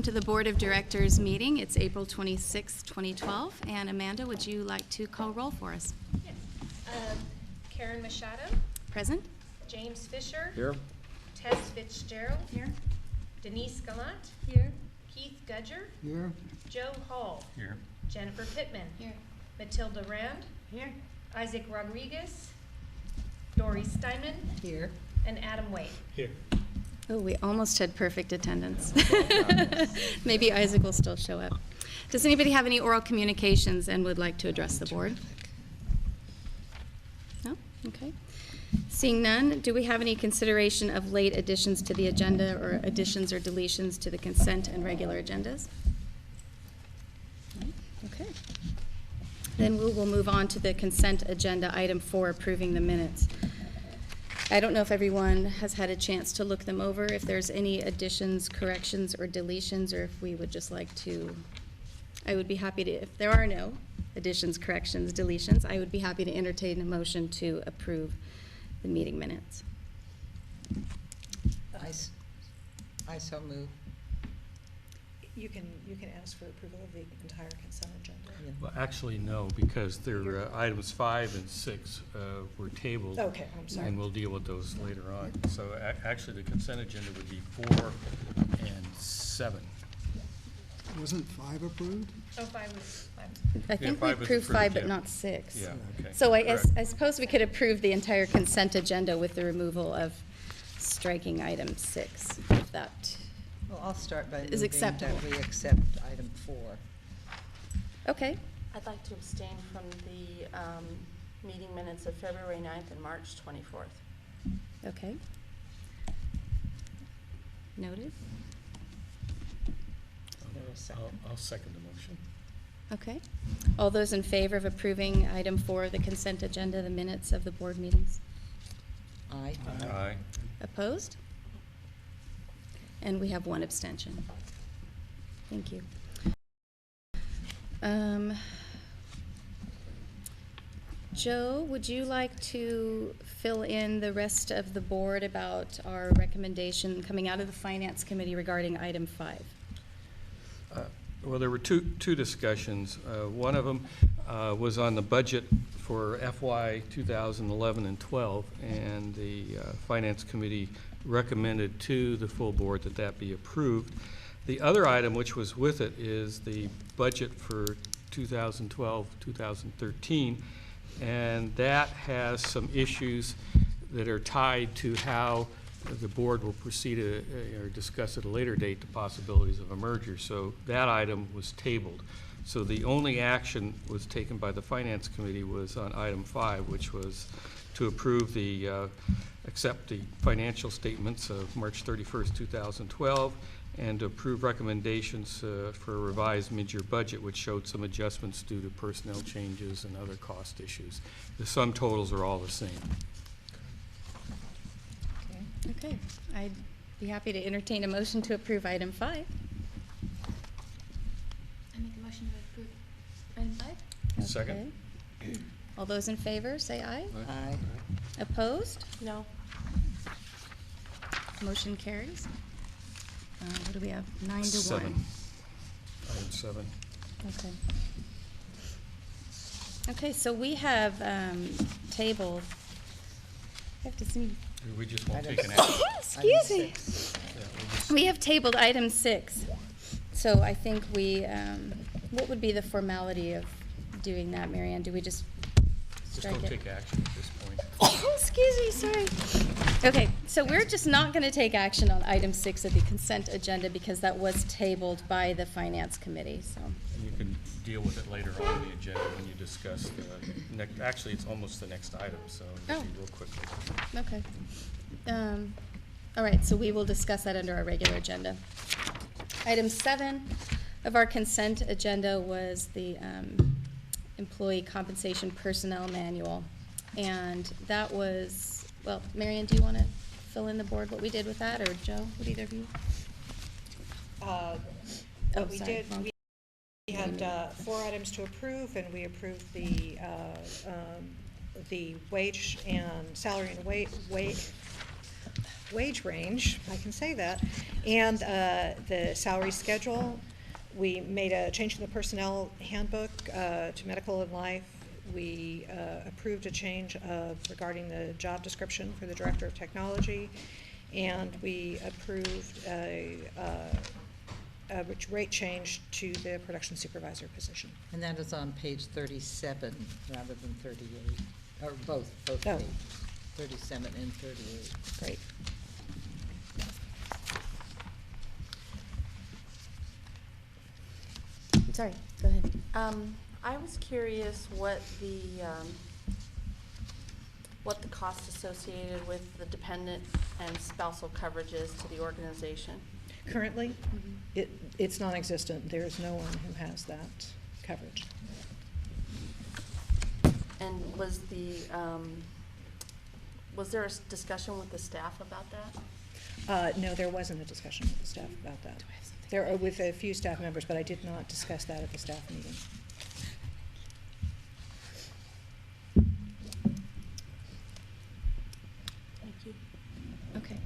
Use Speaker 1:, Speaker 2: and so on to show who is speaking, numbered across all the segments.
Speaker 1: welcome to the Board of Directors meeting. It's April 26, 2012. And Amanda, would you like to call roll for us?
Speaker 2: Yes. Karen Machado.
Speaker 1: Present.
Speaker 2: James Fisher.
Speaker 3: Here.
Speaker 2: Tess Fitzgerald.
Speaker 1: Here.
Speaker 2: Denise Gallant.
Speaker 1: Here.
Speaker 2: Keith Gudger.
Speaker 3: Here.
Speaker 2: Joe Hall.
Speaker 3: Here.
Speaker 2: Jennifer Pittman.
Speaker 1: Here.
Speaker 2: Matilda Rand.
Speaker 1: Here.
Speaker 2: Isaac Rodriguez. Dory Steinman.
Speaker 3: Here.
Speaker 2: And Adam Wade.
Speaker 3: Here.
Speaker 1: Oh, we almost had perfect attendance. Maybe Isaac will still show up. Does anybody have any oral communications and would like to address the board? No? Okay. Seeing none, do we have any consideration of late additions to the agenda or additions or deletions to the consent and regular agendas? Okay. Then we will move on to the consent agenda, item 4, approving the minutes. I don't know if everyone has had a chance to look them over, if there's any additions, corrections, or deletions, or if we would just like to, I would be happy to, if there are no additions, corrections, deletions, I would be happy to entertain a motion to approve the meeting minutes.
Speaker 4: I so move.
Speaker 5: You can ask for approval of the entire consent agenda.
Speaker 3: Well, actually, no, because there items 5 and 6 were tabled.
Speaker 5: Okay, I'm sorry.
Speaker 3: And we'll deal with those later on. So actually, the consent agenda would be 4 and 7.
Speaker 6: Wasn't 5 approved?
Speaker 2: Oh, 5 was 5.
Speaker 1: I think we
Speaker 3: 5 was
Speaker 1: approved 5, but
Speaker 3: yeah.
Speaker 1: not 6.
Speaker 3: Yeah, okay.
Speaker 1: So I
Speaker 3: Correct.
Speaker 1: suppose we could approve the entire consent agenda with the removal of striking item 6, if that,
Speaker 4: Well, I'll start by
Speaker 1: Is
Speaker 4: moving
Speaker 1: acceptable.
Speaker 4: that we accept item 4.
Speaker 1: okay.
Speaker 7: I'd like to abstain from the meeting minutes of February 9th and March 24th.
Speaker 1: Okay. Noted.
Speaker 3: I'll second the motion.
Speaker 1: Okay. All those in favor of approving item 4, the consent agenda, the minutes of the board meetings?
Speaker 4: Aye.
Speaker 3: Aye.
Speaker 1: Opposed? And we have 1 abstention. Thank you. Joe, would you like to fill in the rest of the board about our recommendation coming out of the Finance Committee regarding item 5?
Speaker 3: Well, there were two discussions. One of them was on the budget for FY 2011 and 12, and the Finance Committee recommended to the full board that that be approved. The other item which was with it is the budget for 2012-2013, and that has some issues that are tied to how the board will proceed or discuss at a later date the possibilities of a merger. So that item was tabled. So the only action was taken by the Finance Committee was on item 5, which was to approve accept the financial statements of March 31st, 2012, and to approve recommendations for a revised mid-year budget, which showed some adjustments due to personnel changes and other cost issues. The sum totals are all the same.
Speaker 1: Okay. I'd be happy to entertain a motion to approve item 5.
Speaker 8: I make a motion to approve item 5.
Speaker 3: Second.
Speaker 1: Okay. All those in favor, say aye.
Speaker 4: Aye.
Speaker 1: Opposed?
Speaker 7: No.
Speaker 1: Motion carries. What do we have? 9 to
Speaker 3: 7.
Speaker 1: 1.
Speaker 3: Item 7.
Speaker 1: Okay. Okay, so we have tabled, I have to see.
Speaker 3: We just won't
Speaker 4: Item
Speaker 3: take an action.
Speaker 1: Excuse me.
Speaker 4: Item 6.
Speaker 3: Yeah, we'll just-
Speaker 1: We have tabled item 6. So I think we, what would be the formality of doing that, Mary Ann? Do we just strike
Speaker 3: don't
Speaker 1: it?
Speaker 3: take action at this point.
Speaker 1: Oh, excuse me, sorry. Okay, so we're just not going to take action on item 6 of the consent agenda because that was tabled by the Finance Committee, so.
Speaker 3: And you can deal with it later on in the agenda when you discuss the next, actually, it's almost the next item, so it'll be real quickly.
Speaker 1: Okay. All right, so we will discuss that under our regular agenda. Item 7 of our consent agenda was the Employee Compensation Personnel Manual. And that was, well, Marion, do you want to fill in the board what we did with that, or Joe, would either of you?
Speaker 5: What we
Speaker 1: sorry,
Speaker 5: did,
Speaker 1: wrong.
Speaker 5: we had 4 items to approve, and we approved the wage and salary and wage range, I can say that, and the salary schedule. We made a change in the personnel handbook to medical and life. We approved a change regarding the job description for the Director of Technology, and we approved a rate change to the production supervisor position.
Speaker 4: And that is on page 37 rather than 38, or both
Speaker 5: Oh.
Speaker 4: pages, 37 and 38.
Speaker 5: Great.
Speaker 1: Sorry, go ahead.
Speaker 7: I was curious what the cost associated with the dependent and spousal coverage is to the organization.
Speaker 5: Currently, it's non-existent. There is no one who has that coverage.
Speaker 7: And was there a discussion with the staff about that?
Speaker 5: No, there wasn't a discussion with the staff about that. There are with a few staff members, but I did not discuss that at the staff meeting.
Speaker 7: Thank you.
Speaker 1: Okay.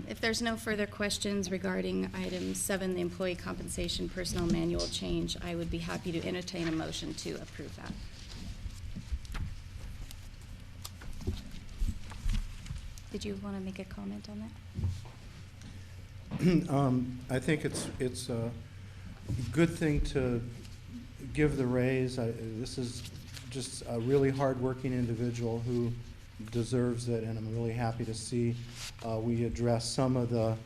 Speaker 1: If there's no further questions regarding item 7, the employee compensation personnel manual change, I would be happy to entertain a motion to approve that. Did you want to make a comment on that?
Speaker 9: I think it's a good thing to give the raise. This is just a really hard-working individual who deserves it, and I'm really happy to see we address some of the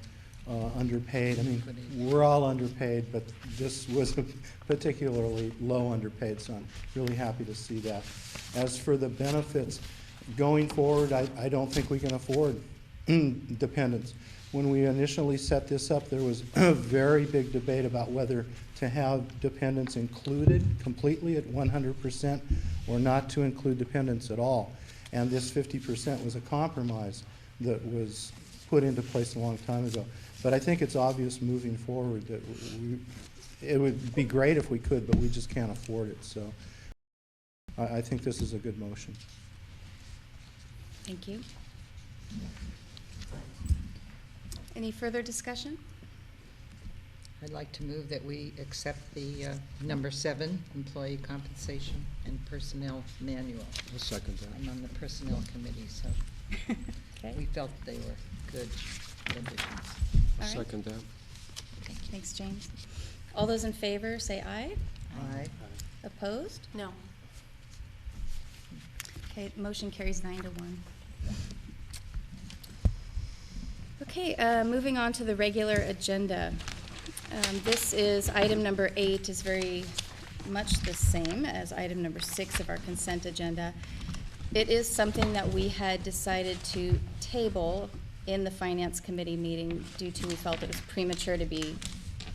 Speaker 9: underpaid. I mean, we're all underpaid, but this was a particularly low underpaid, so I'm really happy to see that. As for the benefits, going forward, I don't think we can afford dependents. When we initially set this up, there was a very big debate about whether to have dependents included completely at 100% or not to include dependents at all. And this 50% was a compromise that was put into place a long time ago. But I think it's obvious moving forward that it would be great if we could, but we just can't afford it. So I think this is a good motion.
Speaker 1: Thank you. Any further discussion?
Speaker 4: I'd like to move that we accept the number 7, employee compensation and personnel manual.
Speaker 6: I'll second that.
Speaker 4: I'm on the personnel committee, so
Speaker 1: Okay.
Speaker 4: we felt they were good additions.
Speaker 1: All right.
Speaker 6: Second that.
Speaker 1: Thanks, James. All those in favor, say aye.
Speaker 4: Aye.
Speaker 1: Opposed?
Speaker 7: No.
Speaker 1: Okay, motion carries 9-1. Okay, moving on to the regular agenda. This is item number 8, is very much the same as item number 6 of our consent agenda. It is something that we had decided to table in the Finance Committee meeting due to we felt it was premature to be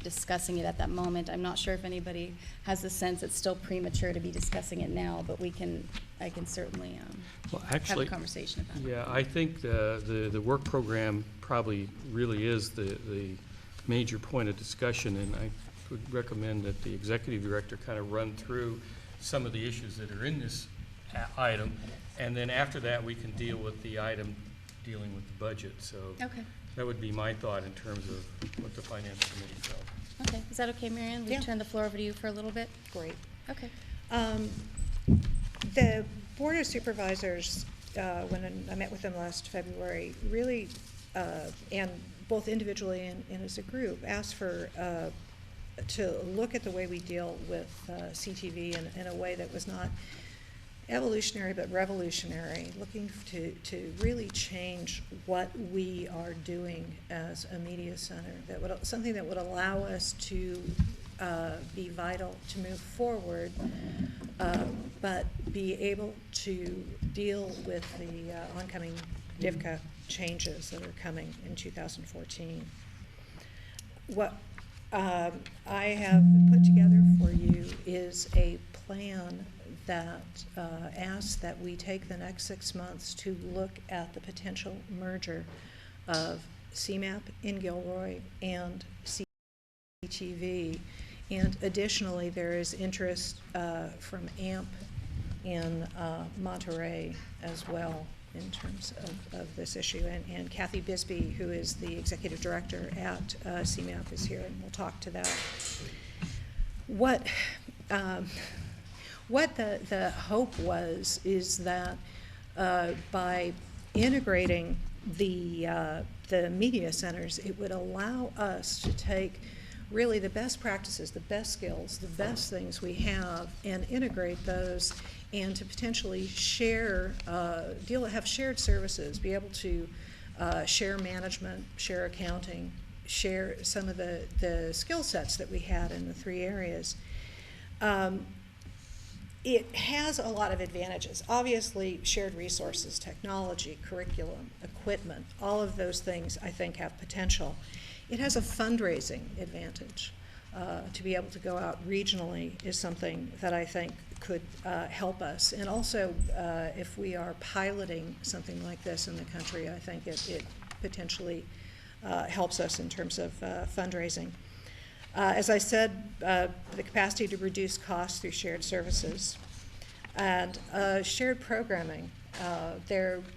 Speaker 1: discussing it at that moment. I'm not sure if anybody has the sense it's still premature to be discussing it now, but I can certainly
Speaker 3: Well,
Speaker 1: have
Speaker 3: actually,
Speaker 1: a conversation about it.
Speaker 3: yeah, I think the work program probably really is the major point of discussion, and I would recommend that the executive director kind of run through some of the issues that are in this item, and then after that, we can deal with the item dealing with the budget. So
Speaker 1: Okay.
Speaker 3: that would be my thought in terms of what the Finance Committee felt.
Speaker 1: Okay, is that okay, Marianne?
Speaker 5: Yeah.
Speaker 1: We'll turn the floor over to you for a little bit.
Speaker 5: Great.
Speaker 1: Okay.
Speaker 5: The Board of Supervisors, when I met with them last February, really, and both individually and as a group, asked for to look at the way we deal with CTV in a way that was not evolutionary but revolutionary, looking to really change what we are doing as a media center, something that would allow us to be vital to move forward, but be able to deal with the oncoming DIVCA changes that are coming in 2014. What I have put together for you is a plan that asks that we take the next 6 months to look at the potential merger of CMAP in Gilroy and CTV. And additionally, there is interest from AMP in Monterey as well in terms of this issue. And Kathy Bisbee, who is the executive director at CMAP, is here, and we'll talk to that. What the hope was is that by integrating the media centers, it would allow us to take really the best practices, the best skills, the best things we have, and integrate those, and to potentially share, have shared services, be able to share management, share accounting, share some of the skill sets that we had in the three areas. It has a lot of advantages. Obviously, shared resources, technology, curriculum, equipment, all of those things I think have potential. It has a fundraising advantage. To be able to go out regionally is something that I think could help us. And also, if we are piloting something like this in the country, I think it potentially helps us in terms of fundraising. As I said, the capacity to reduce costs through shared services and shared programming.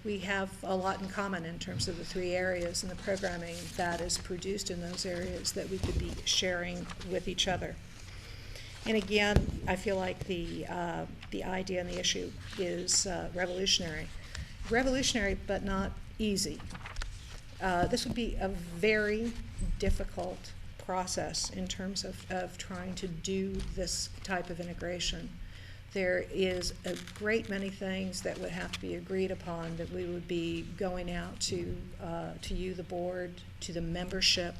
Speaker 5: We have a lot in common in terms of the three areas and the programming that is produced in those areas that we could be sharing with each other. And again, I feel like the idea and the issue is revolutionary. Revolutionary, but not easy. This would be a very difficult process in terms of trying to do this type of integration. There is a great many things that would have to be agreed upon, that we would be going out to you, the board, to the membership,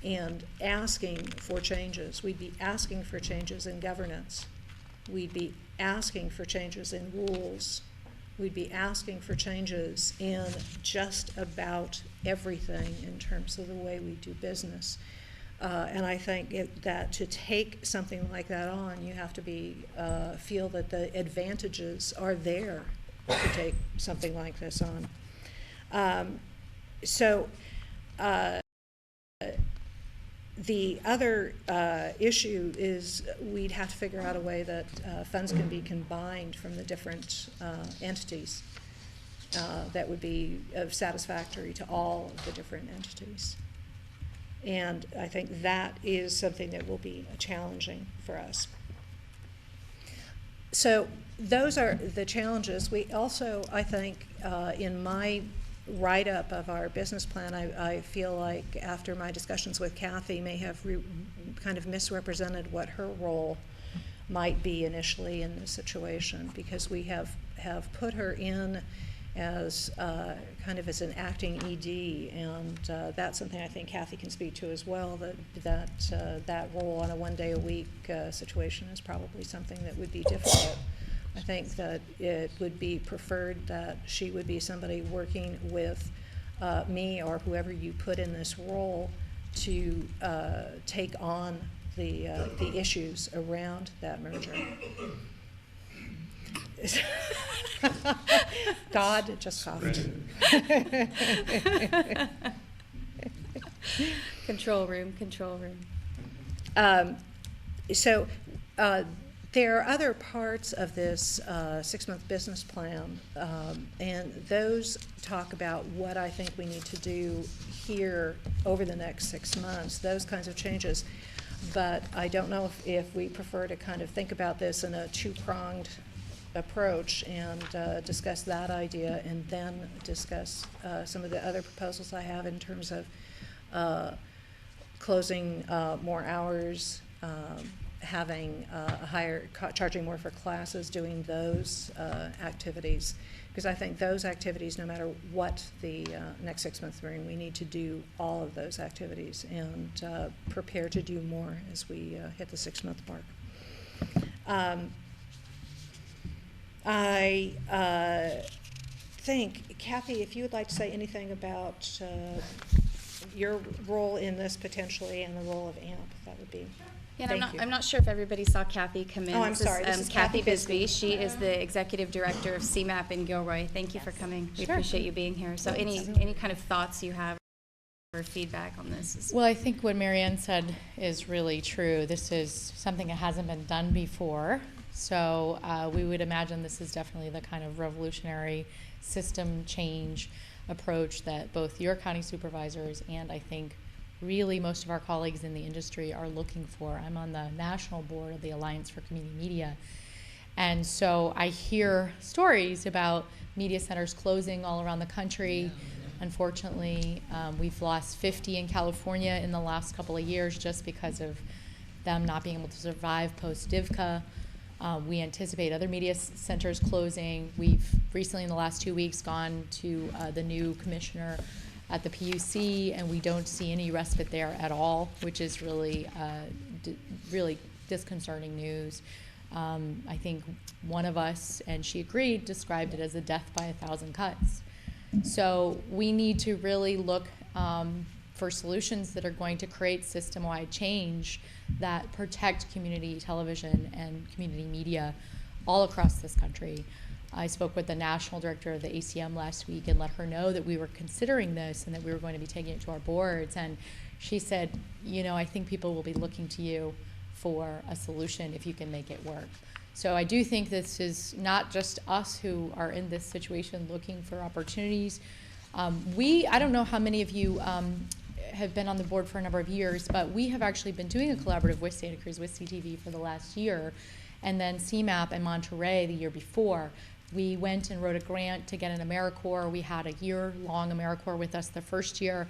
Speaker 5: and asking for changes. We'd be asking for changes in governance. We'd be asking for changes in rules. We'd be asking for changes in just about everything in terms of the way we do business. And I think that to take something like that on, you have to feel that the advantages are there to take something like this on. The other issue is we'd have to figure out a way that funds can be combined from the different entities that would be satisfactory to all of the different entities. And I think that is something that will be challenging for us. So those are the challenges. We also, I think, in my write-up of our business plan, I feel like after my discussions with Kathy may have kind of misrepresented what her role might be initially in this situation, because we have put her in as kind of as an acting ED, and that's something I think Kathy can speak to as well, that role on a one-day-a-week situation is probably something that would be difficult. I think that it would be preferred that she would be somebody working with me or whoever you put in this role to take on the issues around that merger. God just coughed.
Speaker 1: Control room, control room.
Speaker 5: There are other parts of this 6-month business plan, and those talk about what I think we need to do here over the next 6 months, those kinds of changes. But I don't know if we prefer to kind of think about this in a two-pronged approach and discuss that idea, and then discuss some of the other proposals I have in terms of closing more hours, having a higher, charging more for classes, doing those activities. Because I think those activities, no matter what the next 6 months bring, we need to do all of those activities and prepare to do more as we hit the 6-month mark. I think, Kathy, if you would like to say anything about your role in this potentially and the role of AMP, that would be.
Speaker 1: Yeah,
Speaker 5: Thank
Speaker 1: and
Speaker 5: you.
Speaker 1: I'm not sure if everybody saw Kathy come in.
Speaker 5: Oh, I'm sorry. This is
Speaker 1: Kathy
Speaker 5: Kathy
Speaker 1: Bisbee.
Speaker 5: Bisbee.
Speaker 1: She is the executive director of CMAP in Gilroy. Thank you for coming. We
Speaker 5: Sure.
Speaker 1: appreciate you being here. So any kind of thoughts you have or feedback on this?
Speaker 10: Well, I think what Marianne said is really true. This is something that hasn't been done before. So we would imagine this is definitely the kind of revolutionary system change approach that both your county supervisors and I think really most of our colleagues in the industry are looking for. I'm on the national board of the Alliance for Community Media. And so I hear stories about media centers closing all around the country. Unfortunately, we've lost 50 in California in the last couple of years just because of them not being able to survive post-DIVCA. We anticipate other media centers closing. We've recently, in the last 2 weeks, gone to the new commissioner at the PUC, and we don't see any respite there at all, which is really, really disconcerting news. I think one of us, and she agreed, described it as a death by 1,000 cuts. So we need to really look for solutions that are going to create system-wide change that protect community television and community media all across this country. I spoke with the national director of the ACM last week and let her know that we were considering this and that we were going to be taking it to our boards. And she said, you know, I think people will be looking to you for a solution if you can make it work. So I do think this is not just us who are in this situation looking for opportunities. I don't know how many of you have been on the board for a number of years, but we have actually been doing a collaborative with Santa Cruz, with CTV for the last year, and then CMAP and Monterey the year before. We went and wrote a grant to get an AmeriCorps. We had a year-long AmeriCorps with us the first year,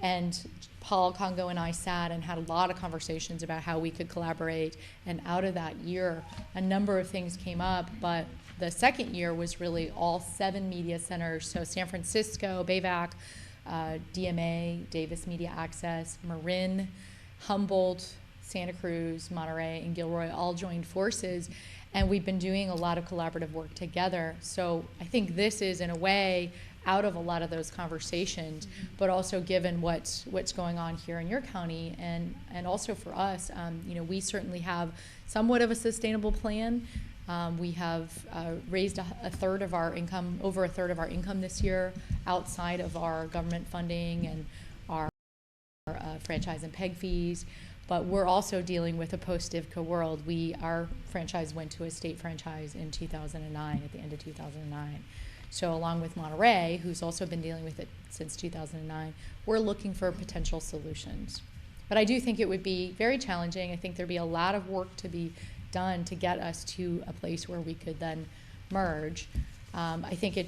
Speaker 10: and Paul Congo and I sat and had a lot of conversations about how we could collaborate, and out of that year, a number of things came up, but the second year was really all 7 media centers, so San Francisco, BAVAC, DMA, Davis Media Access, Marin, Humboldt, Santa Cruz, Monterey, and Gilroy all joined forces, and we've been doing a lot of collaborative work together. So I think this is, in a way, out of a lot of those conversations, but also given what's going on here in your county, and also for us, you know, we certainly have somewhat of a sustainable plan. We have raised a third of our income, over a third of our income this year, outside of our government funding and our franchise and PEG fees. But we're also dealing with a post-DIVCA world. Our franchise went to a state franchise in 2009, at the end of 2009. So along with Monterey, who's also been dealing with it since 2009, we're looking for potential solutions. But I do think it would be very challenging. I think there'd be a lot of work to be done to get us to a place where we could then merge. I think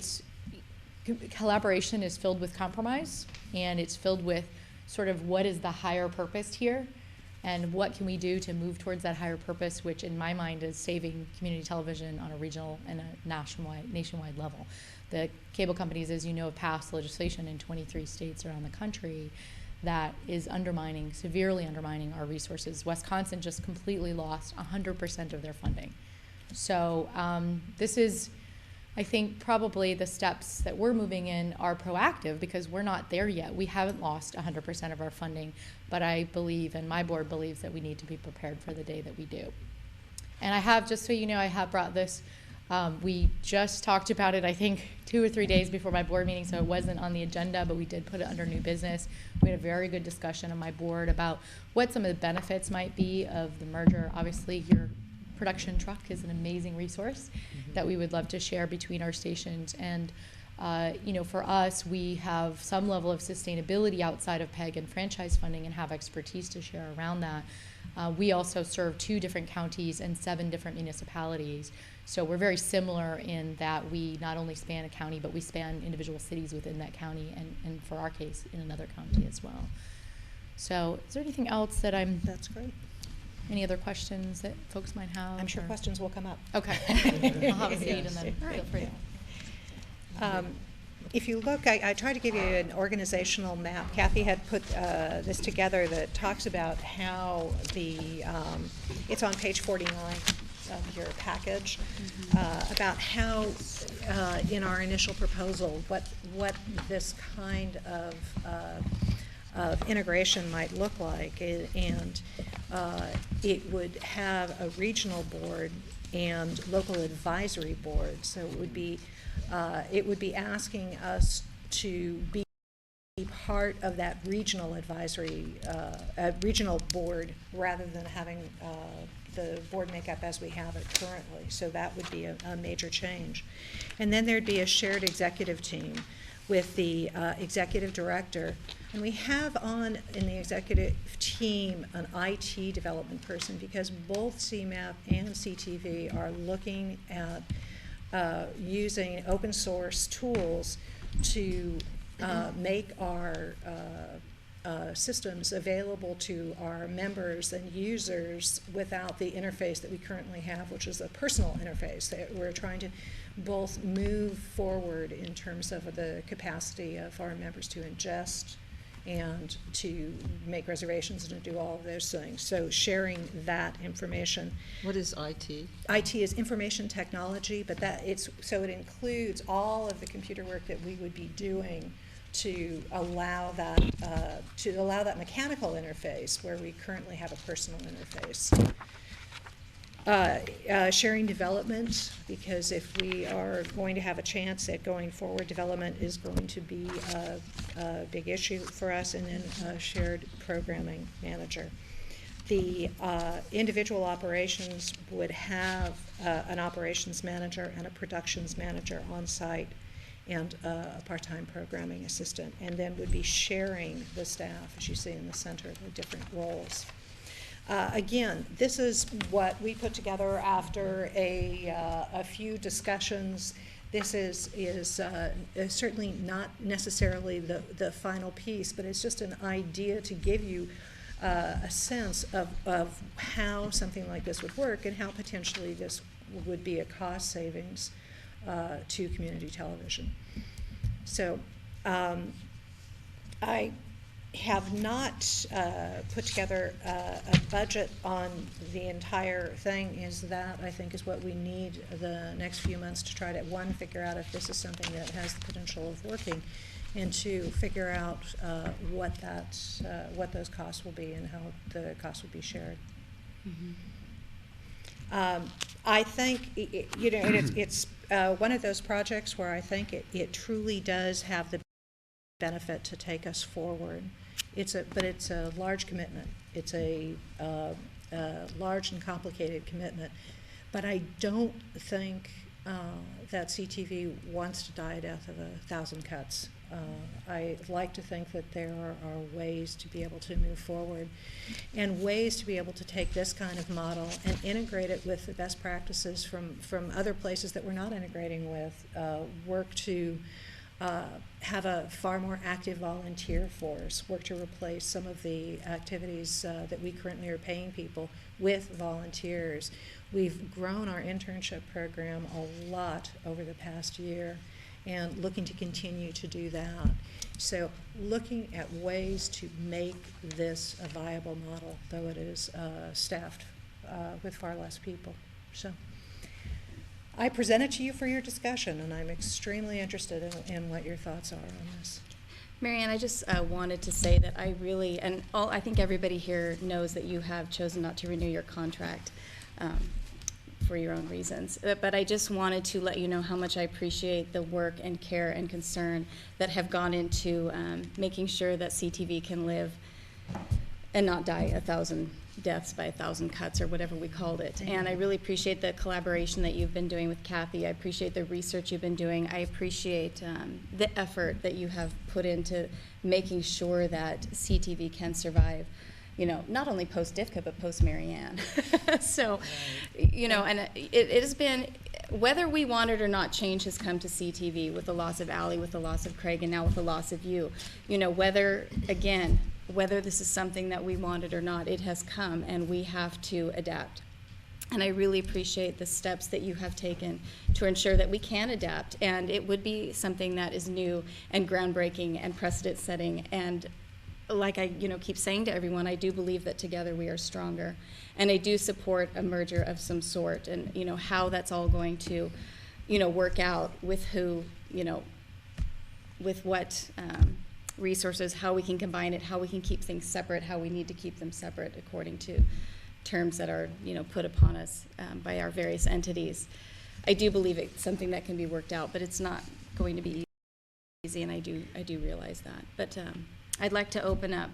Speaker 10: collaboration is filled with compromise, and it's filled with sort of what is the higher purpose here, and what can we do to move towards that higher purpose, which in my mind is saving community television on a regional and a nationwide level. The cable companies, as you know, have passed legislation in 23 states around the country that is severely undermining our resources. Wisconsin just completely lost 100% of their funding. So this is, I think, probably the steps that we're moving in are proactive, because we're not there yet. We haven't lost 100% of our funding, but I believe, and my board believes, that we need to be prepared for the day that we do. And I have, just so you know, I have brought this. We just talked about it, I think, 2 or 3 days before my board meeting, so it wasn't on the agenda, but we did put it under new business. We had a very good discussion on my board about what some of the benefits might be of the merger. Obviously, your production truck is an amazing resource that we would love to share between our stations. And you know, for us, we have some level of sustainability outside of PEG and franchise funding and have expertise to share around that. We also serve 2 different counties and 7 different municipalities. So we're very similar in that we not only span a county, but we span individual cities within that county, and for our case, in another county as well. So is there anything else that
Speaker 5: That's great.
Speaker 10: any other questions that folks might have?
Speaker 5: I'm sure
Speaker 10: or-
Speaker 5: questions will come up.
Speaker 10: Okay. I'll have a seat and then feel free.
Speaker 5: If you look, I tried to give you an organizational map. Kathy had put this together that talks about how it's on page 49 of your package, about how in our initial proposal, what this kind of integration might look like. And it would have a regional board and local advisory board. So it would be asking us to be part of that regional advisory, regional board, rather than having the board makeup as we have it currently. So that would be a major change. And then there'd be a shared executive team with the executive director. And we have in the executive team an IT development person, because both CMAP and CTV are looking at using open source tools to make our systems available to our members and users without the interface that we currently have, which is a personal interface. That we're trying to both move forward in terms of the capacity of our members to ingest and to make reservations and to do all of those things. So sharing that information.
Speaker 4: What is IT?
Speaker 5: IT is information technology, but it includes all of the computer work that we would be doing to allow that mechanical interface where we currently have a personal interface. Sharing development, because if we are going to have a chance at going forward, development is going to be a big issue for us, and then a shared programming manager. The individual operations would have an operations manager and a productions manager on site, and a part-time programming assistant, and then would be sharing the staff, as you see in the center, the different roles. Again, this is what we put together after a few discussions. This is certainly not necessarily the final piece, but it's just an idea to give you a sense of how something like this would work, and how potentially this would be a cost savings to community television. So I have not put together a budget on the entire thing. That I think is what we need the next few months to try to, one, figure out if this is something that has the potential of working, and two, figure out what those costs will be and how the costs will be shared. Mm-hmm. I think it's one of those projects where I think it truly does have the benefit to take us forward. But it's a large commitment. It's a large and complicated commitment. But I don't think that CTV wants to die a death of 1,000 cuts. I like to think that there are ways to be able to move forward, and ways to be able to take this kind of model and integrate it with the best practices from other places that we're not integrating with, work to have a far more active volunteer force, work to replace some of the activities that we currently are paying people with volunteers. We've grown our internship program a lot over the past year, and looking to continue to do that. So looking at ways to make this a viable model, though it is staffed with far less people. So I present it to you for your discussion, and I'm extremely interested in what your thoughts are on this.
Speaker 1: Marianne, I just wanted to say that I think everybody here knows that you have chosen not to renew your contract for your own reasons. But I just wanted to let you know how much I appreciate the work and care and concern that have gone into making sure that CTV can live and not die 1,000 deaths by 1,000 cuts, or whatever we called it. And I really appreciate the collaboration that you've been doing with Kathy. I appreciate the research you've been doing. I appreciate the effort that you have put into making sure that CTV can survive, not only post-DIFCA, but post-Marianne. So, and it has been, whether we want it or not, change has come to CTV with the loss of Allie, with the loss of Craig, and now with the loss of you. Whether this is something that we wanted or not, it has come, and we have to adapt. And I really appreciate the steps that you have taken to ensure that we can adapt, and it would be something that is new and groundbreaking and precedent-setting. And like I keep saying to everyone, I do believe that together we are stronger, and I do support a merger of some sort, and how that's all going to work out, with who, with what resources, how we can combine it, how we can keep things separate, how we need to keep them separate according to terms that are put upon us by our various entities. I do believe it's something that can be worked out, but it's not going to be easy, and I do realize that. But I'd like to open up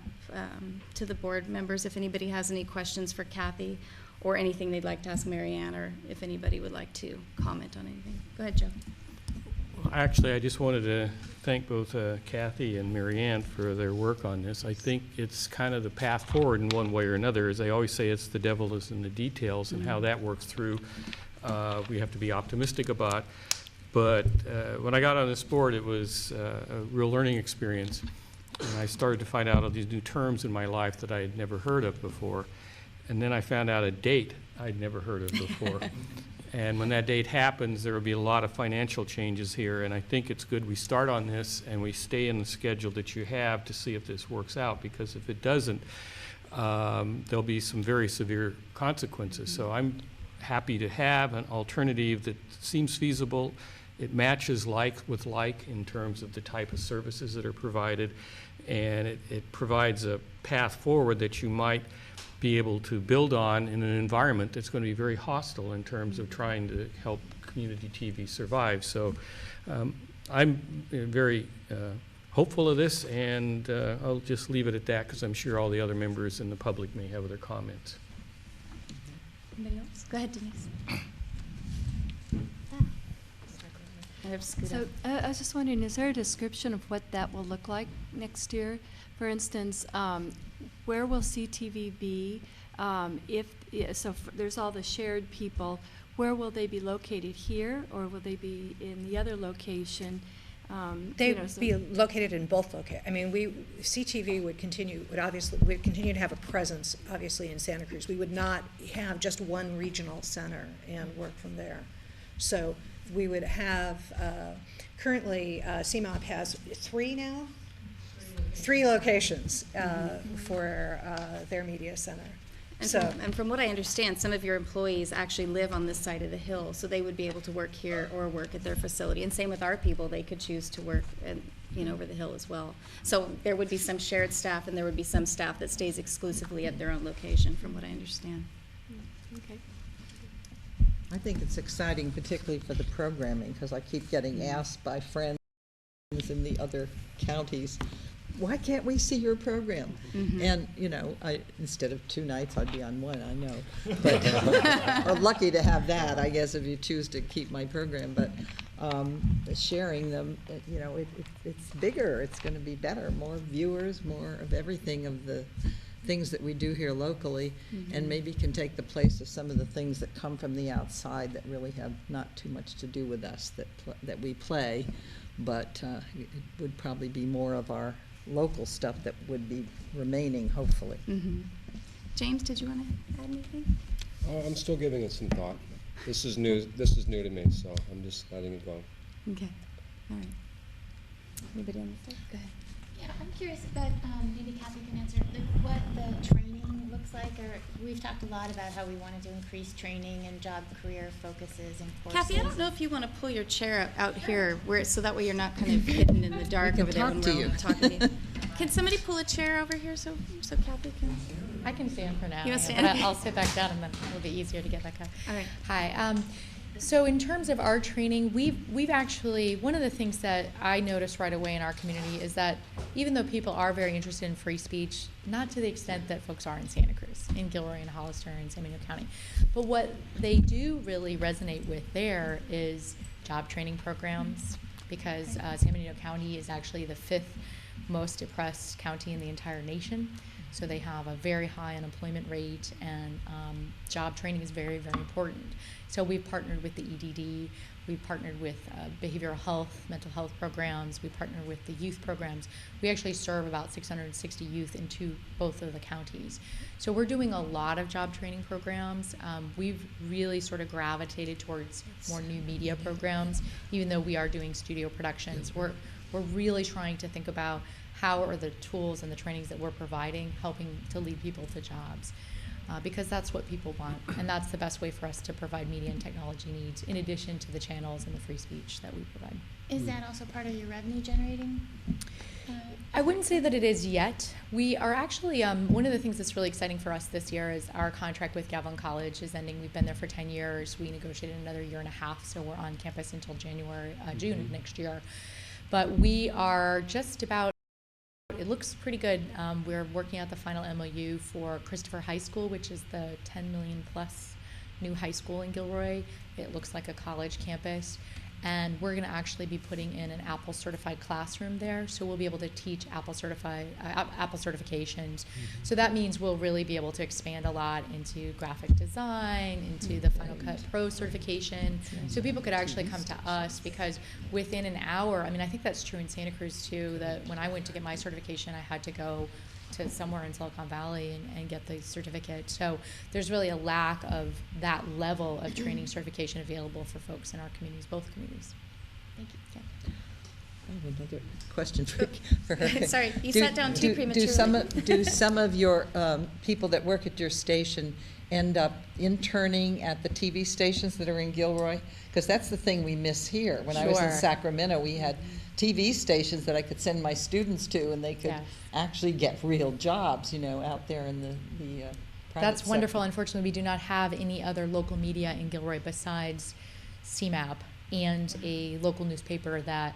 Speaker 1: to the board members if anybody has any questions for Kathy or anything they'd like to ask Mary Ann, or if anybody would like to comment on anything. Go ahead, Joe.
Speaker 3: Actually, I just wanted to thank both Kathy and Mary Ann for their work on this. I think it's kind of the path forward in one way or another. As I always say, it's the devil is in the details, and how that works through, we have to be optimistic about. But when I got on this board, it was a real learning experience. And I started to find out all these new terms in my life that I had never heard of before. And then I found out a date I'd never heard of before. And when that date happens, there will be a lot of financial changes here. And I think it's good we start on this and we stay in the schedule that you have to see if this works out. Because if it doesn't, there'll be some very severe consequences. So I'm happy to have an alternative that seems feasible. It matches like with like in terms of the type of services that are provided. And it provides a path forward that you might be able to build on in an environment that's going to be very hostile in terms of trying to help community TV survive. So I'm very hopeful of this, and I'll just leave it at that because I'm sure all the other members and the public may have other comments.
Speaker 1: Anybody else? Go ahead, Denise.
Speaker 8: So I was just wondering, is there a description of what that will look like next year? For instance, where will CTV be? There's all the shared people. Where will they be located here, or will they be in the other location?
Speaker 5: They'd be located in both locations. I mean, CTV would continue to have a presence, obviously, in Santa Cruz. We would not have just one regional center and work from there. So we would have, currently, CMOP has three locations for their media center.
Speaker 1: And from what I understand, some of your employees actually live on this side of the hill, so they would be able to work here or work at their facility. And same with our people; they could choose to work over the hill as well. So there would be some shared staff, and there would be some staff that stays exclusively at their own location, from what I understand.
Speaker 8: Okay.
Speaker 4: I think it's exciting, particularly for the programming, because I keep getting asked by friends in the other counties, why can't we see your program? And, instead of 2 nights, I'd be on one, I know. But I'm lucky to have that, I guess, if you choose to keep my program. But sharing them, it's bigger, it's going to be better, more viewers, more of everything of the things that we do here locally, and maybe can take the place of some of the things that come from the outside that really have not too much to do with us that we play, but it would probably be more of our local stuff that would be remaining, hopefully.
Speaker 1: James, did you want to add anything?
Speaker 11: I'm still giving it some thought. This is new to me, so I'm just letting it go.
Speaker 1: Okay. All right. Anybody on this side? Go ahead.
Speaker 12: Yeah, I'm curious about, maybe Kathy can answer, what the training looks like, or we've talked a lot about how we wanted to increase training and job career focuses and courses.
Speaker 1: Kathy, I don't know if you want to pull your chair out here, so that way you're not kind of hidden in the dark over there when we're talking to you. Can somebody pull a chair over here so Kathy can?
Speaker 10: I can stand for now.
Speaker 1: You want to stand?
Speaker 10: But I'll sit back down, and then it'll be easier to get back up.
Speaker 1: All right.
Speaker 10: Hi. So in terms of our training, we've actually, one of the things that I noticed right away in our community is that even though people are very interested in free speech, not to the extent that folks are in Santa Cruz, in Gilroy and Hollister and San Benito County, but what they do really resonate with there is job training programs, because San Benito County is actually the 5th most depressed county in the entire nation. So they have a very high unemployment rate, and job training is very, very important. So we've partnered with the EDD, we've partnered with behavioral health, mental health programs, we partner with the youth programs. We actually serve about 660 youth in both of the counties. So we're doing a lot of job training programs. We've really sort of gravitated towards more new media programs, even though we are doing studio productions. We're really trying to think about how are the tools and the trainings that we're providing helping to lead people to jobs. Because that's what people want, and that's the best way for us to provide media and technology needs, in addition to the channels and the free speech that we provide.
Speaker 12: Is that also part of your revenue generating?
Speaker 10: I wouldn't say that it is yet. We are actually, one of the things that's really exciting for us this year is our contract with Galvin College is ending. We've been there for 10 years. We negotiated another 1.5 years, so we're on campus until June of next year. But we are just about, it looks pretty good. We're working out the final MOU for Christopher High School, which is the 10 million plus new high school in Gilroy. It looks like a college campus. And we're going to actually be putting in an Apple certified classroom there, so we'll be able to teach Apple certifications. So that means we'll really be able to expand a lot into graphic design, into the Final Cut Pro certification. So people could actually come to us, because within an hour, I mean, I think that's true in Santa Cruz too, that when I went to get my certification, I had to go to somewhere in Silicon Valley and get the certificate. So there's really a lack of that level of training certification available for folks in our communities, both communities.
Speaker 12: Thank you.
Speaker 10: Okay.
Speaker 4: I have another question for her.
Speaker 1: Sorry, you sat down too prematurely.
Speaker 4: Do some of your people that work at your station end up interning at the TV stations that are in Gilroy? Because that's the thing we miss here. When I was in
Speaker 10: Sure.
Speaker 4: Sacramento, we had TV stations that I could send my students to, and they could
Speaker 10: Yes.
Speaker 4: actually get real jobs, out there in the private
Speaker 10: That's wonderful.
Speaker 4: sector.
Speaker 10: Unfortunately, we do not have any other local media in Gilroy besides CMAP and a local newspaper that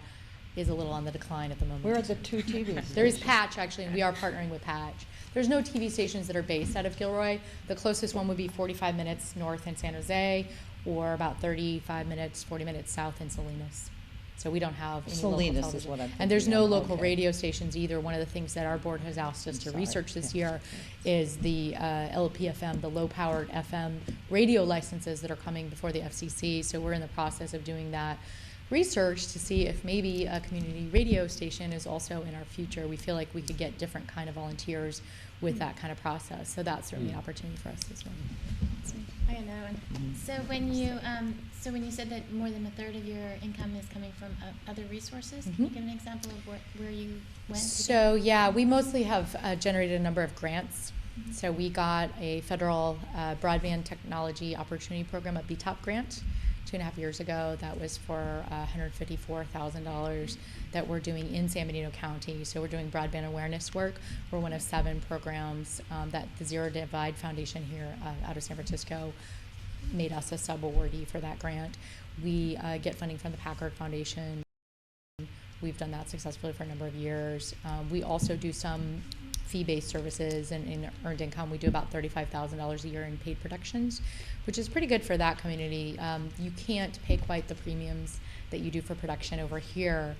Speaker 10: is a little on the decline at the moment.
Speaker 4: Where are the two TV stations?
Speaker 10: There is Patch, actually, and we are partnering with Patch. There's no TV stations that are based out of Gilroy. The closest one would be 45 minutes north in San Jose, or about 35 minutes, 40 minutes south in Salinas. So we don't have any local
Speaker 4: Salinas
Speaker 10: television.
Speaker 4: is what I'm
Speaker 10: And there's
Speaker 4: thinking
Speaker 10: no
Speaker 4: of.
Speaker 10: local
Speaker 4: Okay.
Speaker 10: radio stations either. One of the things that our board has asked us to research this year is the LPFM, the low-powered FM radio licenses that are coming before the FCC. So we're in the process of doing that research to see if maybe a community radio station is also in our future. We feel like we could get different kind of volunteers with that kind of process. So that's certainly an opportunity for us as well.
Speaker 12: I got another one. So when you said that more than a third of your income is coming from other resources, can you give an example of where you went?
Speaker 10: So yeah, we mostly have generated a number of grants. So we got a federal broadband technology opportunity program, a BTOP grant, 2.5 years ago. That was for $154,000 that we're doing in San Benito County. So we're doing broadband awareness work. We're one of 7 programs that the Zero Divide Foundation here out of San Francisco made us a sub-awardee for that grant. We get funding from the Packard Foundation. We've done that successfully for a number of years. We also do some fee-based services and in earned income. We do about $35,000 a year in paid productions, which is pretty good for that community. You can't pay quite the premiums that you do for production over here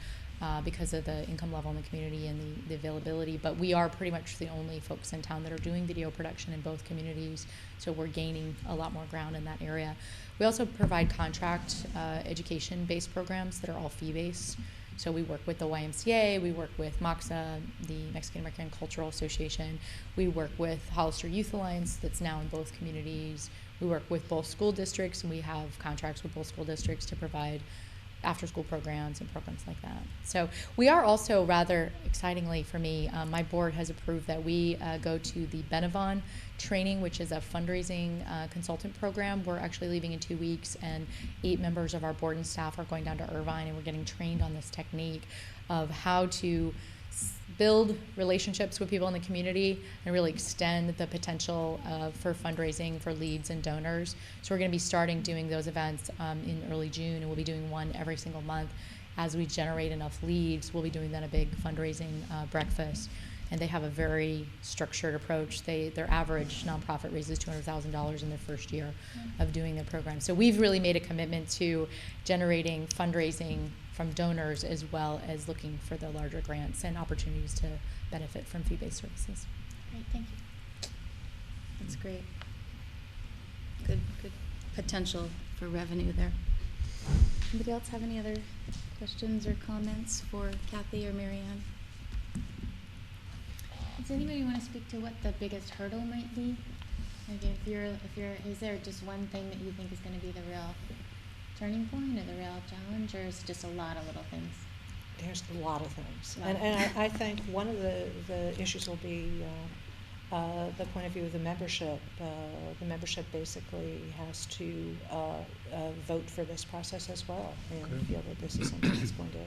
Speaker 10: because of the income level in the community and the availability, but we are pretty much the only folks in town that are doing video production in both communities, so we're gaining a lot more ground in that area. We also provide contract education-based programs that are all fee-based. So we work with the YMCA, we work with MAXA, the Mexican American Cultural Association, we work with Hollister Youth Alliance that's now in both communities, we work with both school districts, and we have contracts with both school districts to provide after-school programs and programs like that. So we are also, rather excitingly for me, my board has approved that we go to the Benavon training, which is a fundraising consultant program. We're actually leaving in 2 weeks, and 8 members of our board and staff are going down to Irvine, and we're getting trained on this technique of how to build relationships with people in the community and really extend the potential for fundraising for leads and donors. So we're going to be starting doing those events in early June, and we'll be doing one every single month. As we generate enough leads, we'll be doing then a big fundraising breakfast. And they have a very structured approach. Their average nonprofit raises $200,000 in their first year of doing their program. So we've really made a commitment to generating fundraising from donors, as well as looking for the larger grants and opportunities to benefit from fee-based services.
Speaker 12: Great, thank you.
Speaker 1: That's great. Good potential for revenue there. Anybody else have any other questions or comments for Kathy or Marianne?
Speaker 12: Does anybody want to speak to what the biggest hurdle might be? Like is there just one thing that you think is going to be the real turning point or the real challenge, or is it just a lot of little things?
Speaker 5: There's a lot of things. And I think one of the issues will be the point of view of the membership. The membership basically has to vote for this process as well and feel that this is something that's going to.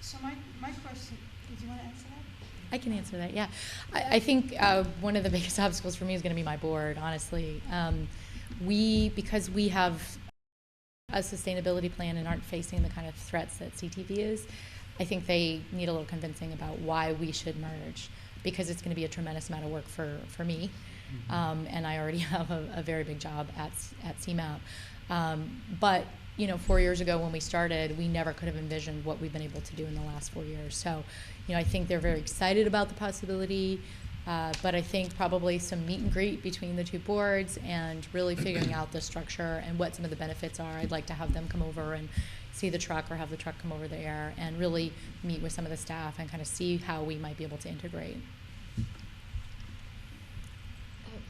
Speaker 13: So my question, did you want to answer that?
Speaker 10: I can answer that, yeah. I think one of the biggest obstacles for me is going to be my board, honestly. Because we have a sustainability plan and aren't facing the kind of threats that CTV is, I think they need a little convincing about why we should merge, because it's going to be a tremendous amount of work for me, and I already have a very big job at CMAP. But 4 years ago when we started, we never could have envisioned what we've been able to do in the last 4 years. So, I think they're very excited about the possibility. But I think probably some meet and greet between the two boards and really figuring out the structure and what some of the benefits are. I'd like to have them come over and see the truck or have the truck come over there and really meet with some of the staff and kind of see how we might be able to integrate.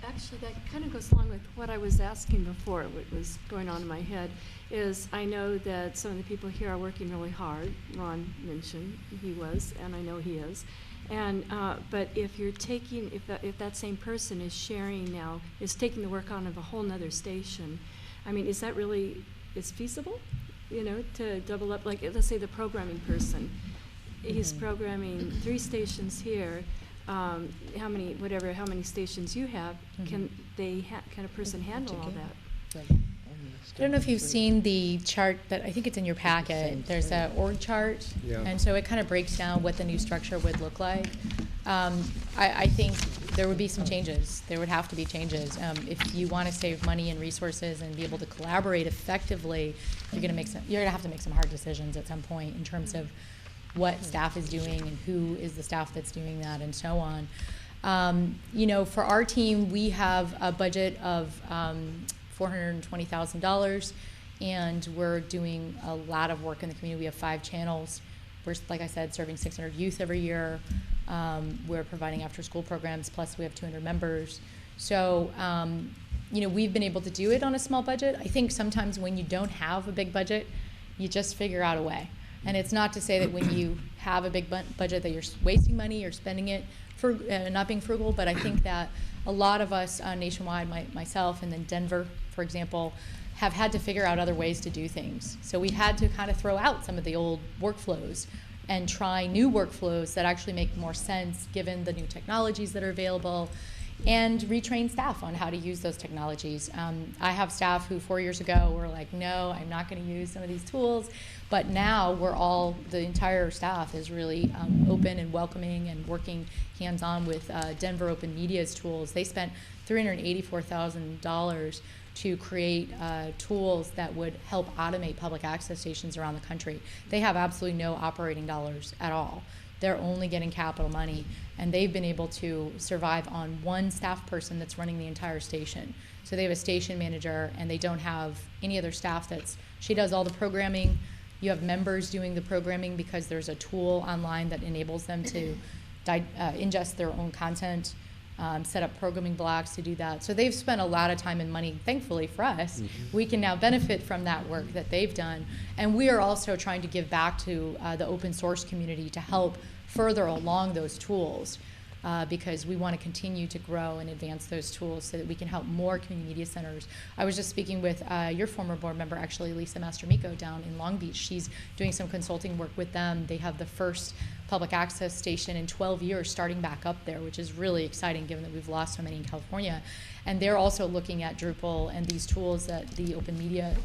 Speaker 8: Actually, that kind of goes along with what I was asking before, what was going on in my head, is I know that some of the people here are working really hard. Ron mentioned he was, and I know he is. And but if you're taking, if that same person is sharing now, is taking the work on of a whole nother station, I mean, is that really, is feasible? To double up, like let's say the programming person, he's programming 3 stations here. How many stations you have? Can a person handle all that?
Speaker 10: I don't know if you've seen the chart that I think it's in your packet. There's an org chart, and so it kind of breaks down what the new structure would look like. I think there would be some changes. There would have to be changes. If you want to save money and resources and be able to collaborate effectively, you're going to have to make some hard decisions at some point in terms of what staff is doing and who is the staff that's doing that and so on. For our team, we have a budget of $420,000, and we're doing a lot of work in the community. We have 5 channels. We're, like I said, serving 600 youth every year. We're providing after-school programs, plus we have 200 members. So, we've been able to do it on a small budget. I think sometimes when you don't have a big budget, you just figure out a way. And it's not to say that when you have a big budget that you're wasting money or spending it for not being frugal, but I think that a lot of us nationwide, myself and then Denver, for example, have had to figure out other ways to do things. So we've had to kind of throw out some of the old workflows and try new workflows that actually make more sense given the new technologies that are available, and retrain staff on how to use those technologies. I have staff who 4 years ago were like, no, I'm not going to use some of these tools. But now the entire staff is really open and welcoming and working hands-on with Denver Open Media's tools. They spent $384,000 to create tools that would help automate public access stations around the country. They have absolutely no operating dollars at all. They're only getting capital money, and they've been able to survive on one staff person that's running the entire station. So they have a station manager, and they don't have any other staff she does all the programming. You have members doing the programming because there's a tool online that enables them to ingest their own content, set up programming blocks to do that. So they've spent a lot of time and money, thankfully for us. We can now benefit from that work that they've done. And we are also trying to give back to the open source community to help further along those tools, because we want to continue to grow and advance those tools so that we can help more community media centers. I was just speaking with your former board member, actually, Lisa Mastramico, down in Long Beach. She's doing some consulting work with them. They have the first public access station in 12 years starting back up there, which is really exciting given that we've lost so many in California. And they're also looking at Drupal and these tools that the Open Media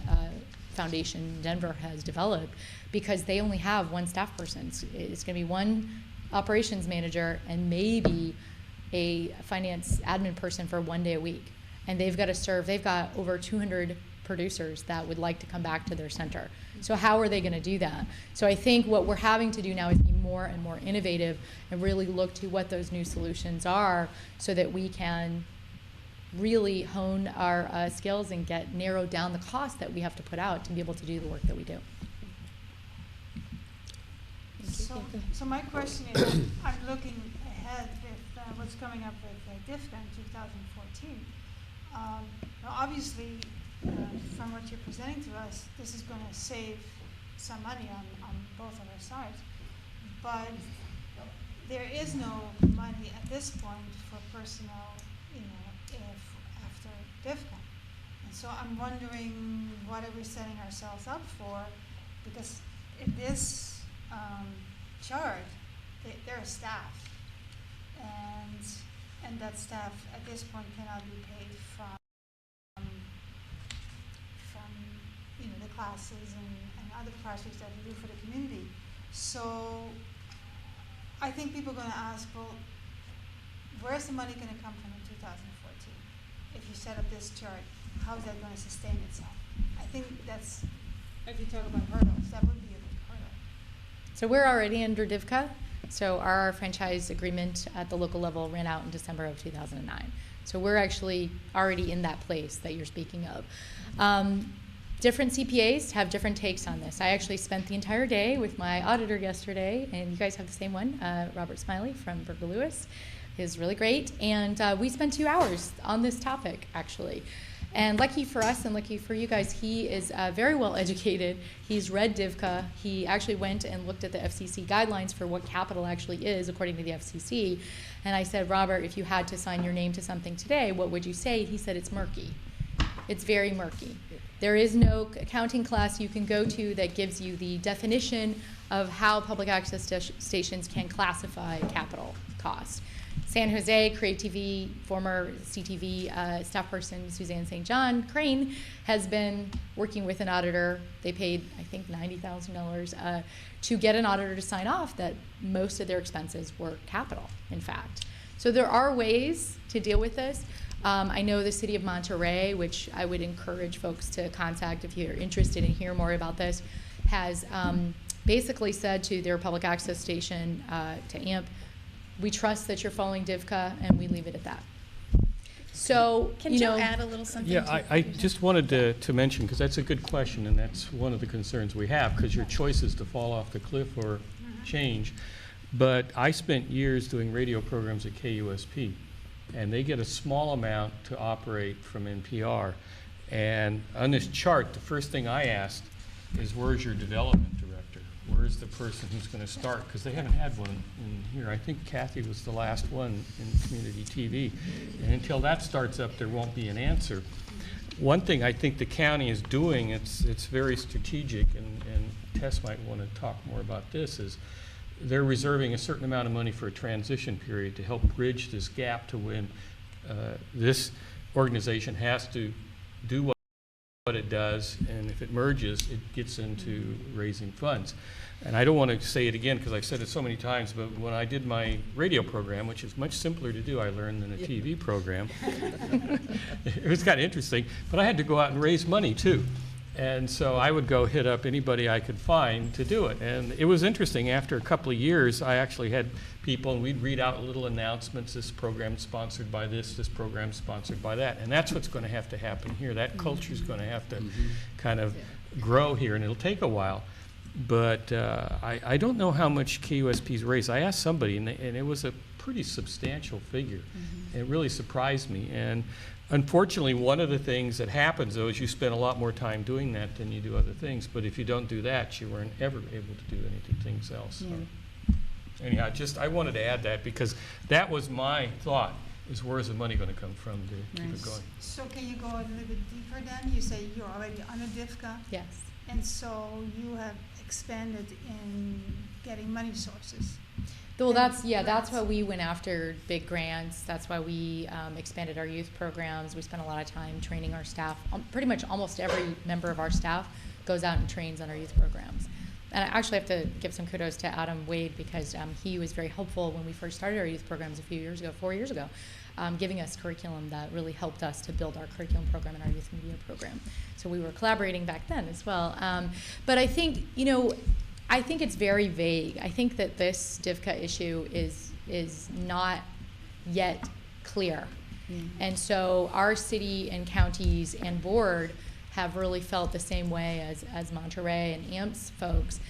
Speaker 10: Foundation in Denver has developed, because they only have one staff person. It's going to be one operations manager and maybe a finance admin person for 1 day a week. And they've got over 200 producers that would like to come back to their center. So how are they going to do that? So I think what we're having to do now is be more and more innovative and really look to what those new solutions are so that we can really hone our skills and narrow down the cost that we have to put out to be able to do the work that we do.
Speaker 13: So my question is, I'm looking ahead with what's coming up with DIFCA in 2014. Obviously, from what you're presenting to us, this is going to save some money on both of our sides. But there is no money at this point for personnel, after DIFCA. And so I'm wondering, what are we setting ourselves up for? Because in this chart, there are staff, and that staff at this point cannot be paid from the classes and other projects that we do for the community. So I think people are gonna ask, well, where's the money gonna come from in 2014? If you set up this chart, how is that gonna sustain itself? I think that's, if you talk about hurdles, that would be a big hurdle.
Speaker 10: So we're already under DIVCA. So our franchise agreement at the local level ran out in December of 2009. So we're actually already in that place that you're speaking of. Different CPAs have different takes on this. I actually spent the entire day with my auditor yesterday, and you guys have the same one, Robert Smiley from Berger Lewis. Is really great, and we spent 2 hours on this topic, actually. And lucky for us and lucky for you guys, he is very well educated. He's read DIVCA. He actually went and looked at the FCC guidelines for what capital actually is according to the FCC. And I said, Robert, if you had to sign your name to something today, what would you say? He said, it's murky. It's very murky. There is no accounting class you can go to that gives you the definition of how public access stations can classify capital cost. San Jose, Creative TV, former CTV staff person Suzanne St. John Crane has been working with an auditor. They paid, I think, $90,000 to get an auditor to sign off that most of their expenses were capital, in fact. So there are ways to deal with this. I know the city of Monterey, which I would encourage folks to contact if you're interested in hearing more about this, has basically said to their public access station, to AMP, we trust that you're following DIVCA, and we leave it at that. So,
Speaker 1: Can Joe add a little something?
Speaker 3: Yeah, I just wanted to mention, because that's a good question, and that's one of the concerns we have, because your choice is to fall off the cliff or change. But I spent years doing radio programs at KUSP, and they get a small amount to operate from NPR. And on this chart, the first thing I asked is, where's your development director? Where's the person who's going to start? Because they haven't had one in here. I think Kathy was the last one in community TV. And until that starts up, there won't be an answer. One thing I think the county is doing, it's very strategic, and Tess might want to talk more about this, is they're reserving a certain amount of money for a transition period to help bridge this gap to when this organization has to do what it does, and if it merges, it gets into raising funds. And I don't want to say it again because I've said it so many times, but when I did my radio program, which is much simpler to do, I learned, than a TV program, it was kind of interesting, but I had to go out and raise money too. And so I would go hit up anybody I could find to do it. And it was interesting. After a couple of years, I actually had people, and we'd read out little announcements, this program's sponsored by this program's sponsored by that. And that's what's going to happen here. That culture's going to have to kind of grow here, and it'll take a while. But I don't know how much KUSP's raised. I asked somebody, and it was a pretty substantial figure. It really surprised me. And unfortunately, one of the things that happens, though, is you spend a lot more time doing that than you do other things. But if you don't do that, you weren't ever able to do anything else.
Speaker 1: Yeah.
Speaker 3: So, anyhow, I wanted to add that because that was my thought, is where's the money going to come from to keep it going.
Speaker 13: So can you go a little bit deeper then? You say you're already under DIVCA.
Speaker 10: Yes.
Speaker 13: And so you have expanded in getting money sources.
Speaker 10: Well, that's why we went after big grants. That's why we expanded our youth programs. We spent a lot of time training our staff. Pretty much almost every member of our staff goes out and trains on our youth programs. And I actually have to give some kudos to Adam Wade because he was very helpful when we first started our youth programs 4 years ago, giving us curriculum that really helped us to build our curriculum program and our youth media program. So we were collaborating back then as well. But I think, I think it's very vague. I think that this DIVCA issue is not yet clear. And so our city and counties and board have really felt the same way as Monterey and AMP's folks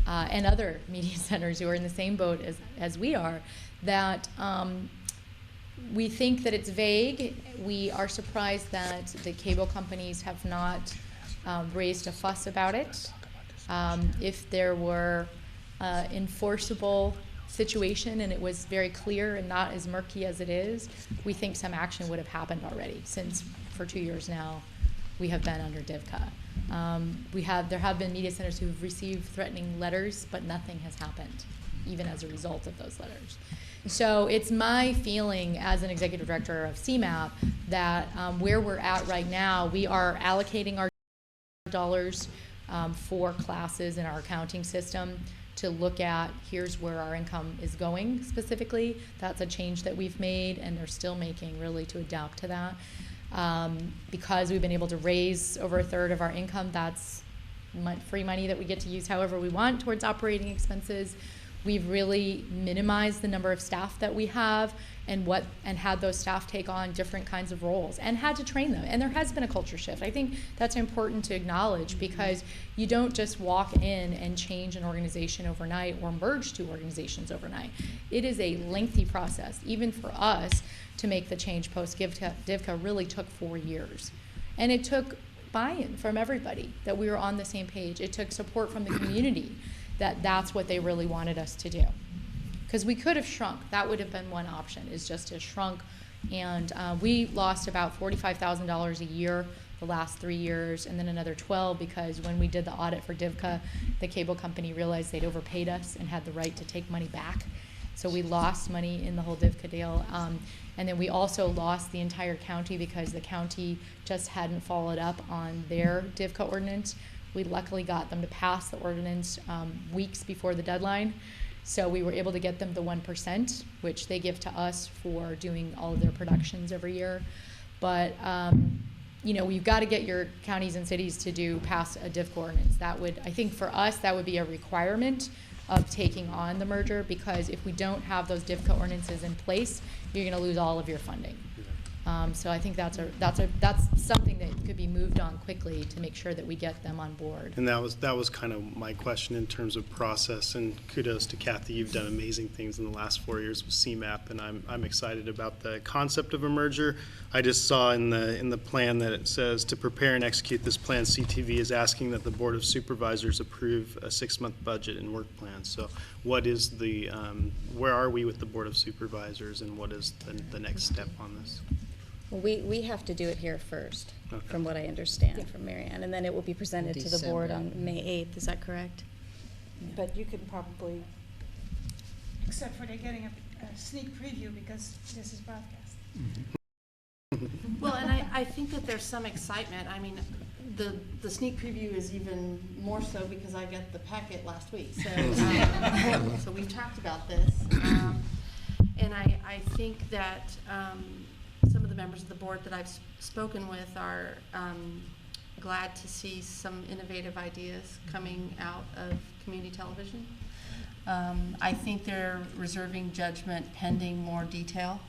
Speaker 10: and other media centers who are in the same boat as we are, that we think that it's vague. We are surprised that the cable companies have not raised a fuss about it. If there were enforceable situation and it was very clear and not as murky as it is, we think some action would have happened already, since for 2 years now we have been under DIVCA. There have been media centers who have received threatening letters, but nothing has happened, even as a result of those letters. So it's my feeling as an executive director of CMAP that where we're at right now, we are allocating our dollars for classes in our accounting system to look at, here's where our income is going specifically. That's a change that we've made, and they're still making, really, to adapt to that. Because we've been able to raise over a third of our income, that's free money that we get to use however we want towards operating expenses. We've really minimized the number of staff that we have and had those staff take on different kinds of roles and had to train them. And there has been a culture shift. I think that's important to acknowledge, because you don't just walk in and change an organization overnight or merge two organizations overnight. It is a lengthy process. Even for us to make the change post-DIVCA really took 4 years. And it took buy-in from everybody, that we were on the same page. It took support from the community that that's what they really wanted us to do. Because we could have shrunk. That would have been one option, is just to shrunk. And we lost about $45,000 a year the last 3 years, and then another 12 because when we did the audit for DIVCA, the cable company realized they'd overpaid us and had the right to take money back. So we lost money in the whole DIVCA deal. And then we also lost the entire county because the county just hadn't followed up on their DIVCA ordinance. We luckily got them to pass the ordinance weeks before the deadline. So we were able to get them the 1%, which they give to us for doing all of their productions every year. But you know, you've got to get your counties and cities to pass a DIVCA ordinance. That would, I think for us, that would be a requirement of taking on the merger, because if we don't have those DIVCA ordinances in place, you're going to lose all of your funding. So I think that's something that could be moved on quickly to make sure that we get them on board.
Speaker 14: And that was kind of my question in terms of process. And kudos to Kathy, you've done amazing things in the last 4 years with CMAP, and I'm excited about the concept of a merger. I just saw in the plan that it says to prepare and execute this plan, CTV is asking that the Board of Supervisors approve a 6-month budget and work plan. So what is the where are we with the Board of Supervisors, and what is the next step on this?
Speaker 1: Well, we have to do it here first,
Speaker 14: Okay.
Speaker 1: from what I understand from Mary Ann, and then it will be presented to the board on May 8th. Is that correct?
Speaker 5: But you can probably,
Speaker 13: Except for they're getting a sneak preview because this is broadcast.
Speaker 7: Well, and I think that there's some excitement. I mean, the sneak preview is even more so because I got the packet last week. So, so we've talked about this. And I think that some of the members of the board that I've spoken with are glad to see some innovative ideas coming out of community television. I think they're reserving judgment pending more detail,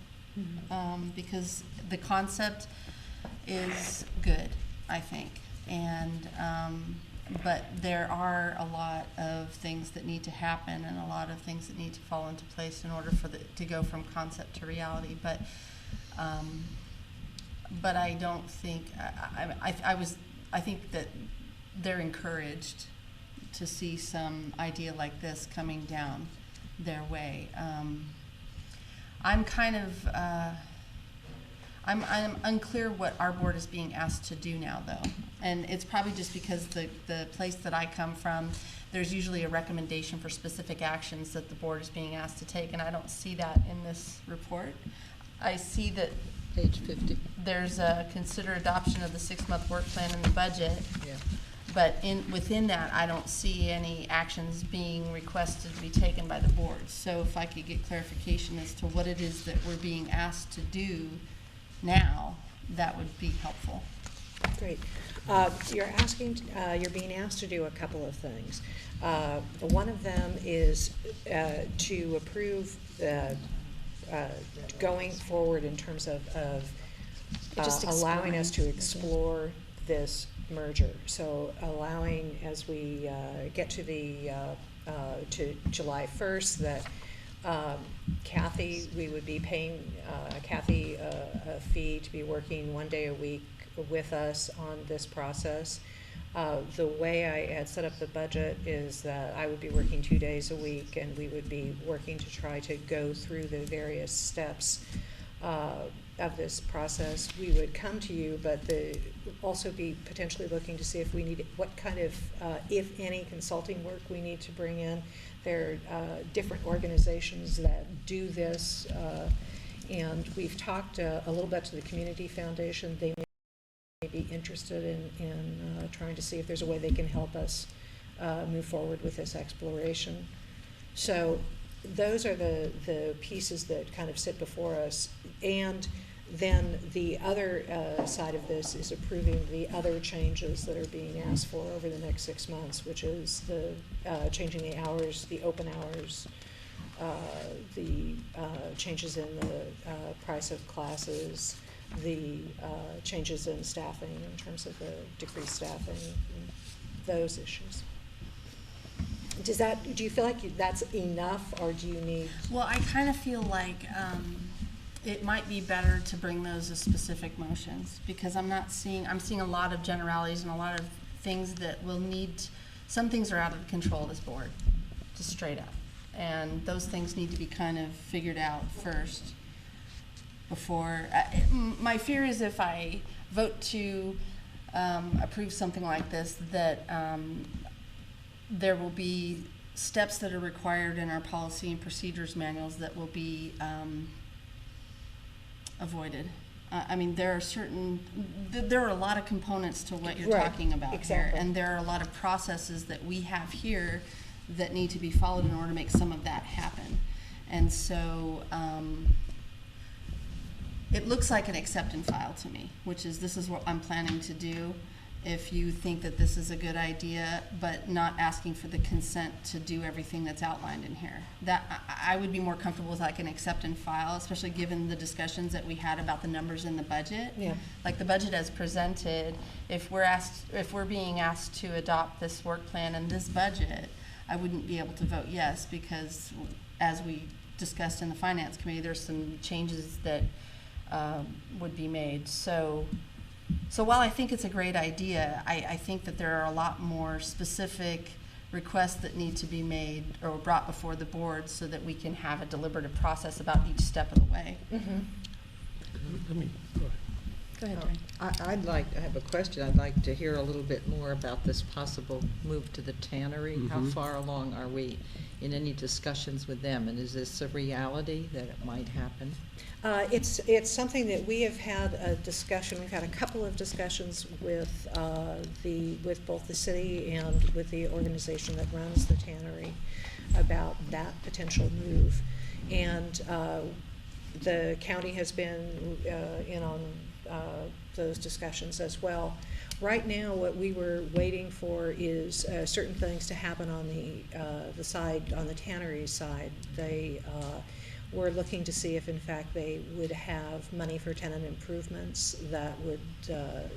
Speaker 7: because the concept is good, I think, and but there are a lot of things that need to happen and a lot of things that need to fall into place in order for to go from concept to reality. But I don't think I think that they're encouraged to see some idea like this coming down their way. I'm kind of I'm unclear what our board is being asked to do now, though, and it's probably just because the place that I come from, there's usually a recommendation for specific actions that the board is being asked to take, and I don't see that in this report. I see that
Speaker 4: Page 50.
Speaker 7: there's a consider adoption of the 6-month work plan in the budget.
Speaker 4: Yeah.
Speaker 7: But within that, I don't see any actions being requested to be taken by the board. So if I could get clarification as to what it is that we're being asked to do now, that would be helpful.
Speaker 5: great. You're being asked to do a couple of things. One of them is to approve going forward in terms of
Speaker 1: Just
Speaker 5: allowing us to
Speaker 1: exploring.
Speaker 5: explore this merger. So allowing, as we get to the to July 1st, that Kathy, we would be paying Kathy a fee to be working 1 day a week with us on this process. The way I had set up the budget is that I would be working 2 days a week, and we would be working to try to go through the various steps of this process. We would come to you, but also be potentially looking to see if we need, what kind of, if any, consulting work we need to bring in. There are different organizations that do this, and we've talked a little bit to the Community Foundation. They be interested in trying to see if there's a way they can help us move forward with this exploration. So those are the pieces that kind of sit before us. And then the other side of this is approving the other changes that are being asked for over the next 6 months, which is the changing the hours, the open hours, the changes in the price of classes, the changes in staffing in terms of the decreased staffing, and those issues. Do you feel like that's enough, or do you need?
Speaker 7: Well, I kind of feel like it might be better to bring those as specific motions, because I'm seeing a lot of generalities and a lot of things that will need, some things are out of the control of this board, just straight up. And those things need to be kind of figured out first before, my fear is if I vote to approve something like this, that there will be steps that are required in our policy and procedures manuals that will be avoided. I mean, there are a lot of components to what you're talking about here, and there are a lot of processes that we have here that need to be followed in order to make some of that happen. And so it looks like an accept and file to me, which is, this is what I'm planning to do. If you think that this is a good idea, but not asking for the consent to do everything that's outlined in here. That I would be more comfortable with like an accept and file, especially given the discussions that we had about the numbers in the budget.
Speaker 5: Yeah.
Speaker 7: Like the budget as presented, if we're being asked to adopt this work plan and this budget, I wouldn't be able to vote yes, because as we discussed in the finance committee, there's some changes that would be made. So while I think it's a great idea, I think that there are a lot more specific requests that need to be made or brought before the board so that we can have a deliberative process about each step of the way.
Speaker 5: Mm-hmm.
Speaker 3: Let me, go ahead.
Speaker 1: Go ahead, Doreen.
Speaker 4: I have a question. I'd like to hear a little bit more about this possible move to the tannery. How far along are we in any discussions with them? And is this a reality that it might happen?
Speaker 5: It's something that we have had a discussion. We've had a couple of discussions with both the city and with the organization that runs the tannery about that potential move. And the county has been in on those discussions as well. Right now, what we were waiting for is certain things to happen on the side, on the tannery side. They were looking to see if, in fact, they would have money for tenant improvements that would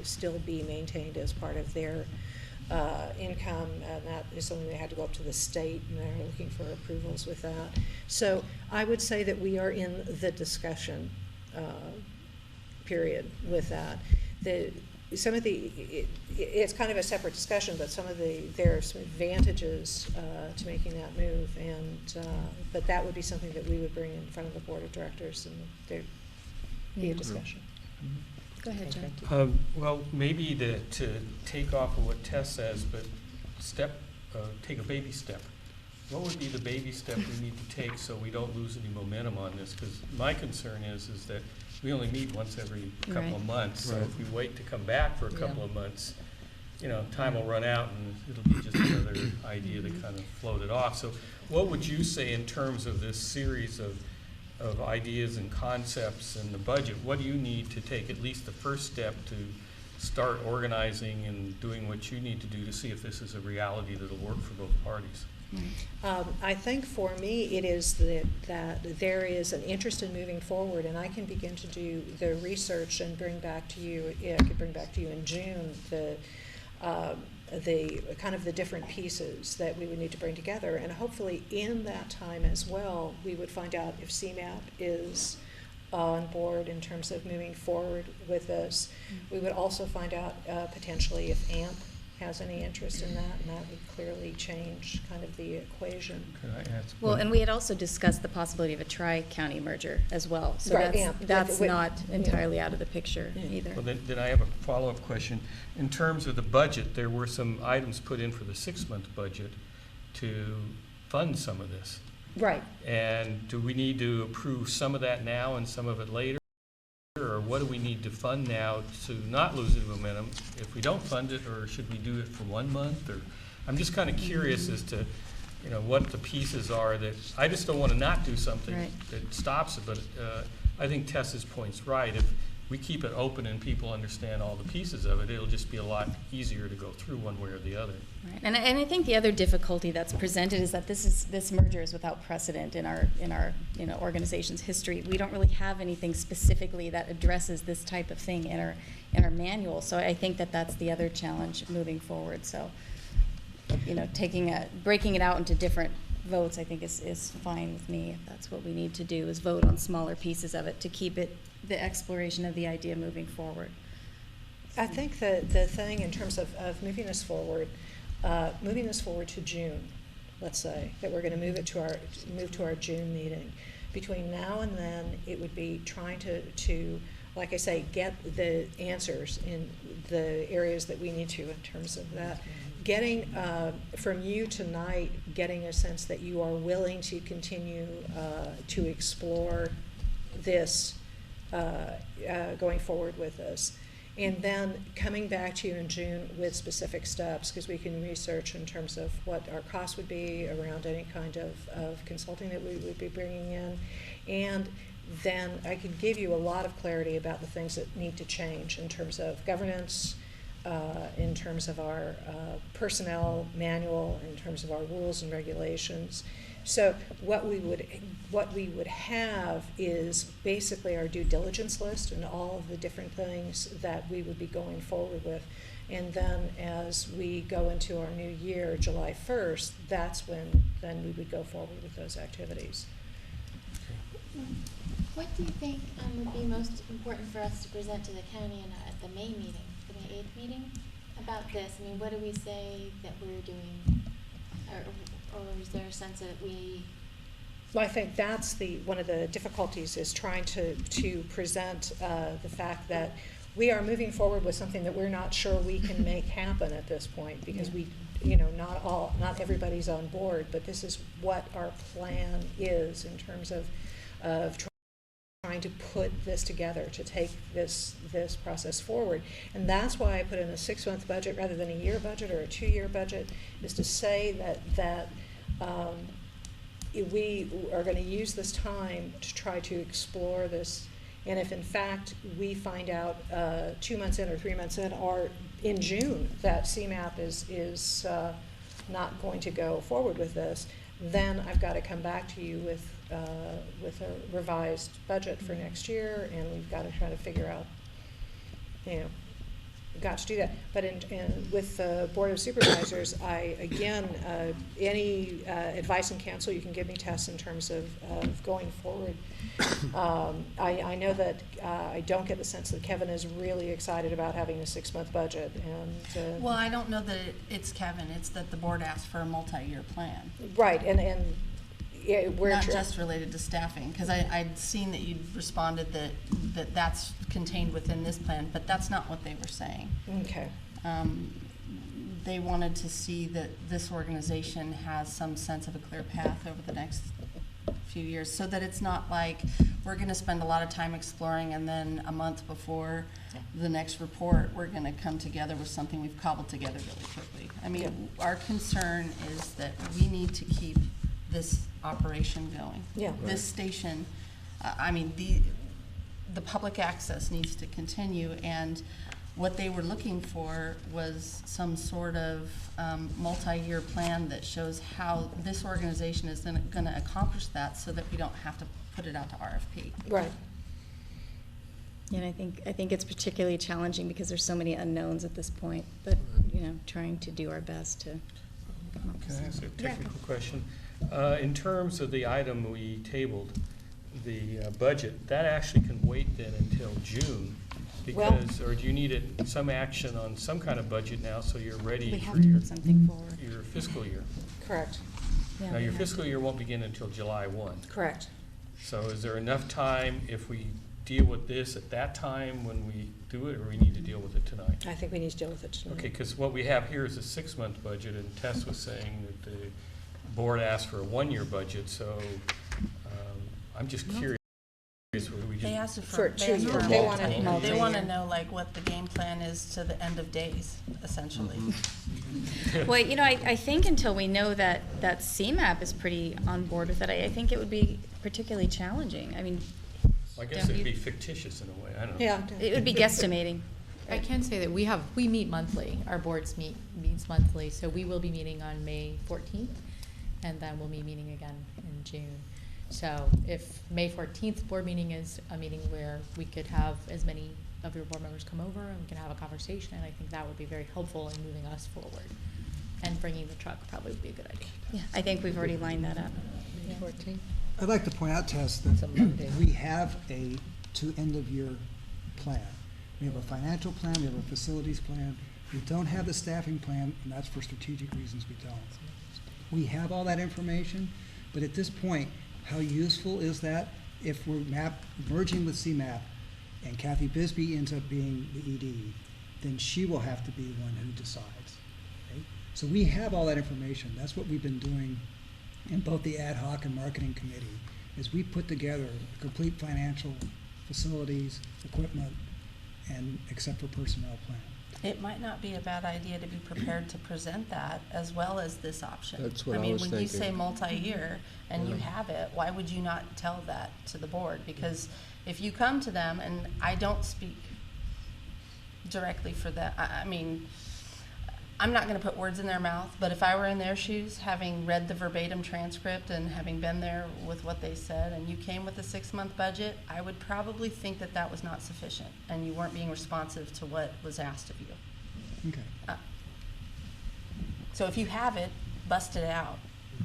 Speaker 5: still be maintained as part of their income, and that is something they had to go up to the state, and they're looking for approvals with that. So I would say that we are in the discussion period with that. It's kind of a separate discussion, but there are some advantages to making that move, and but that would be something that we would bring in front of the board of directors, and there'd be a discussion.
Speaker 1: Go ahead, John.
Speaker 3: well, maybe to take off of what Tess says, but take a baby step. What would be the baby step we need to take so we don't lose any momentum on this? Because my concern is that we only meet once every couple of months. So if we wait to come back for a couple of months, time will run out and it'll be just another idea that kind of floated off. So what would you say in terms of this series of ideas and concepts and the budget? What do you need to take at least the first step to start organizing and doing what you need to do to see if this is a reality that'll work for both parties?
Speaker 5: I think for me it is that there is an interest in moving forward, and I can begin to do the research and bring back to you. I could bring back to you in June the kind of the different pieces that we would need to bring together, and hopefully in that time as well we would find out if CMAP is on board in terms of moving forward with this. We would also find out potentially if AMP has any interest in that, and that would clearly change kind of the equation.
Speaker 3: Could I ask?
Speaker 1: Well, and we had also discussed the possibility of a tri-county merger as well. So that's not entirely out of the picture either.
Speaker 3: Well, then I have a follow-up question. In terms of the budget, there were some items put in for the 6-month budget to fund some of this.
Speaker 5: Right.
Speaker 3: And do we need to approve some of that now and some of it later? Or what do we need to fund now to not lose the momentum if we don't fund it, or should we do it for 1 month? Or I'm just kind of curious as to, you know, what the pieces are that, I just don't want to not do something
Speaker 1: Right.
Speaker 3: that stops it, but I think Tessa's point's right. If we keep it open and people understand all the pieces of it, it'll just be a lot easier to go through one way or the other.
Speaker 1: Right. And I think the other difficulty that's presented is that this merger is without precedent in our organization's history. We don't really have anything specifically that addresses this type of thing in our manual. So I think that's the other challenge moving forward. So, you know, breaking it out into different votes, I think is fine with me. If that's what we need to do, is vote on smaller pieces of it to keep the exploration of the idea moving forward.
Speaker 5: I think the thing in terms of moving this forward to June, let's say, that we're going to move to our June meeting. Between now and then, it would be trying to, like I say, get the answers in the areas that we need to in terms of that. Getting from you tonight, getting a sense that you are willing to continue to explore this going forward with this. And then coming back to you in June with specific steps, because we can research in terms of what our costs would be around any kind of consulting that we would be bringing in. And then I could give you a lot of clarity about the things that need to change in terms of governance, in terms of our personnel manual, in terms of our rules and regulations. So what we would have is basically our due diligence list and all of the different things that we would be going forward with. And then as we go into our new year, July 1st, that's when then we would go forward with those activities.
Speaker 12: What do you think would be most important for us to present to the county at the May meeting, the May 8th meeting, about this? I mean, what do we say that we're doing, or is there a sense that we?
Speaker 5: Well, I think that's one of the difficulties is trying to present the fact that we are moving forward with something that we're not sure we can make happen at this point, because we, not everybody's on board, but this is what our plan is in terms of trying to put this together to take this process forward. And that's why I put in a 6-month budget rather than a year budget or a 2-year budget, is to say that we are going to use this time to try to explore this. And if in fact we find out 2 months in or 3 months in or in June that CMAP is not going to go forward with this, then I've got to come back to you with a revised budget for next year, and we've got to try to figure out, got to do that. But with the Board of Supervisors, any advice and counsel you can give me, Tess, in terms of going forward. I know that I don't get the sense that Kevin is really excited about having a 6-month budget. And
Speaker 7: well, I don't know that it's Kevin. It's that the board asked for a multi-year plan.
Speaker 5: Right, and we're
Speaker 7: not just related to staffing, because I'd seen that you'd responded that's contained within this plan, but that's not what they were saying.
Speaker 5: Okay.
Speaker 7: They wanted to see that this organization has some sense of a clear path over the next few years, so that it's not like we're going to spend a lot of time exploring and then a month before the next report we're going to come together with something we've cobbled together really quickly. I mean, our concern is that we need to keep this operation going.
Speaker 5: Yeah.
Speaker 7: This station, the public access needs to continue, and what they were looking for was some sort of multi-year plan that shows how this organization is going to accomplish that, so that we don't have to put it out to RFP.
Speaker 5: Right.
Speaker 1: And I think it's particularly challenging because there's so many unknowns at this point, but trying to do our best to come up with
Speaker 3: Can I ask a
Speaker 1: something.
Speaker 3: technical question? In terms of the item we tabled, the budget, that actually can wait then until June, because, or do you need some action on some kind of budget now so you're ready
Speaker 1: We have
Speaker 3: for
Speaker 1: to
Speaker 3: your
Speaker 1: put something forward.
Speaker 3: fiscal year?
Speaker 5: Correct.
Speaker 1: Yeah,
Speaker 3: Now,
Speaker 1: we
Speaker 3: your
Speaker 1: have
Speaker 3: fiscal year won't begin until July 1.
Speaker 5: Correct.
Speaker 3: So is there enough time if we deal with this at that time when we do it, or we need to deal with it tonight?
Speaker 5: I think we need to deal with it tonight.
Speaker 3: Okay, because what we have here is a 6-month budget, and Tess was saying that the board asked for a 1-year budget, so I'm just curious.
Speaker 7: They asked it
Speaker 4: For
Speaker 7: for,
Speaker 4: two
Speaker 7: they asked
Speaker 4: years.
Speaker 7: for a
Speaker 4: They
Speaker 7: multi-
Speaker 4: want it
Speaker 7: They
Speaker 4: multi-year.
Speaker 7: want to know like what the game plan is to the end of days, essentially.
Speaker 1: Well, you know, I think until we know that CMAP is pretty on board with it, I think it would be particularly challenging. I mean,
Speaker 3: I guess
Speaker 1: don't
Speaker 3: it'd
Speaker 1: you-
Speaker 3: be fictitious in a way, I don't know.
Speaker 4: Yeah.
Speaker 1: It would be guesstimating.
Speaker 10: I can say that we meet monthly. Our boards meets monthly, so we will be meeting on May 14th, and then we'll be meeting again in June. So if May 14th board meeting is a meeting where we could have as many of your board members come over and we can have a conversation, I think that would be very helpful in moving us forward. And bringing the truck probably would be a good idea.
Speaker 1: Yeah, I think we've already lined that up.
Speaker 10: Yeah.
Speaker 4: 14.
Speaker 6: I'd like to point out, Tess,
Speaker 4: It's
Speaker 6: that
Speaker 4: a Monday.
Speaker 6: we have a end-of-year plan. We have a financial plan, we have a facilities plan. We don't have the staffing plan, and that's for strategic reasons we don't. We have all that information, but at this point, how useful is that if we're merging with CMAP and Kathy Bisbee ends up being the ED, then she will have to be the one who decides. Okay? So we have all that information. That's what we've been doing in both the ad hoc and marketing committee, is we put together a complete financial, facilities, equipment, and except for personnel plan.
Speaker 7: It might not be a bad idea to be prepared to present that as well as this option.
Speaker 11: That's what I was
Speaker 7: I mean, when you say
Speaker 11: thinking.
Speaker 7: multi-year and you have it, why would you not tell that to the board? Because if you come to them, and I don't speak directly for that, I mean, I'm not gonna put words in their mouth, but if I were in their shoes, having read the verbatim transcript and having been there with what they said, and you came with a 6-month budget, I would probably think that that was not sufficient, and you weren't being responsive to what was asked of you.
Speaker 6: Okay.
Speaker 7: So if you have it, bust it out.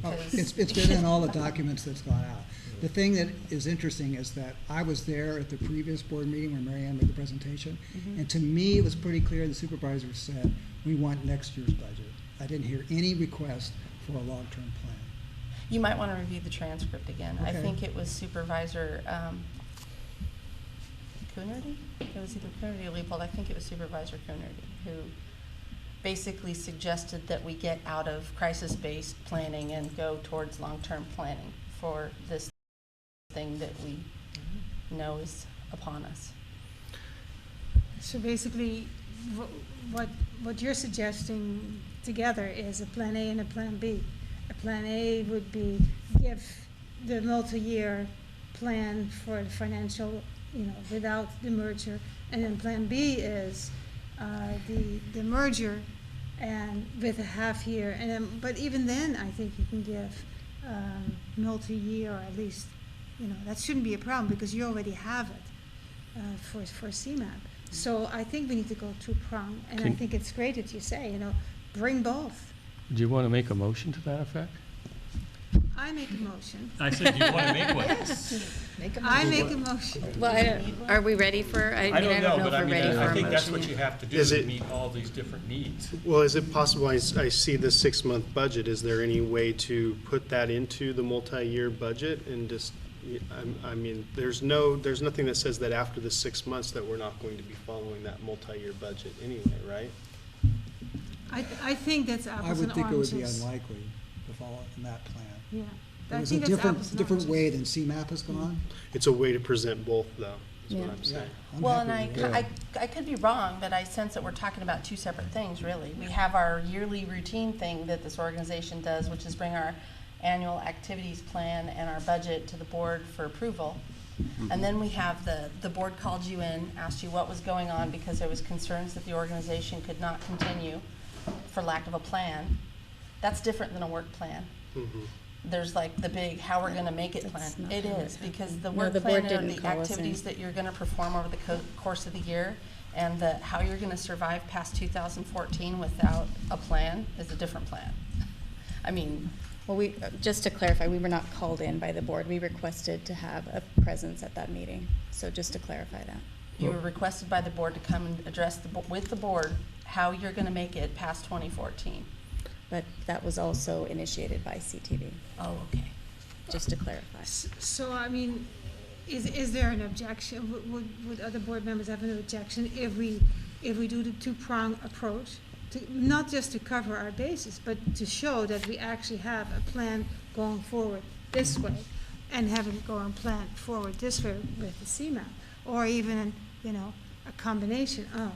Speaker 6: Oh,
Speaker 7: 'cause-
Speaker 6: it's been in all the documents that's gone out. The thing that is interesting is that I was there at the previous board meeting where Mary Ann made the presentation, and to me, it was pretty clear the supervisor said, we want next year's budget. I didn't hear any request for a long-term plan.
Speaker 7: You might want to review the transcript again. I
Speaker 6: Okay.
Speaker 7: think it was Supervisor Coonerty? It was either Coonerty or Leopold. I think it was Supervisor Coonerty who basically suggested that we get out of crisis-based planning and go towards long-term planning for this thing that we know is upon us.
Speaker 13: So basically, what you're suggesting together is a plan A and a plan B. A plan A would be give the multi-year plan for the financial, without the merger. And then plan B is the merger and with a half year. And then, but even then, I think you can give multi-year, or at least, that shouldn't be a problem because you already have it for CMAP. So I think we need to go two-prong, and I think it's great that you say, bring both.
Speaker 3: Do you want to make a motion to that effect?
Speaker 13: I make a motion.
Speaker 3: I said, do you want to make one?
Speaker 13: I make a motion.
Speaker 1: Well, are we ready for, I don't know if we're ready for a
Speaker 3: I think that's
Speaker 1: motion
Speaker 3: what you
Speaker 1: yet.
Speaker 3: have to do,
Speaker 14: Is
Speaker 3: is
Speaker 14: it-
Speaker 3: meet all these different needs.
Speaker 14: Well, is it possible, I see the 6-month budget, is there any way to put that into the multi-year budget and just, I mean, there's nothing that says that after the 6 months that we're not going to be following that multi-year budget anyway, right?
Speaker 13: I think that's
Speaker 6: I
Speaker 13: apples
Speaker 6: would
Speaker 13: and
Speaker 6: think it would be
Speaker 13: oranges.
Speaker 6: unlikely to follow in that plan.
Speaker 13: Yeah.
Speaker 6: It
Speaker 13: I
Speaker 6: was a
Speaker 13: think that's apples and
Speaker 6: different way
Speaker 13: oranges.
Speaker 6: than CMAP has gone.
Speaker 14: It's a way to present both, though, is what
Speaker 1: Yeah.
Speaker 14: I'm saying.
Speaker 6: I'm
Speaker 7: Well, and
Speaker 6: happy with that.
Speaker 7: I could be wrong, but I sense that we're talking about two separate things, really. We have our yearly routine thing that this organization does, which is bring our annual activities plan and our budget to the board for approval. And then we have the board called you in, asked you what was going on because there was concerns that the organization could not continue for lack of a plan. That's different than a work plan.
Speaker 14: Mhm.
Speaker 7: There's like the big, how we're gonna make it plan.
Speaker 1: That's not
Speaker 7: It
Speaker 1: how
Speaker 7: is,
Speaker 1: it
Speaker 7: because the
Speaker 1: happened.
Speaker 7: work
Speaker 1: No, the
Speaker 7: plan
Speaker 1: board
Speaker 7: are
Speaker 1: didn't
Speaker 7: the
Speaker 1: call us in.
Speaker 7: activities that you're gonna perform over the course of the year, and the, how you're gonna survive past 2014 without a plan is a different plan. I mean,
Speaker 1: Well, just to clarify, we were not called in by the board. We requested to have a presence at that meeting. So just to clarify that.
Speaker 7: you were requested by the board to come and address with the board how you're gonna make it past 2014.
Speaker 1: But that was also initiated by CTV,
Speaker 7: Oh, okay.
Speaker 1: just to clarify.
Speaker 13: So, I mean, is there an objection? Would other board members have an objection if we do the two-prong approach? Not just to cover our bases, but to show that we actually have a plan going forward this way. and have it go and plan forward this way with the CMAP, or even, a combination of.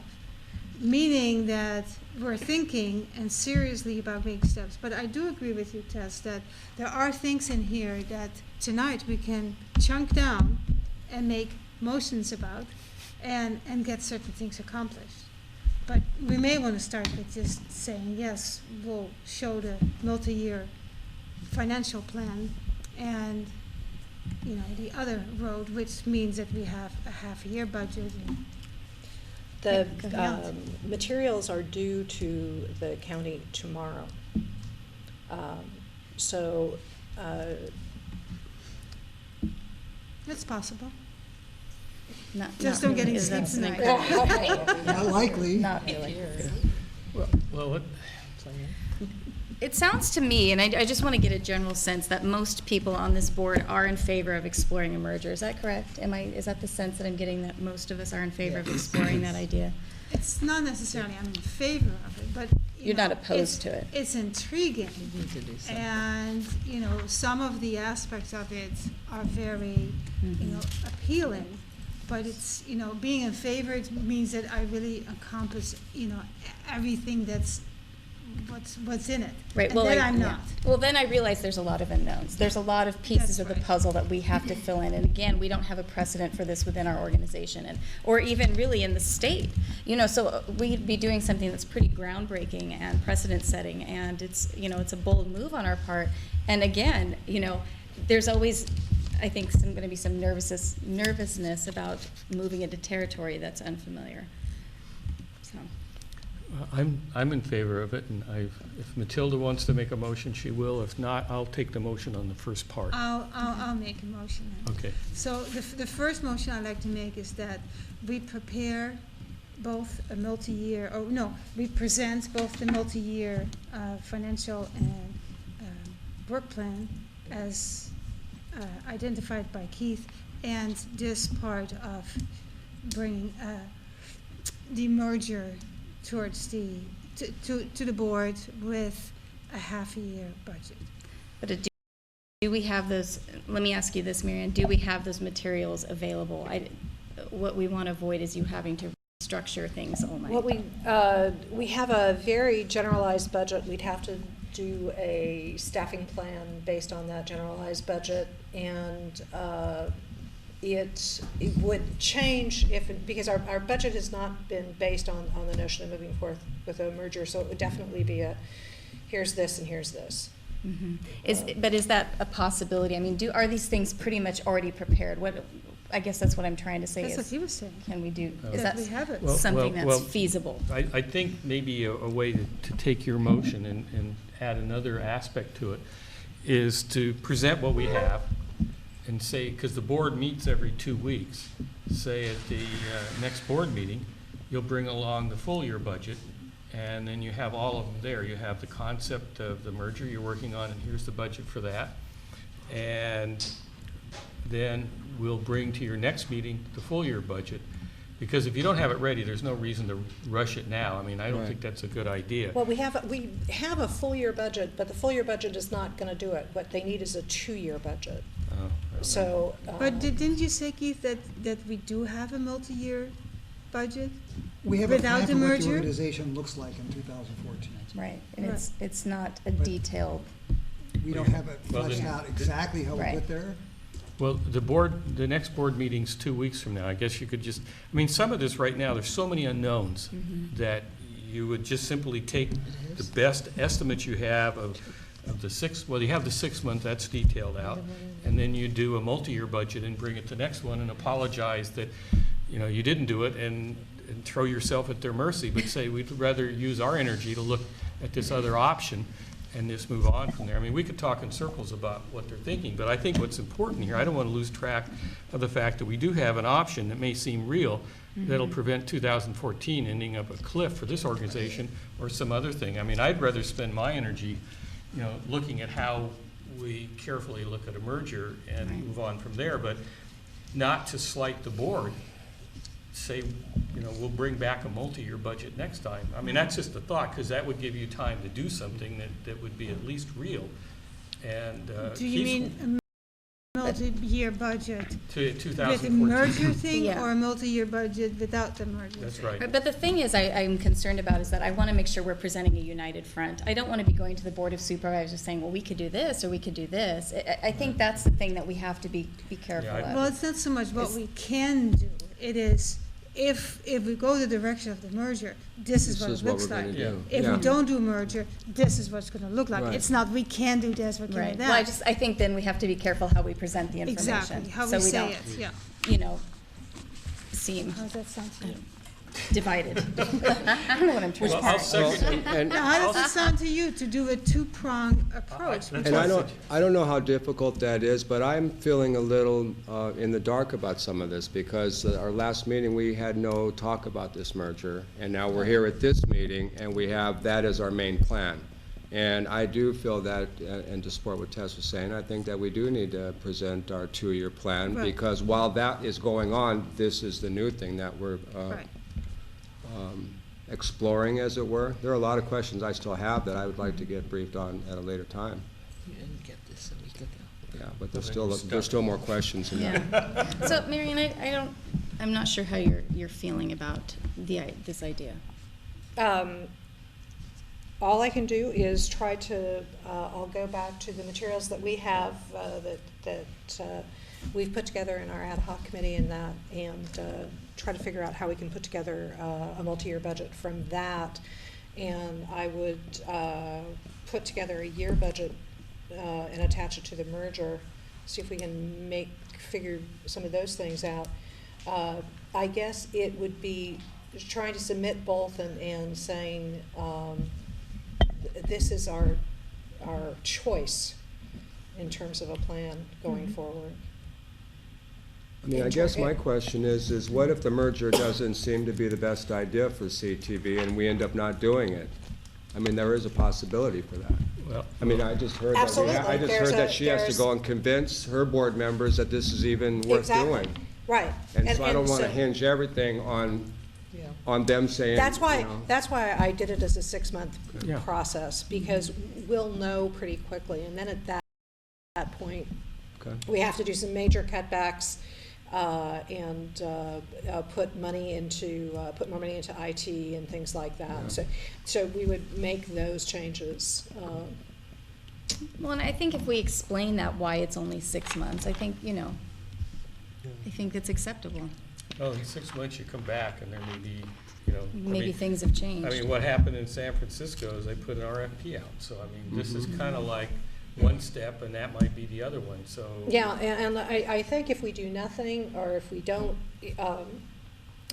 Speaker 13: Meaning that we're thinking and seriously about making steps. But I do agree with you, Tess, that there are things in here that tonight we can chunk down and make motions about and get certain things accomplished. But we may want to start with just saying, yes, we'll show the multi-year financial plan and, the other road, which means that we have a half-a-year budget.
Speaker 5: The
Speaker 13: Yeah.
Speaker 5: materials are due to the county tomorrow. So,
Speaker 13: It's possible.
Speaker 1: Not
Speaker 13: Just don't get
Speaker 1: really.
Speaker 13: excited
Speaker 1: That's an
Speaker 13: tonight.
Speaker 6: Not likely.
Speaker 1: Not really.
Speaker 3: Well,
Speaker 1: It sounds to me, and I just want to get a general sense that most people on this board are in favor of exploring a merger. Is that correct? Is that the sense that I'm getting, that most of us are in favor of exploring that idea?
Speaker 13: It's not necessarily I'm in favor of it, but
Speaker 1: You're not opposed to it.
Speaker 13: It's intriguing,
Speaker 4: We need to do something.
Speaker 13: and some of the aspects of it are very appealing. But it's being in favor, it means that I really encompass everything that's what's in it.
Speaker 1: Right,
Speaker 13: And
Speaker 1: well,
Speaker 13: then
Speaker 1: I-
Speaker 13: I'm
Speaker 1: yeah.
Speaker 13: not.
Speaker 1: Well, then I realize there's a lot of unknowns. There's a lot of pieces
Speaker 13: That's
Speaker 1: of the
Speaker 13: right.
Speaker 1: puzzle that we have to fill in. And again, we don't have a precedent for this within our organization or even really in the state. So we'd be doing something that's pretty groundbreaking and precedent setting, and it's a bold move on our part. And again, there's always, I think, going to be some nervousness about moving into territory that's unfamiliar. So.
Speaker 3: I'm in favor of it, and if Matilda wants to make a motion, she will. If not, I'll take the motion on the first part.
Speaker 13: I'll make a motion then.
Speaker 3: Okay.
Speaker 13: So the first motion I'd like to make is that we prepare both a multi-year, we present both the multi-year financial and work plan as identified by Keith, and this part of bringing the merger towards to the board with a half-a-year budget.
Speaker 1: But do we have those, let me ask you this, Marianne, do we have those materials available? What we want to avoid is you having to structure things all night.
Speaker 5: Well, we have a very generalized budget. We'd have to do a staffing plan based on that generalized budget, and it would change because our budget has not been based on the notion of moving forth with a merger, so it would definitely be here's this and here's this.
Speaker 1: Mm-hmm. But is that a possibility? I mean, are these things pretty much already prepared? I guess that's what I'm trying to say.
Speaker 13: That's what he was saying.
Speaker 1: Can we do, is
Speaker 13: That
Speaker 1: that
Speaker 13: we have it.
Speaker 1: something
Speaker 3: Well,
Speaker 1: that's feasible?
Speaker 3: I think maybe a way to take your motion and add another aspect to it is to present what we have and say, because the board meets every 2 weeks, say at the next board meeting, you'll bring along the full year budget, and then you have all of them there. You have the concept of the merger you're working on, and here's the budget for that. And then we'll bring to your next meeting the full year budget. Because if you don't have it ready, there's no reason to rush it now. I mean, I don't
Speaker 11: Right.
Speaker 3: think that's a good idea.
Speaker 5: Well, we have a full year budget, but the full year budget is not going to do it. What they need is a 2-year budget.
Speaker 3: Oh,
Speaker 5: So.
Speaker 13: But didn't you say, Keith, that we do have a multi-year budget?
Speaker 6: We have a
Speaker 13: Without
Speaker 6: plan
Speaker 13: the
Speaker 6: for what the
Speaker 13: merger?
Speaker 6: organization looks like in 2014.
Speaker 1: Right, and
Speaker 13: Right.
Speaker 1: it's not a
Speaker 6: But-
Speaker 1: detailed,
Speaker 6: We don't have it
Speaker 3: Well,
Speaker 6: fleshed
Speaker 3: then-
Speaker 6: out exactly how we
Speaker 1: Right.
Speaker 6: get there.
Speaker 3: Well, the next board meeting's 2 weeks from now. I guess you could just, I mean, some of this right now, there's so many unknowns that you would just simply take the best estimates you have of you have the 6 month, that's detailed out. And then you do a multi-year budget and bring it to the next one and apologize that, you didn't do it and throw yourself at their mercy, but say, we'd rather use our energy to look at this other option and just move on from there. I mean, we could talk in circles about what they're thinking, but I think what's important here, I don't want to lose track of the fact that we do have an option that may seem real that'll prevent 2014 ending up a cliff for this organization or some other thing. I mean, I'd rather spend my energy, looking at how we carefully look at a merger and move on from there, but not to slight the board. Say, we'll bring back a multi-year budget next time. I mean, that's just a thought, because that would give you time to do something that would be at least real. And
Speaker 13: Do you
Speaker 3: Keith's-
Speaker 13: mean multi-year budget
Speaker 3: To
Speaker 13: with the
Speaker 3: 2014.
Speaker 13: merger thing
Speaker 1: Yeah.
Speaker 13: or a multi-year budget without the merger
Speaker 3: That's
Speaker 13: thing?
Speaker 3: right.
Speaker 1: But the thing is, I'm concerned about is that I want to make sure we're presenting a united front. I don't want to be going to the Board of Supervisors saying, well, we could do this or we could do this. I think that's the thing that we have to be careful
Speaker 3: Yeah,
Speaker 1: of.
Speaker 13: Well, it's not so much what
Speaker 1: It's-
Speaker 13: we can do. It is, if we go the direction of the merger, this is what it looks
Speaker 11: we're
Speaker 13: like.
Speaker 11: gonna do.
Speaker 13: If
Speaker 11: Yeah.
Speaker 13: we don't do merger, this is what it's gonna look like.
Speaker 11: Right.
Speaker 13: It's not, we can do this, we can
Speaker 1: Right.
Speaker 13: do
Speaker 1: Well, I
Speaker 13: that.
Speaker 1: think then we have to be careful how we present the information.
Speaker 13: Exactly, how
Speaker 1: so
Speaker 13: we say
Speaker 1: don't,
Speaker 13: it, yeah.
Speaker 1: you know, seem
Speaker 13: How does that sound to you?
Speaker 1: divided. I don't know what I'm trying
Speaker 3: Well,
Speaker 1: to
Speaker 3: I'll
Speaker 1: say.
Speaker 3: second,
Speaker 11: And,
Speaker 13: Now, how does it sound to you to do a two-pronged approach?
Speaker 3: That's
Speaker 11: and
Speaker 3: what
Speaker 11: I don't know how difficult that is, but I'm feeling a little in the dark about some of this, because our last meeting, we had no talk about this merger, and now we're here at this meeting, and we have that as our main plan. And I do feel that, and to support what Tess was saying, I think that we do need to present our two-year plan,
Speaker 13: Right.
Speaker 11: because while that is going on, this is the new thing that we're
Speaker 13: Right.
Speaker 11: exploring, as it were. There are a lot of questions I still have that I would like to get briefed on at a later time.
Speaker 4: You didn't get this a week ago.
Speaker 11: Yeah, but there's still more questions in that.
Speaker 1: Yeah. So, Marion, I'm not sure how you're feeling about this idea.
Speaker 5: All I can do is try to, I'll go back to the materials that we have, that we've put together in our ad hoc committee and that, and try to figure out how we can put together a multi-year budget from that. And I would put together a year budget and attach it to the merger, see if we can figure some of those things out. I guess it would be trying to submit both and saying, this is our choice in terms of a plan going forward.
Speaker 11: I mean, I guess my question is what if the merger doesn't seem to be the best idea for CTV and we end up not doing it? I mean, there is a possibility for that.
Speaker 3: Well,
Speaker 11: I mean, I just heard that,
Speaker 5: Absolutely.
Speaker 11: I just heard that she has to go and convince her board members that this is even worth
Speaker 5: Exactly.
Speaker 11: doing.
Speaker 5: Right.
Speaker 11: And so I don't want to
Speaker 5: so
Speaker 11: hinge everything on them saying,
Speaker 5: That's
Speaker 11: you
Speaker 5: why,
Speaker 11: know.
Speaker 5: that's why I did it as a 6-month
Speaker 3: Yeah.
Speaker 5: process, because we'll know pretty quickly. And then at that point,
Speaker 11: Okay.
Speaker 5: we have to do some major cutbacks and put more money into IT and things like that. So we would make those changes.
Speaker 1: Well, and I think if we explain that why it's only 6 months, I think, I think it's acceptable.
Speaker 3: well, in 6 months you come back and there may be, I
Speaker 1: Maybe
Speaker 3: mean,
Speaker 1: things have changed.
Speaker 3: I mean, what happened in San Francisco is they put an RFP out. So, I mean, this is kind of like one step and that might be the other one, so.
Speaker 5: Yeah, and I think if we do nothing, or if we don't,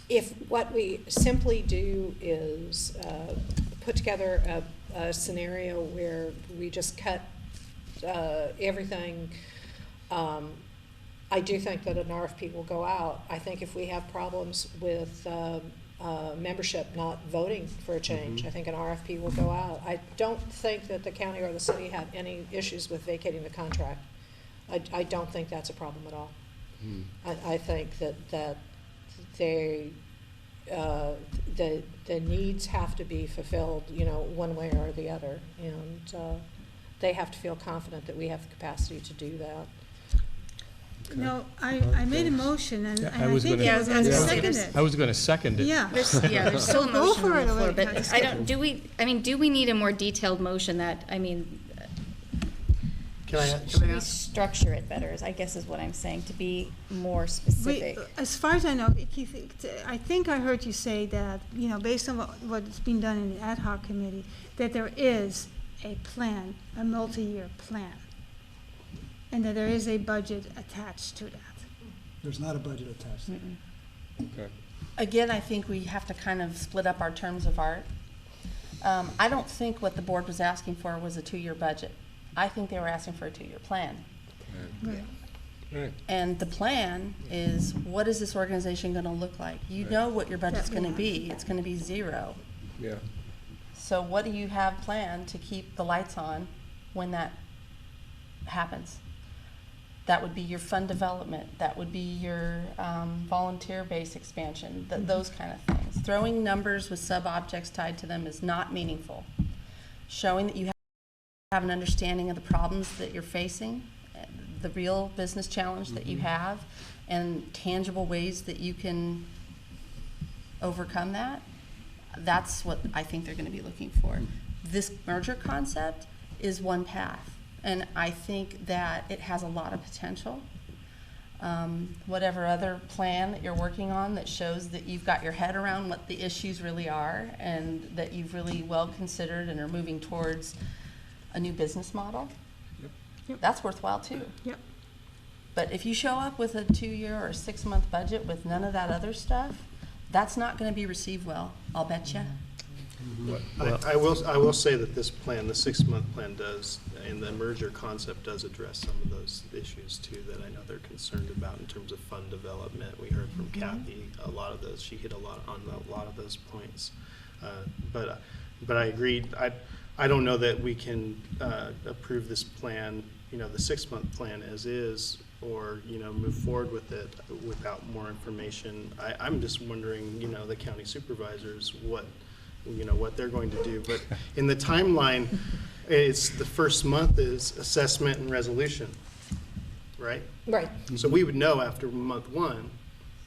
Speaker 5: if what we simply do is put together a scenario where we just cut everything, I do think that an RFP will go out. I think if we have problems with membership not voting for a change, I think an RFP will go out. I don't think that the county or the city have any issues with vacating the contract. I don't think that's a problem at all. I think that they, the needs have to be fulfilled, one way or the other. And they have to feel confident that we have the capacity to do that.
Speaker 13: No, I made a motion and
Speaker 3: Yeah,
Speaker 13: and I think
Speaker 1: Yeah, I
Speaker 13: you
Speaker 1: was
Speaker 13: were
Speaker 1: gonna
Speaker 13: going to
Speaker 1: say
Speaker 13: second
Speaker 1: there's-
Speaker 13: it.
Speaker 3: I was going to second it.
Speaker 13: Yeah.
Speaker 1: There's still a
Speaker 13: Go
Speaker 1: motion
Speaker 13: for
Speaker 1: on
Speaker 13: it,
Speaker 1: the floor,
Speaker 13: Elaine.
Speaker 1: but I don't, do we need a more detailed motion that, should we structure it better, I guess is what I'm saying, to be more specific?
Speaker 13: As far as I know, Keith, I think I heard you say that, based on what's been done in the ad hoc committee, that there is a plan, a multi-year plan, and that there is a budget attached to that.
Speaker 6: There's not a budget attached to it.
Speaker 11: Okay.
Speaker 7: Again, I think we have to kind of split up our terms of art. I don't think what the board was asking for was a 2-year budget. I think they were asking for a 2-year plan.
Speaker 13: Right.
Speaker 11: Right.
Speaker 7: And the plan is, what is this organization going to look like? You know what your budget's going to be. It's going to be 0.
Speaker 11: Yeah.
Speaker 7: So what do you have planned to keep the lights on when that happens? That would be your fund development. That would be your volunteer base expansion, those kind of things. Throwing numbers with sub-objects tied to them is not meaningful. Showing that you have an understanding of the problems that you're facing, the real business challenge that you have and tangible ways that you can overcome that, that's what I think they're gonna be looking for. This merger concept is one path, and I think that it has a lot of potential. Whatever other plan that you're working on that shows that you've got your head around what the issues really are and that you've really well considered and are moving towards a new business model, that's worthwhile too.
Speaker 13: Yep.
Speaker 7: But if you show up with a 2-year or 6-month budget with none of that other stuff, that's not gonna be received well, I'll bet you.
Speaker 14: I will say that this plan, the 6-month plan does, and the merger concept does address some of those issues too that I know they're concerned about in terms of fund development. We heard from Kathy, a lot of those, she hit a lot of those points. But I agreed, I don't know that we can approve this plan, the 6-month plan as is, or, move forward with it without more information. I'm just wondering, the county supervisors, what they're going to do. But in the timeline, it's the first month is assessment and resolution, right?
Speaker 5: Right.
Speaker 14: So we would know after month 1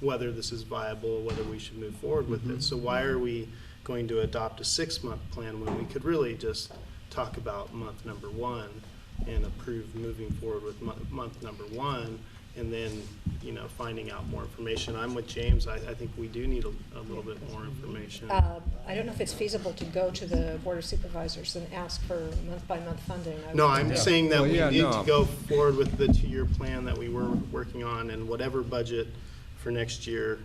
Speaker 14: whether this is viable, whether we should move forward with it. So why are we going to adopt a 6-month plan when we could really just talk about month number 1 and approve moving forward with month number 1, and then, finding out more information? I'm with James. I think we do need a little bit more information.
Speaker 5: I don't know if it's feasible to go to the Board of Supervisors and ask for month-by-month funding.
Speaker 14: No, I'm saying that we need
Speaker 11: no.
Speaker 14: to go forward with the 2-year plan that we were working on, and whatever budget for next year,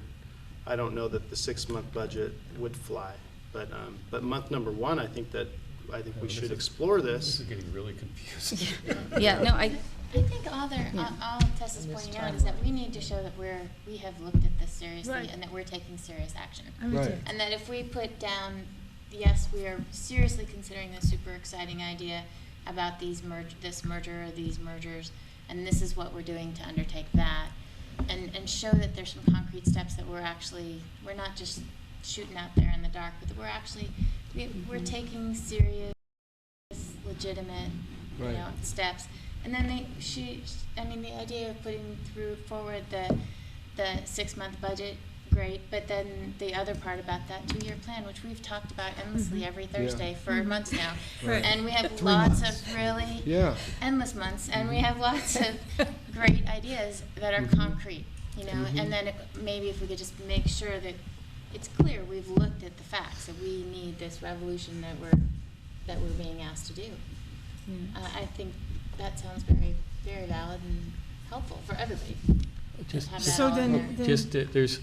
Speaker 14: I don't know that the 6-month budget would fly. But month number 1, I think we should explore
Speaker 3: This
Speaker 14: this.
Speaker 3: is getting really confusing.
Speaker 1: Yeah, no,
Speaker 12: I think all Tess is pointing out is that we need to show that we have looked at this seriously
Speaker 13: Right.
Speaker 12: and that we're taking serious action.
Speaker 6: Right.
Speaker 12: And that if we put down, yes, we are seriously considering this super exciting idea about this merger or these mergers, and this is what we're doing to undertake that, and show that there's some concrete steps that we're not just shooting out there in the dark, but that we're taking serious, legitimate,
Speaker 11: Right.
Speaker 12: steps. And then the idea of putting forward the 6-month budget, great, but then the other part about that 2-year plan, which we've talked about endlessly every Thursday for months now.
Speaker 6: Right.
Speaker 12: And we have
Speaker 6: 3
Speaker 12: lots
Speaker 6: months.
Speaker 12: of really
Speaker 11: Yeah.
Speaker 12: endless months, and we have lots of great ideas that are concrete, and then maybe if we could just make sure that it's clear we've looked at the facts, that we need this revolution that we're being asked to do. I think that sounds very, very valid and helpful for everybody.
Speaker 3: Just-
Speaker 12: Have that
Speaker 13: So
Speaker 12: all in
Speaker 13: then-
Speaker 12: there.
Speaker 3: Just, there's,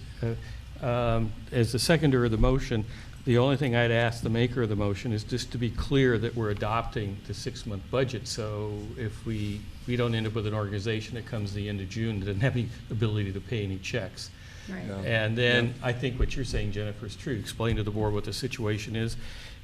Speaker 3: as the seconder of the motion, the only thing I'd ask the maker of the motion is just to be clear that we're adopting the 6-month budget. So if we don't end up with an organization that comes the end of June that doesn't have any ability to pay any checks.
Speaker 1: right.
Speaker 11: Yeah.
Speaker 3: And then I think what you're saying, Jennifer, is true. Explain to the board what the situation is.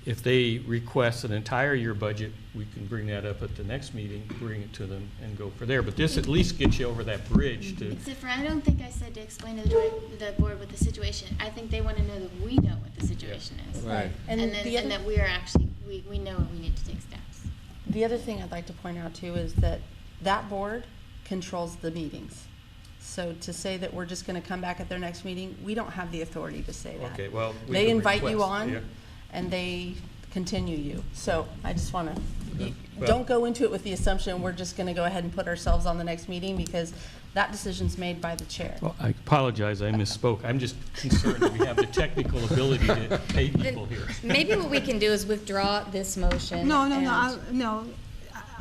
Speaker 3: If they request an entire year budget, we can bring that up at the next meeting, bring it to them and go for there. But this at least gets you over that bridge to,
Speaker 12: Except for, I don't think I said to explain to the board what the situation. I think they want to know that we know what the situation is.
Speaker 11: Right.
Speaker 12: And that we are actually, we know we need to take steps.
Speaker 7: The other thing I'd like to point out too is that that board controls the meetings. So to say that we're just gonna come back at their next meeting, we don't have the authority to say that.
Speaker 3: okay, well. we
Speaker 7: They
Speaker 3: can
Speaker 7: invite you
Speaker 3: request,
Speaker 7: on,
Speaker 3: yeah.
Speaker 7: and they continue you. So I just wanna,
Speaker 3: Well-
Speaker 7: don't go into it with the assumption we're just gonna go ahead and put ourselves on the next meeting, because that decision's made by the chair.
Speaker 3: Well, I apologize, I misspoke. I'm just concerned that we have the technical ability to pay people here.
Speaker 1: Maybe what we can do is withdraw this motion.
Speaker 13: No,
Speaker 1: and-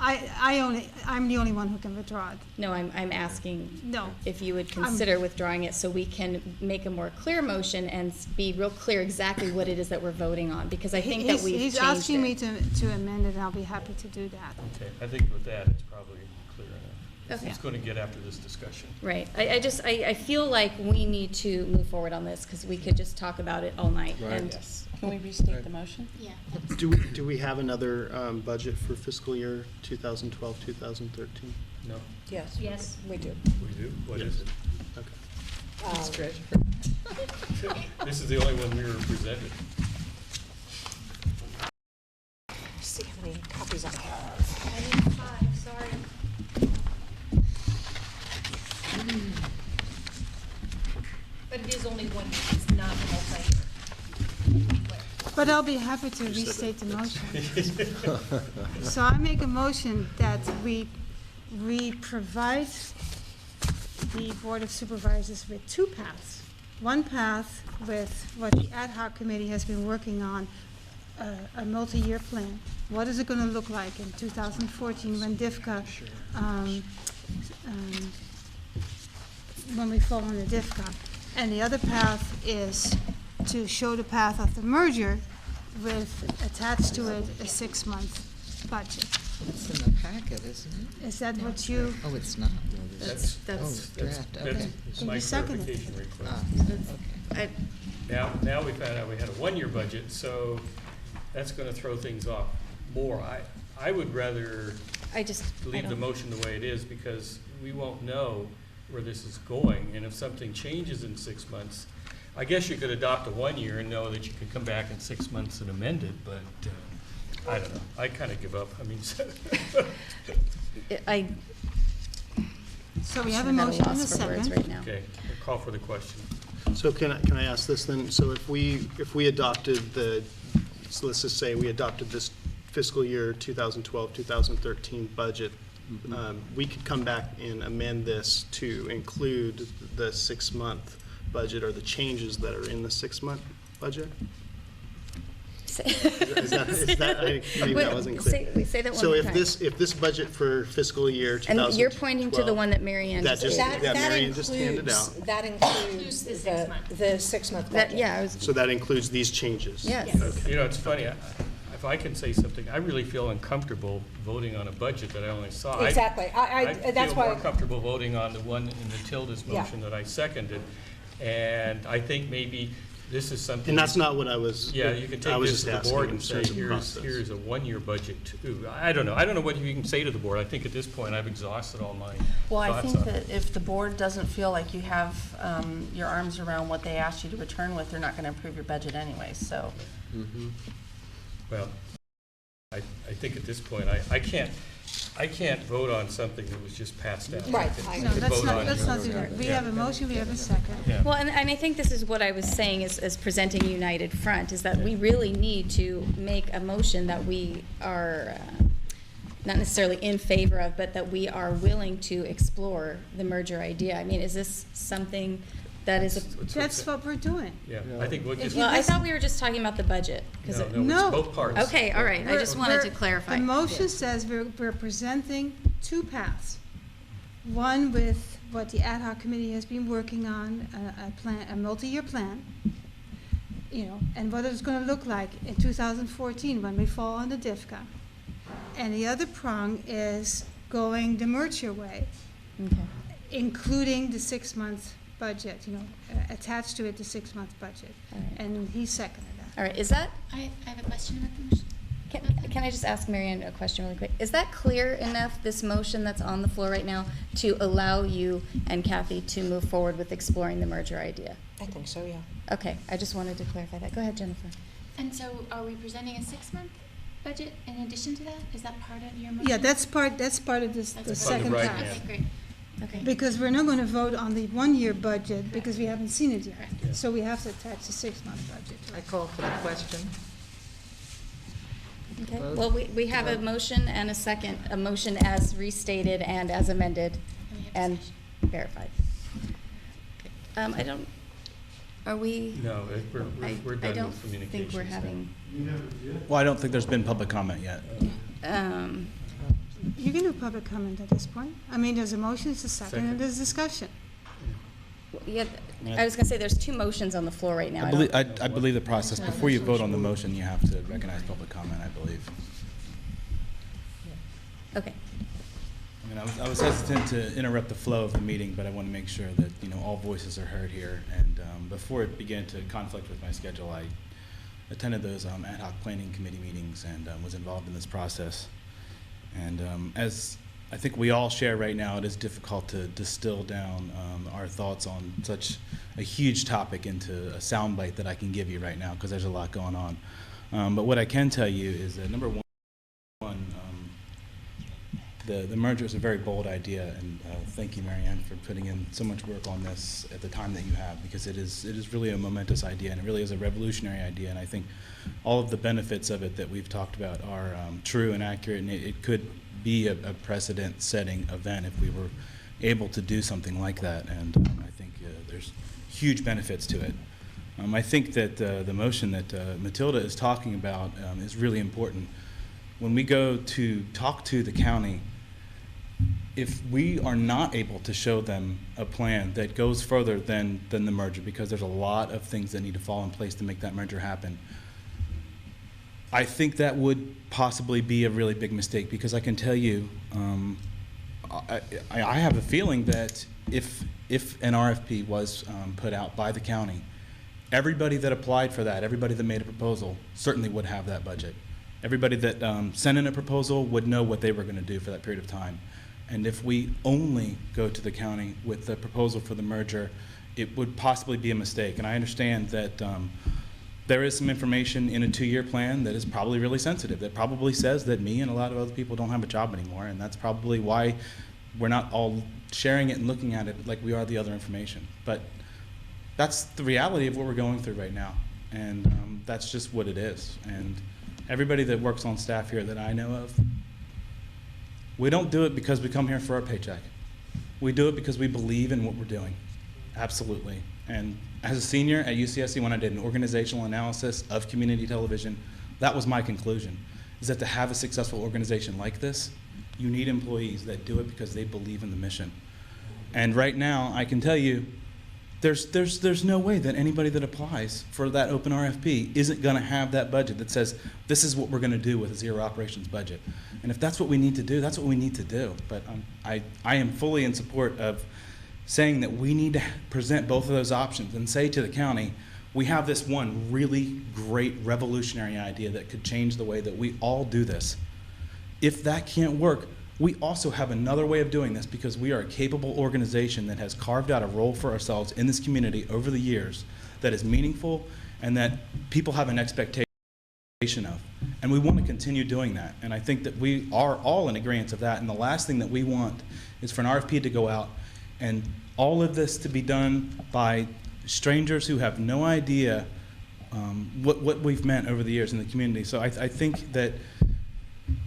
Speaker 13: I'm the only one who can withdraw it.
Speaker 1: No, I'm asking
Speaker 13: No.
Speaker 1: if you would consider withdrawing it so we can make a more clear motion and be real clear exactly what it is that we're voting on, because I think that we've
Speaker 13: He's
Speaker 1: changed
Speaker 13: asking me
Speaker 1: it.
Speaker 13: to amend it, and I'll be happy to do that.
Speaker 3: Okay, I think with that, it's probably clear enough.
Speaker 1: Okay.
Speaker 3: It's going to get after this discussion.
Speaker 1: Right. I feel like we need to move forward on this, because we could just talk about it all night.
Speaker 11: Right.
Speaker 1: And
Speaker 7: Can we restate the motion?
Speaker 12: Yeah.
Speaker 14: Do we have another budget for fiscal year 2012, 2013?
Speaker 3: No,
Speaker 5: Yes.
Speaker 2: Yes.
Speaker 5: We do.
Speaker 3: we do? What is it?
Speaker 14: Okay.
Speaker 3: This is the only one we were presented.
Speaker 5: See how many copies I have.
Speaker 2: I need 5, sorry.
Speaker 13: But I'll be happy to restate the motion. So I make a motion that we provide the Board of Supervisors with two paths. One path with what the ad hoc committee has been working on, a multi-year plan. What is it going to look like in 2014 when DIFCA, when we fall under DIFCA? And the other path is to show the path of the merger with attached to it a 6-month budget.
Speaker 4: It's in the packet, isn't it?
Speaker 13: Is that what you?
Speaker 4: Oh, it's not.
Speaker 1: That's,
Speaker 4: Oh, draft, okay.
Speaker 3: That's
Speaker 13: Can
Speaker 3: my
Speaker 13: you second it?
Speaker 3: clarification request.
Speaker 4: Okay.
Speaker 3: Now we found out we had a one-year budget, so that's gonna throw things off more. I would rather
Speaker 1: I
Speaker 3: leave the
Speaker 1: don't-
Speaker 3: motion the way it is, because we won't know where this is going, and if something changes in 6 months, I guess you could adopt a 1 year and know that you could come back in 6 months and amend it, but, I don't know, I kinda give up, I mean,
Speaker 13: So we have a
Speaker 1: I'm at
Speaker 13: motion and a
Speaker 1: loss for words
Speaker 13: second.
Speaker 1: right now.
Speaker 3: okay, I'll call for the question.
Speaker 14: So can I ask this then? So if we adopted so let's just say we adopted this fiscal year 2012, 2013 budget, we could come back and amend this to include the 6-month budget or the changes that are in the 6-month budget? Is that, maybe that wasn't clear.
Speaker 1: Say that one
Speaker 14: So
Speaker 1: more
Speaker 14: if
Speaker 1: time.
Speaker 14: this budget for fiscal year 2012.
Speaker 1: And you're pointing to the one that Mary Ann
Speaker 14: That
Speaker 1: just
Speaker 14: just,
Speaker 1: gave.
Speaker 14: that Marion just handed out.
Speaker 5: That includes
Speaker 2: the 6 months.
Speaker 5: the 6-month
Speaker 1: That,
Speaker 5: budget.
Speaker 1: yeah, I was,
Speaker 14: So that includes these changes?
Speaker 1: yes.
Speaker 3: You know, it's funny, if I can say something, I really feel uncomfortable voting on a budget that I only saw.
Speaker 5: Exactly. That's
Speaker 3: I
Speaker 5: why.
Speaker 3: feel more comfortable voting on the one in the Tilda's
Speaker 5: Yeah.
Speaker 3: motion that I seconded, and I think maybe this is something.
Speaker 14: And that's not what I was.
Speaker 3: Yeah, you can
Speaker 14: I
Speaker 3: take
Speaker 14: was
Speaker 3: this
Speaker 14: just
Speaker 3: to the
Speaker 14: asking
Speaker 3: board
Speaker 14: in
Speaker 3: and say,
Speaker 14: terms of process.
Speaker 3: here's a one-year budget too. I don't know what you can say to the board. I think at this point, I've exhausted all my
Speaker 7: Well, I
Speaker 3: thoughts
Speaker 7: think
Speaker 3: on it.
Speaker 7: that if the board doesn't feel like you have your arms around what they asked you to return with, they're not going to approve your budget anyway, so.
Speaker 3: Well, I think at this point, I can't vote on something that was just passed out.
Speaker 5: Right.
Speaker 3: I
Speaker 13: No,
Speaker 3: could
Speaker 13: let's
Speaker 3: vote
Speaker 13: not,
Speaker 3: on-
Speaker 13: let's not do that. We have a motion, we have a second.
Speaker 3: Yeah.
Speaker 1: Well, and I think this is what I was saying is presenting United Front, is that we really need to make a motion that we are not necessarily in favor of, but that we are willing to explore the merger idea. I mean, is this something that is,
Speaker 13: That's what we're doing.
Speaker 3: Yeah, I think we'll just.
Speaker 1: well, I thought we were just talking about the budget. 'Cause it-
Speaker 3: No,
Speaker 13: No.
Speaker 3: it's both parts.
Speaker 1: Okay, all right, I just wanted to clarify.
Speaker 13: The motion says we're presenting two paths. One with what the ad hoc committee has been working on, a plan, a multi-year plan, you know, and what it's gonna look like in 2014 when we fall under DIFCA. And the other prong is going the merger way,
Speaker 1: Okay.
Speaker 13: including the 6-month budget, you know, attached to it, the 6-month budget.
Speaker 1: All right.
Speaker 13: And he seconded that.
Speaker 1: All right, is that,
Speaker 12: I have a question about the motion.
Speaker 1: can I just ask Marianne a question really quick? Is that clear enough, this motion that's on the floor right now, to allow you and Kathy to move forward with exploring the merger idea?
Speaker 5: I think so, yeah.
Speaker 1: Okay, I just wanted to clarify that. Go ahead, Jennifer.
Speaker 12: And so are we presenting a 6-month budget in addition to that? Is that part of your motion?
Speaker 13: Yeah, that's part of this,
Speaker 12: That's
Speaker 13: the
Speaker 12: part of
Speaker 13: second
Speaker 3: right,
Speaker 13: path.
Speaker 3: yeah.
Speaker 12: Okay, great.
Speaker 1: Okay.
Speaker 13: Because we're not gonna vote on the 1-year budget because we haven't seen it yet.
Speaker 12: Correct.
Speaker 13: So we have to attach the 6-month budget.
Speaker 4: I call for the question.
Speaker 1: Okay,
Speaker 4: Vote.
Speaker 1: well, we have a motion and a second, a motion as restated and as amended
Speaker 12: And we have
Speaker 1: and
Speaker 12: discussion.
Speaker 1: verified. I don't, are we?
Speaker 3: No, we're
Speaker 1: I
Speaker 3: done
Speaker 1: don't
Speaker 3: with communications.
Speaker 1: think we're having,
Speaker 15: Well, I don't think there's been public comment yet.
Speaker 13: You can do public comment at this point. I mean, there's a motion, it's a second,
Speaker 3: Second.
Speaker 13: and there's discussion.
Speaker 1: yeah, I was gonna say, there's 2 motions on the floor right now.
Speaker 15: I
Speaker 1: don't-
Speaker 15: believe, I believe the process, before you vote on the motion, you have to recognize public comment, I believe.
Speaker 1: Okay,
Speaker 15: I mean, I was hesitant to interrupt the flow of the meeting, but I want to make sure that, you know, all voices are heard here. And before it began to conflict with my schedule, I attended those ad hoc planning committee meetings and was involved in this process. And as I think we all share right now, it is difficult to distill down our thoughts on such a huge topic into a soundbite that I can give you right now, because there's a lot going on. But what I can tell you is that, number one, the merger is a very bold idea, and thank you, Marianne, for putting in so much work on this at the time that you have, because it is really a momentous idea, and it really is a revolutionary idea, and I think all of the benefits of it that we've talked about are true and accurate, and it could be a precedent-setting event if we were able to do something like that, and I think there's huge benefits to it. I think that the motion that Matilda is talking about is really important. When we go to talk to the county, if we are not able to show them a plan that goes further than the merger, because there's a lot of things that need to fall in place to make that merger happen, I think that would possibly be a really big mistake, because I can tell you, I have a feeling that if an RFP was put out by the county, everybody that applied for that, everybody that made a proposal, certainly would have that budget. Everybody that sent in a proposal would know what they were going to do for that period of time. And if we only go to the county with the proposal for the merger, it would possibly be a mistake. And I understand that there is some information in a 2-year plan that is probably really sensitive, that probably says that me and a lot of other people don't have a job anymore, and that's probably why we're not all sharing it and looking at it like we are the other information. But that's the reality of what we're going through right now, and that's just what it is. And everybody that works on staff here that I know of, we don't do it because we come here for our paycheck. We do it because we believe in what we're doing, absolutely. And as a senior at UCSC, when I did an organizational analysis of community television, that was my conclusion, is that to have a successful organization like this, you need employees that do it because they believe in the mission. And right now, I can tell you, there's no way that anybody that applies for that open RFP isn't going to have that budget that says, this is what we're going to do with a zero operations budget. And if that's what we need to do, that's what we need to do. But I am fully in support of saying that we need to present both of those options and say to the county, we have this one really great revolutionary idea that could change the way that we all do this. If that can't work, we also have another way of doing this, because we are a capable organization that has carved out a role for ourselves in this community over the years that is meaningful and that people have an expectation of. And we want to continue doing that. And I think that we are all in agreement of that. And the last thing that we want is for an RFP to go out and all of this to be done by strangers who have no idea what we've meant over the years in the community. So I think that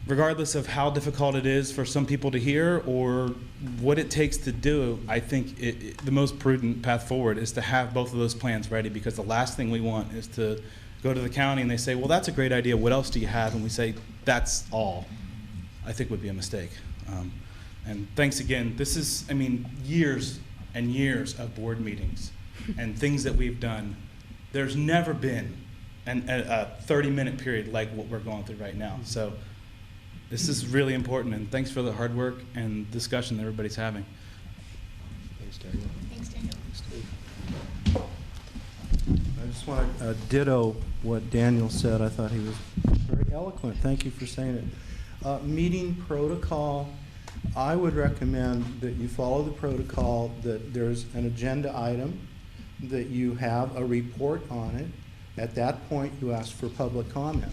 Speaker 15: regardless of how difficult it is for some people to hear or what it takes to do, I think the most prudent path forward is to have both of those plans ready, because the last thing we want is to go to the county and they say, well, that's a great idea, what else do you have? And we say, that's all. I think would be a mistake. And thanks again. This is, I mean, years and years of board meetings and things that we've done. There's never been a 30-minute period like what we're going through right now. So this is really important, and thanks for the hard work and discussion that everybody's having.
Speaker 11: Thanks, Daniel.
Speaker 2: Thanks, Daniel.
Speaker 9: I just want to ditto what Daniel said. I thought he was very eloquent. Thank you for saying it. Meeting protocol, I would recommend that you follow the protocol, that there's an agenda item, that you have a report on it. At that point, you ask for public comment.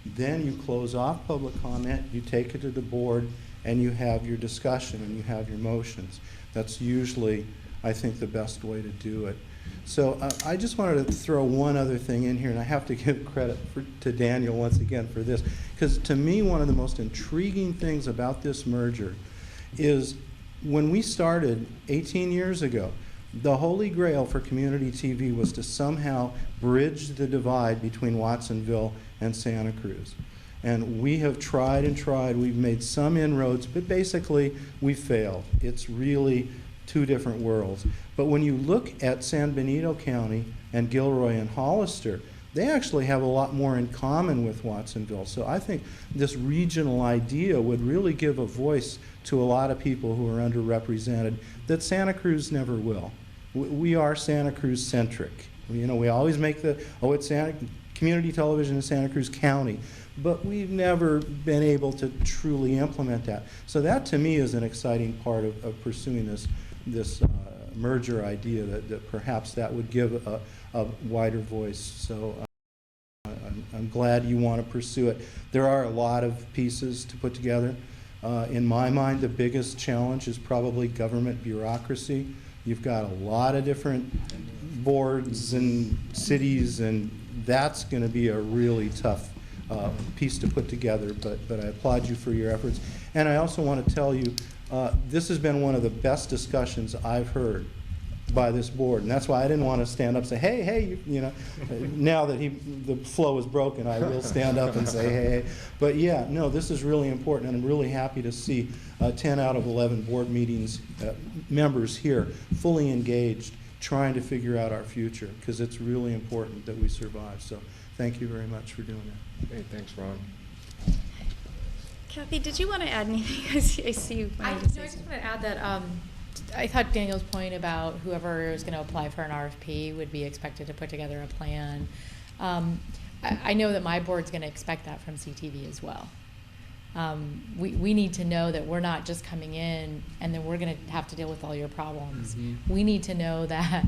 Speaker 9: Then you close off public comment, you take it to the board, and you have your discussion and you have your motions. That's usually, I think, the best way to do it. So I just wanted to throw one other thing in here, and I have to give credit to Daniel once again for this, because to me, one of the most intriguing things about this merger is when we started 18 years ago, the holy grail for community TV was to somehow bridge the divide between Watsonville and Santa Cruz. And we have tried and tried. We've made some inroads, but basically we failed. It's really two different worlds. But when you look at San Benito County and Gilroy and Hollister, they actually have a lot more in common with Watsonville. So I think this regional idea would really give a voice to a lot of people who are underrepresented that Santa Cruz never will. We are Santa Cruz centric. You know, we always make the, oh, it's community television in Santa Cruz County, but we've never been able to truly implement that. So that to me is an exciting part of pursuing this merger idea, that perhaps that would give a wider voice. So I'm glad you want to pursue it. There are a lot of pieces to put together, In my mind, the biggest challenge is probably government bureaucracy. You've got a lot of different boards and cities, and that's going to be a really tough piece to put together, but I applaud you for your efforts. And I also want to tell you, this has been one of the best discussions I've heard by this board, and that's why I didn't want to stand up and say, hey, you know, now that the flow is broken, I will stand up and say, hey. But yeah, no, this is really important, and I'm really happy to see 10 out of 11 board meetings members here fully engaged, trying to figure out our future, because it's really important that we survive. So thank you very much for doing that.
Speaker 11: Hey, thanks, Ron.
Speaker 1: Kathy, did you want to add anything? I see you.
Speaker 10: I just want to add that I thought Daniel's point about whoever is going to apply for an RFP would be expected to put together a plan. I know that my board's going to expect that from CTV as well. We need to know that we're not just coming in and then we're going to have to deal with all your problems. Mm-hmm. We need to know that,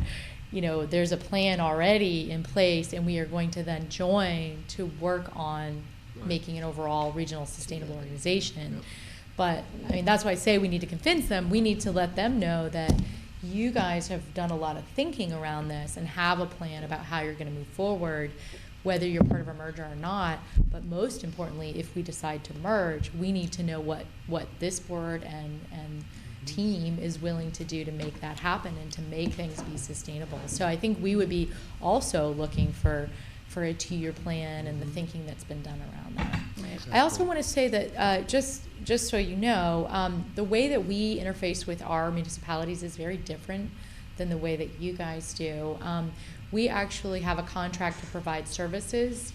Speaker 10: you know, there's a plan already in place, and we are going to then join to work on making an overall regional sustainable organization. Yep. But I mean, that's why I say we need to convince them. We need to let them know that you guys have done a lot of thinking around this and have a plan about how you're going to move forward, whether you're part of a merger or not. But most importantly, if we decide to merge, we need to know what this board and team is willing to do to make that happen and to make things be sustainable. So I think we would be also looking for a 2-year plan and the thinking that's been done around that. Right. I also want to say that just so you know, the way that we interface with our municipalities is very different than the way that you guys do. We actually have a contract to provide services,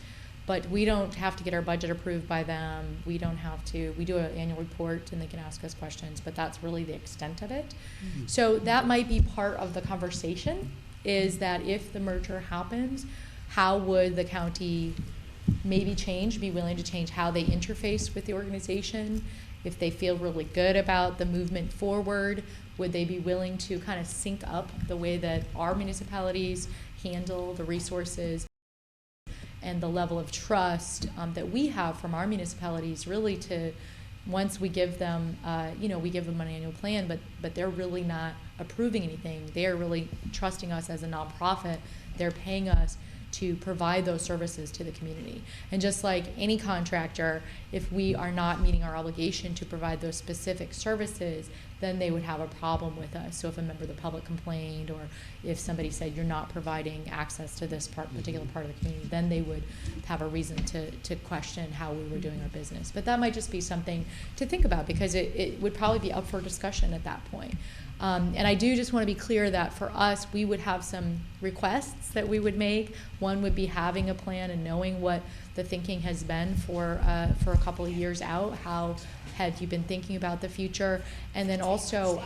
Speaker 10: but we don't have to get our budget approved by them. We don't have to. We do an annual report and they can ask us questions, but that's really the extent of it. Mm-hmm. So that might be part of the conversation, is that if the merger happens, how would the county maybe be willing to change how they interface with the organization? If they feel really good about the movement forward, would they be willing to kind of sync up the way that our municipalities handle the resources and the level of trust that we have from our municipalities, really to, once we give them, we give them an annual plan, but they're really not approving anything. They are really trusting us as a nonprofit. They're paying us to provide those services to the community. And just like any contractor, if we are not meeting our obligation to provide those specific services, then they would have a problem with us. So if a member of the public complained, or if somebody said you're not providing access to this particular part of the community, then they would have a reason to question how we were doing our business. But that might just be something to think about, because it would probably be up for discussion at that point. And I do just want to be clear that for us, we would have some requests that we would make. One would be having a plan and knowing what the thinking has been for a couple of years out. How had you been thinking about the future? And then also,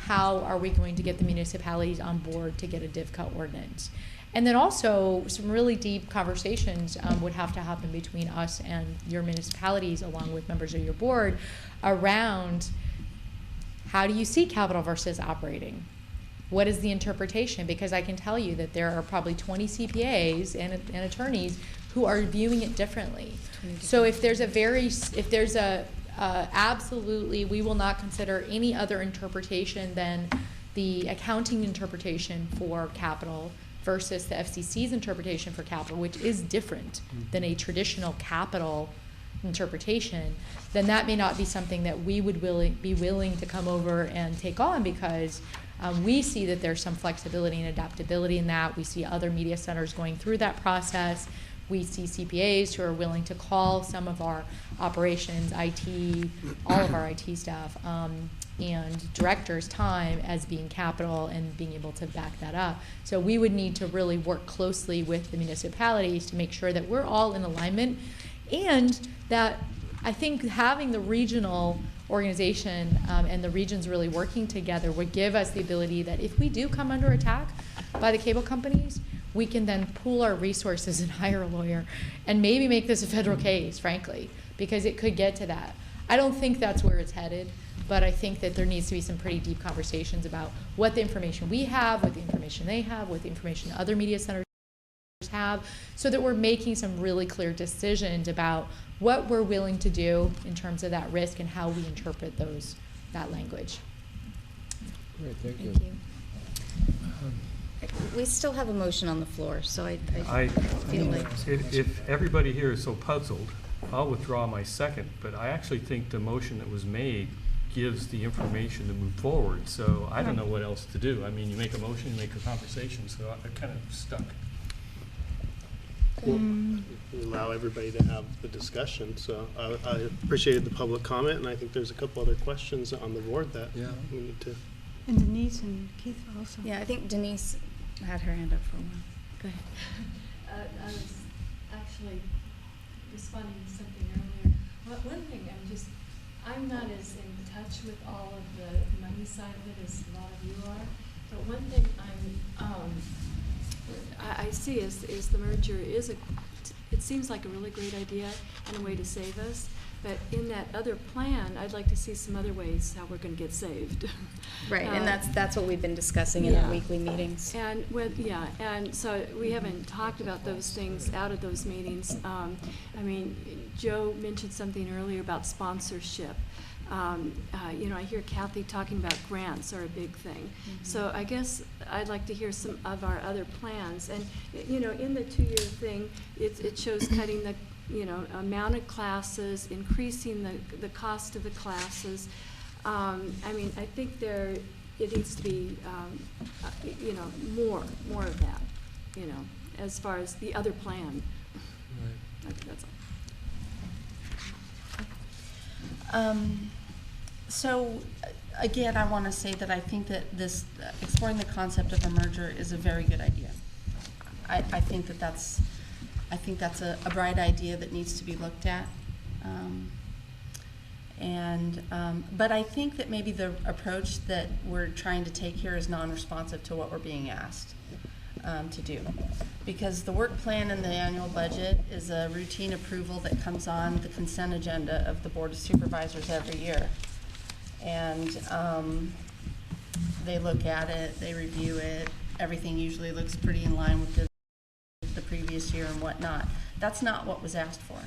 Speaker 10: how are we going to get the municipalities on board to get a div cut ordinance? And then also, some really deep conversations would have to happen between us and your municipalities, along with members of your board, around how do you see capital versus operating? What is the interpretation? Because I can tell you that there are probably 20 CPAs and attorneys who are viewing it differently. So if there's absolutely, we will not consider any other interpretation than the accounting interpretation for capital versus the FCC's interpretation for capital, which is different than a traditional capital interpretation, then that may not be something that we would be willing to come over and take on, because we see that there's some flexibility and adaptability in that. We see other media centers going through that process. We see CPAs who are willing to call some of our operations, IT, all of our IT staff, and directors' time as being capital and being able to back that up. So we would need to really work closely with the municipalities to make sure that we're all in alignment, and that I think having the regional organization and the regions really working together would give us the ability that if we do come under attack by the cable companies, we can then pool our resources and hire a lawyer and maybe make this a federal case, frankly, because it could get to that. I don't think that's where it's headed, but I think that there needs to be some pretty deep conversations about what the information we have, what the information they have, what the information other media centers have, so that we're making some really clear decisions about what we're willing to do in terms of that risk and how we interpret that language.
Speaker 11: Great, thank you.
Speaker 1: Thank you. We still have a motion on the floor, so I feel like.
Speaker 3: If everybody here is so puzzled, I'll withdraw my second, but I actually think the motion that was made gives the information to move forward, so I don't know what else to do. I mean, you make a motion, you make a conversation, so I'm kind of stuck.
Speaker 14: We allow everybody to have the discussion, so I appreciated the public comment, and I think there's a couple other questions on the board that we need to.
Speaker 13: And Denise and Keith also.
Speaker 1: Yeah, I think Denise had her hand up for a while. Go ahead.
Speaker 8: I was actually responding to something earlier. But one thing, I'm not as in touch with all of the money side of it as a lot of you are. But one thing I see is the merger it seems like a really great idea and a way to save us. But in that other plan, I'd like to see some other ways how we're going to get saved.
Speaker 1: Right, and that's what we've been discussing in our weekly meetings.
Speaker 8: And and so we haven't talked about those things out of those meetings. I mean, Joe mentioned something earlier about sponsorship. I hear Kathy talking about grants are a big thing.
Speaker 1: Mm-hmm.
Speaker 8: So I guess I'd like to hear some of our other plans. And, in the 2-year thing, it shows cutting the amount of classes, increasing the cost of the classes. I mean, I think it needs to be, more of that, as far as the other plan. Right. I think that's all.
Speaker 1: So, again, I want to say that I think that this, exploring the concept of a merger is a very good idea. I think that's a bright idea that needs to be looked at. But I think that maybe the approach that we're trying to take here is non-responsive to what we're being asked to do. Because the work plan and the annual budget is a routine approval that comes on the consent agenda of the Board of Supervisors every year. And they look at it, they review it, everything usually looks pretty in line with the previous year and whatnot. That's not what was asked for.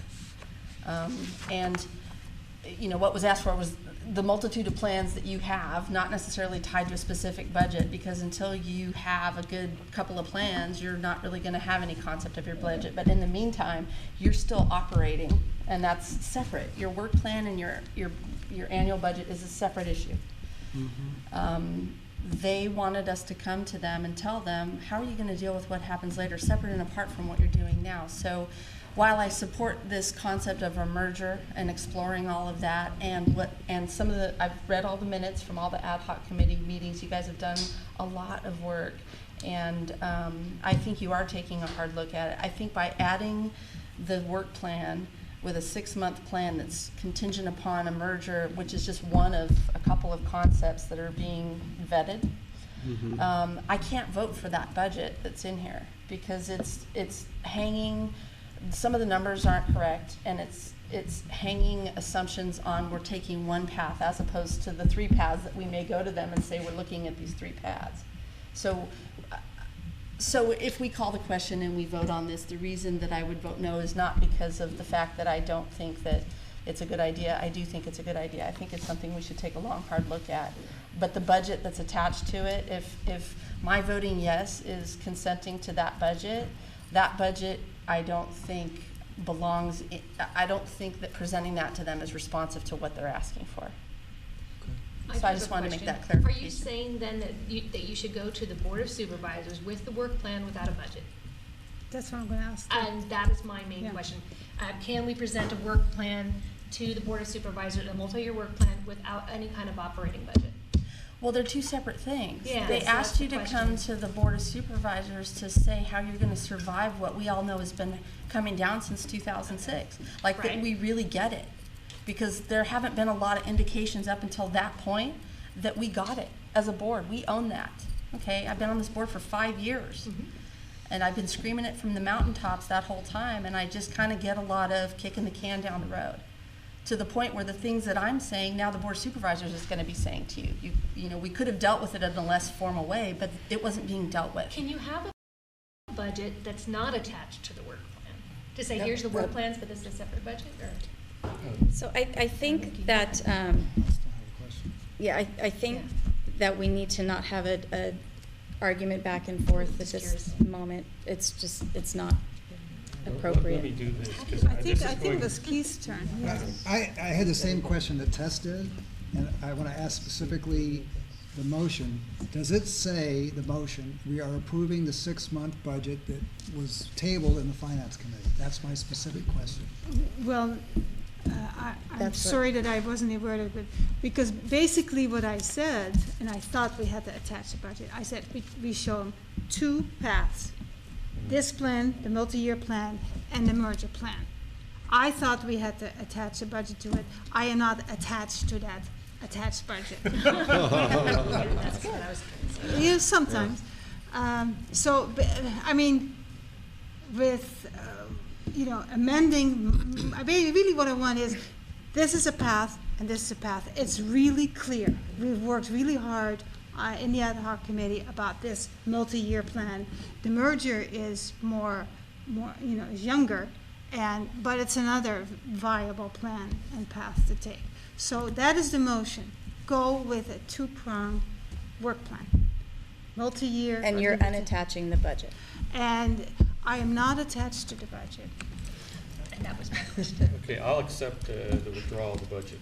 Speaker 1: What was asked for was the multitude of plans that you have, not necessarily tied to a specific budget, because until you have a good couple of plans, you're not really going to have any concept of your budget. But in the meantime, you're still operating, and that's separate. Your work plan and your annual budget is a separate issue. Mm-hmm. They wanted us to come to them and tell them, how are you going to deal with what happens later, separate and apart from what you're doing now? So while I support this concept of a merger and exploring all of that, and some of I've read all the minutes from all the ad hoc committee meetings. You guys have done a lot of work, and I think you are taking a hard look at it. I think by adding the work plan with a 6-month plan that's contingent upon a merger, which is just one of a couple of concepts that are being vetted, mm-hmm. I can't vote for that budget that's in here because it's hanging. Some of the numbers aren't correct, and it's hanging assumptions on we're taking one path as opposed to the 3 paths that we may go to them and say we're looking at these 3 paths. So if we call the question and we vote on this, the reason that I would vote no is not because of the fact that I don't think that it's a good idea. I do think it's a good idea. I think it's something we should take a long, hard look at. But the budget that's attached to it, if my voting yes is consenting to that budget I don't think belongs, I don't think that presenting that to them is responsive to what they're asking for. So I just wanted to make that clarification.
Speaker 2: Are you saying then that you should go to the Board of Supervisors with the work plan without a budget?
Speaker 13: That's what I'm going to ask.
Speaker 2: And that is my main question. Can we present a work plan to the Board of Supervisors, a multi-year work plan, without any kind of operating budget?
Speaker 1: Well, they're 2 separate things.
Speaker 2: Yeah,
Speaker 1: they asked you to
Speaker 2: question.
Speaker 1: come to the Board of Supervisors to say how you're going to survive what we all know has been coming down since 2006. Like,
Speaker 2: right.
Speaker 1: That we really get it. Because there haven't been a lot of indications up until that point that we got it as a board. We own that. Okay, I've been on this board for 5 years. Mm-hmm. And I've been screaming it from the mountaintops that whole time, and I just kind of get a lot of kicking the can down the road. To the point where the things that I'm saying, now the Board of Supervisors is going to be saying to you. You know, we could have dealt with it in a less formal way, but it wasn't being dealt with.
Speaker 2: Can you have a budget that's not attached to the work plan? To say, here's the work plans, but this is a separate budget, or?
Speaker 1: So I think that, yeah, I think that we need to not have a argument back and forth at this moment. It's just, it's not appropriate.
Speaker 3: Let me do this, 'cause
Speaker 13: I
Speaker 3: this is
Speaker 13: think
Speaker 3: going-
Speaker 13: it was Keith's turn.
Speaker 6: I had the same question that Tess did, and I want to ask specifically the motion. Does it say, the motion, we are approving the 6-month budget that was tabled in the Finance Committee? That's my specific question.
Speaker 13: Well, I'm
Speaker 1: That's
Speaker 13: sorry that I wasn't aware of it, because basically what I said, and I thought we had to attach the budget, I said we show them 2 paths. This plan, the multi-year plan, and the merger plan. I thought we had to attach a budget to it. I am not attached to that attached budget.
Speaker 2: That's what I was gonna say.
Speaker 13: Yeah, sometimes. I mean, with, amending, really what I want is, this is a path and this is a path. It's really clear. We've worked really hard in the ad hoc committee about this multi-year plan. The merger is more, is younger, but it's another viable plan and path to take. So that is the motion. Go with a 2-pronged work plan. Multi-year.
Speaker 1: And you're unattaching the budget.
Speaker 13: And I am not attached to the budget.
Speaker 2: And that was my question.
Speaker 3: Okay, I'll accept the withdrawal of the budget,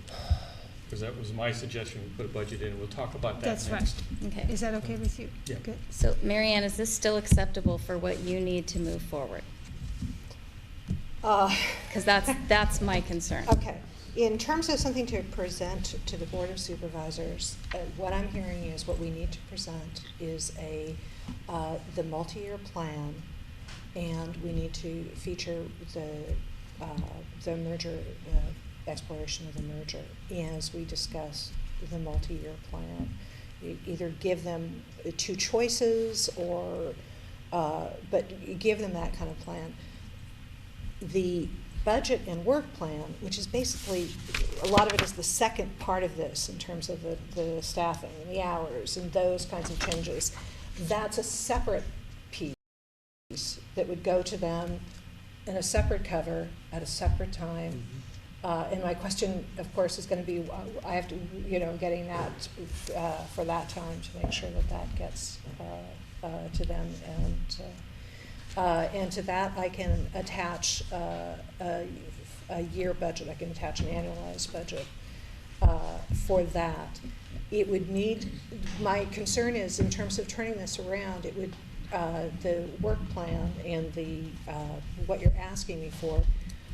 Speaker 3: because that was my suggestion, we put a budget in, we'll talk about that
Speaker 13: That's
Speaker 3: next.
Speaker 13: right.
Speaker 1: Okay.
Speaker 13: Is that okay with you?
Speaker 3: Yeah.
Speaker 13: Good.
Speaker 1: So, Mary Ann, is this still acceptable for what you need to move forward? Because that's my concern.
Speaker 5: Okay. In terms of something to present to the Board of Supervisors, what I'm hearing is what we need to present is the multi-year plan, and we need to feature the merger, exploration of the merger as we discuss the multi-year plan. Either give them 2 choices but give them that kind of plan. The budget and work plan, which is basically, a lot of it is the second part of this in terms of the staffing and the hours and those kinds of changes. That's a separate piece that would go to them in a separate cover at a separate time. And my question, of course, is going to be, I have to, getting that for that time to make sure that gets to them. And to that, I can attach a year budget. I can attach an annualized budget for that. It would need, my concern is in terms of turning this around, it would, the work plan and what you're asking me for,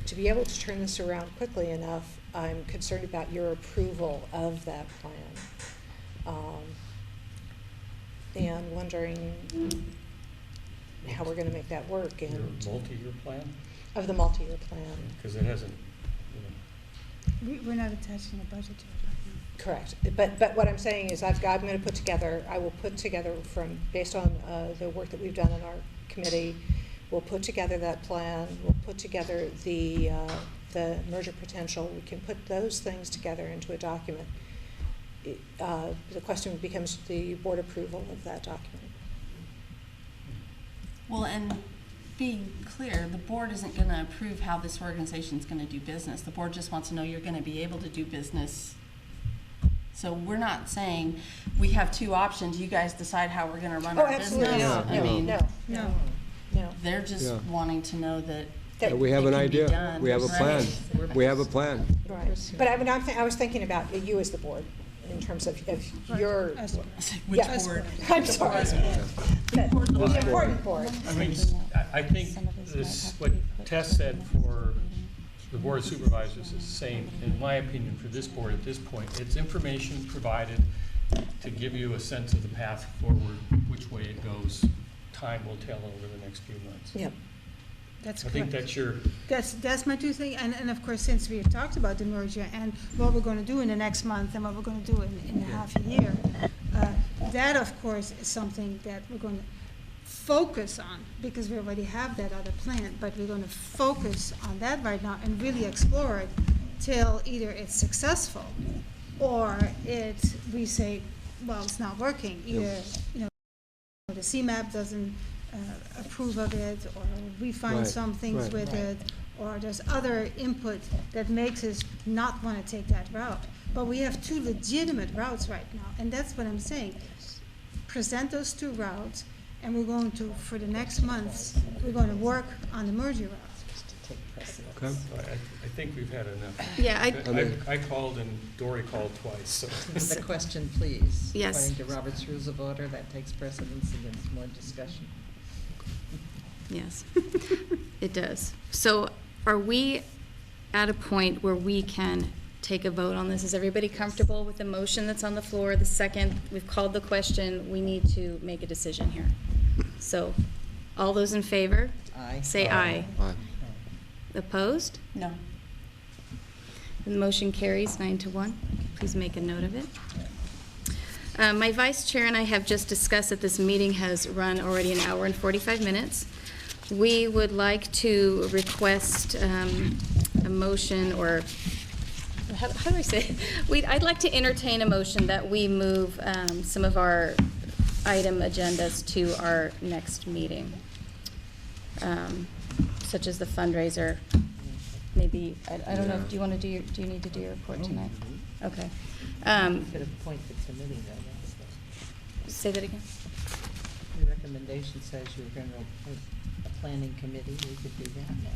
Speaker 5: to be able to turn this around quickly enough, I'm concerned about your approval of that plan. And wondering how we're going to make that work.
Speaker 3: Your
Speaker 5: And
Speaker 3: multi-year plan?
Speaker 5: of the multi-year plan.
Speaker 3: Because it hasn't,
Speaker 13: We're not attaching a budget to it right now.
Speaker 5: Correct. But what I'm saying is I'm going to put together, I will put together based on the work that we've done in our committee, we'll put together that plan, we'll put together the merger potential. We can put those things together into a document. The question becomes the board approval of that document.
Speaker 7: Well, and being clear, the board isn't going to approve how this organization is going to do business. The board just wants to know you're going to be able to do business. So we're not saying we have 2 options. You guys decide how we're going to run our
Speaker 5: absolutely
Speaker 7: business.
Speaker 5: not.
Speaker 7: I mean,
Speaker 5: No.
Speaker 7: they're just wanting to know that
Speaker 11: We have
Speaker 7: it
Speaker 11: an
Speaker 7: can be
Speaker 11: idea.
Speaker 7: done.
Speaker 11: We have a plan.
Speaker 7: Right.
Speaker 11: We have a plan.
Speaker 5: Right. But I was thinking about you as the board in terms of your.
Speaker 7: Which
Speaker 5: Yes.
Speaker 7: board?
Speaker 5: I'm sorry. The important board.
Speaker 3: I mean, I think this, what Tess said for the Board of Supervisors is the same, in my opinion, for this board at this point. It's information provided to give you a sense of the path forward, which way it goes. Time will tell over the next few months.
Speaker 5: Yep.
Speaker 13: That's
Speaker 3: I
Speaker 13: correct.
Speaker 3: think that's your,
Speaker 13: That's my 2 things, and of course, since we have talked about the merger and what we're going to do in the next month and what we're going to do in half a year, that of course is something that we're going to focus on, because we already have that other plan, but we're going to focus on that right now and really explore it till either it's successful or we say, well, it's not working. Either, the CMAP doesn't approve of it, or we find
Speaker 11: Right,
Speaker 13: some things
Speaker 11: right.
Speaker 13: with it, or there's other input that makes us not want to take that route. But we have two legitimate routes right now, and that's what I'm saying. Present those two routes, and we're going to, for the next months, we're going to work on the merger route.
Speaker 11: Okay.
Speaker 3: I think we've had enough.
Speaker 1: Yeah,
Speaker 3: I called and Dory called twice, so.
Speaker 4: The question, please.
Speaker 1: Yes.
Speaker 4: According to Robert's Rules of Order, that takes precedence against more discussion.
Speaker 1: Yes, it does. So are we at a point where we can take a vote on this? Is everybody comfortable with the motion that's on the floor? The second, we've called the question, we need to make a decision here. So, all those in favor?
Speaker 4: Aye.
Speaker 1: Say aye.
Speaker 11: Aye.
Speaker 1: Opposed?
Speaker 7: No.
Speaker 1: The motion carries 9-1. Please make a note of it. My vice chair and I have just discussed that this meeting has run already an hour and 45 minutes. We would like to request a motion, or how do I say it? I'd like to entertain a motion that we move some of our item agendas to our next meeting, such as the fundraiser. Maybe, I don't know, do you need to do your report tonight? Okay.
Speaker 4: You could appoint the committee, though. That's the-
Speaker 1: Say that again?
Speaker 4: The recommendation says you're going to appoint a planning committee. We could do that now.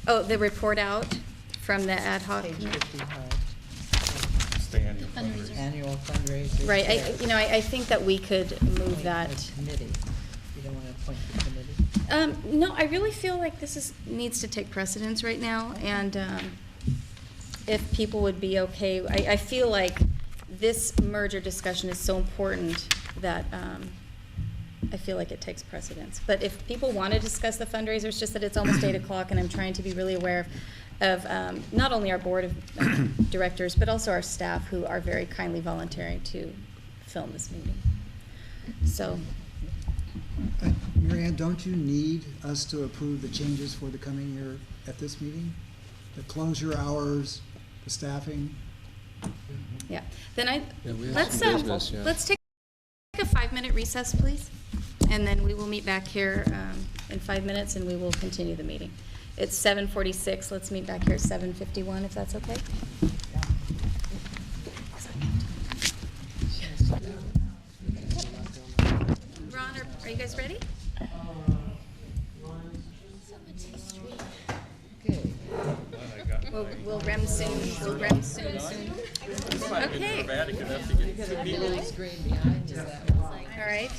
Speaker 1: Oh, the report out from the ad hoc?
Speaker 4: Page
Speaker 1: committee?
Speaker 4: 55.
Speaker 3: It's the annual fundraiser.
Speaker 4: Annual fundraiser.
Speaker 1: Right,
Speaker 4: Yeah.
Speaker 1: I think that we could move
Speaker 4: Appoint
Speaker 1: that.
Speaker 4: a committee. You don't want to appoint the committee.
Speaker 1: No, I really feel like this needs to take precedence right now, and if people would be okay, I feel like this merger discussion is so important that I feel like it takes precedence. But if people want to discuss the fundraiser, it's just that it's almost 8 o'clock, and I'm trying to be really aware of not only our board of directors, but also our staff, who are very kindly volunteering to film this meeting. So,
Speaker 6: Mary Ann, don't you need us to approve the changes for the coming year at this meeting? The closure hours, the staffing?
Speaker 1: yeah. Then
Speaker 11: Yeah, we have
Speaker 1: let's
Speaker 11: some business, yeah.
Speaker 1: let's take a 5-minute recess, please, and then we will meet back here in 5 minutes, and we will continue the meeting. It's 7:46. Let's meet back here at 7:51, if that's okay. Ron, are you guys ready?
Speaker 4: Okay.
Speaker 1: We'll rem soon. We'll rem soon. Okay.
Speaker 4: You got a blue screen behind you.
Speaker 1: All right.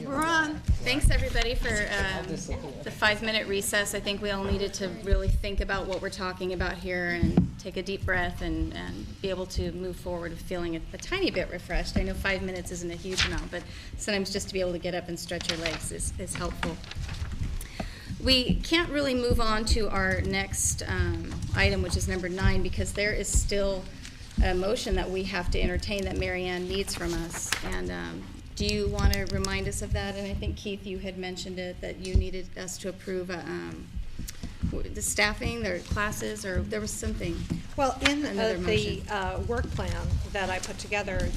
Speaker 13: We're on.
Speaker 1: Thanks, everybody, for the 5-minute recess. I think we all needed to really think about what we're talking about here and take a deep breath and be able to move forward feeling a tiny bit refreshed. I know 5 minutes isn't a huge amount, but sometimes just to be able to get up and stretch your legs is helpful. We can't really move on to our next item, which is number 9, because there is still a motion that we have to entertain that Mary Ann needs from us. And do you want to remind us of that? And I think, Keith, you had mentioned it, that you needed us to approve the staffing, their classes, or there was something.
Speaker 5: Well, in
Speaker 1: Another
Speaker 5: the
Speaker 1: motion.
Speaker 5: work plan that I put together,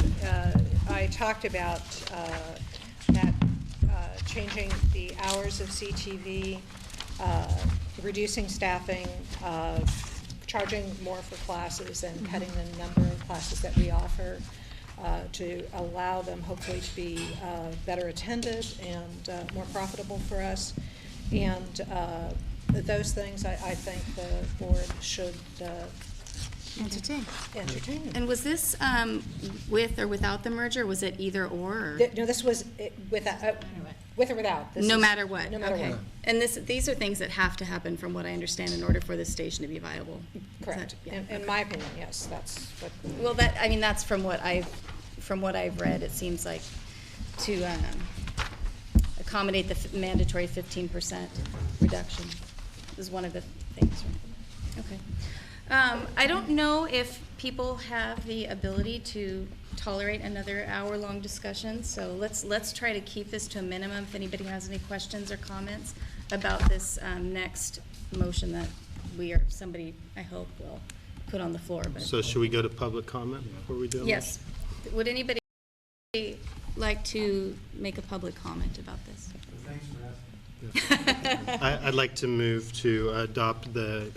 Speaker 5: I talked about that changing the hours of CTV, reducing staffing, charging more for classes, and cutting the number of classes that we offer to allow them hopefully to be better attended and more profitable for us. And those things I think the board should
Speaker 1: Entertain.
Speaker 5: entertain.
Speaker 1: And was this with or without the merger? Was it either or?
Speaker 5: No, this was with or without. This
Speaker 1: No
Speaker 5: is-
Speaker 1: matter what?
Speaker 5: No matter
Speaker 1: Okay.
Speaker 5: what.
Speaker 1: And these are things that have to happen, from what I understand, in order for this station to be viable? Is
Speaker 5: Correct.
Speaker 1: that- yeah,
Speaker 5: In
Speaker 1: okay.
Speaker 5: my opinion, yes, that's what.
Speaker 1: Well, that's from what I've read. It seems like to accommodate the mandatory 15% reduction is one of the things, right? Okay. I don't know if people have the ability to tolerate another hour-long discussion, so let's try to keep this to a minimum. If anybody has any questions or comments about this next motion that somebody, I hope, will put on the floor. But
Speaker 14: So should we go to public comment before we do? a
Speaker 1: yes, would anybody like to make a public comment about this?
Speaker 14: I'd like to move to adopt the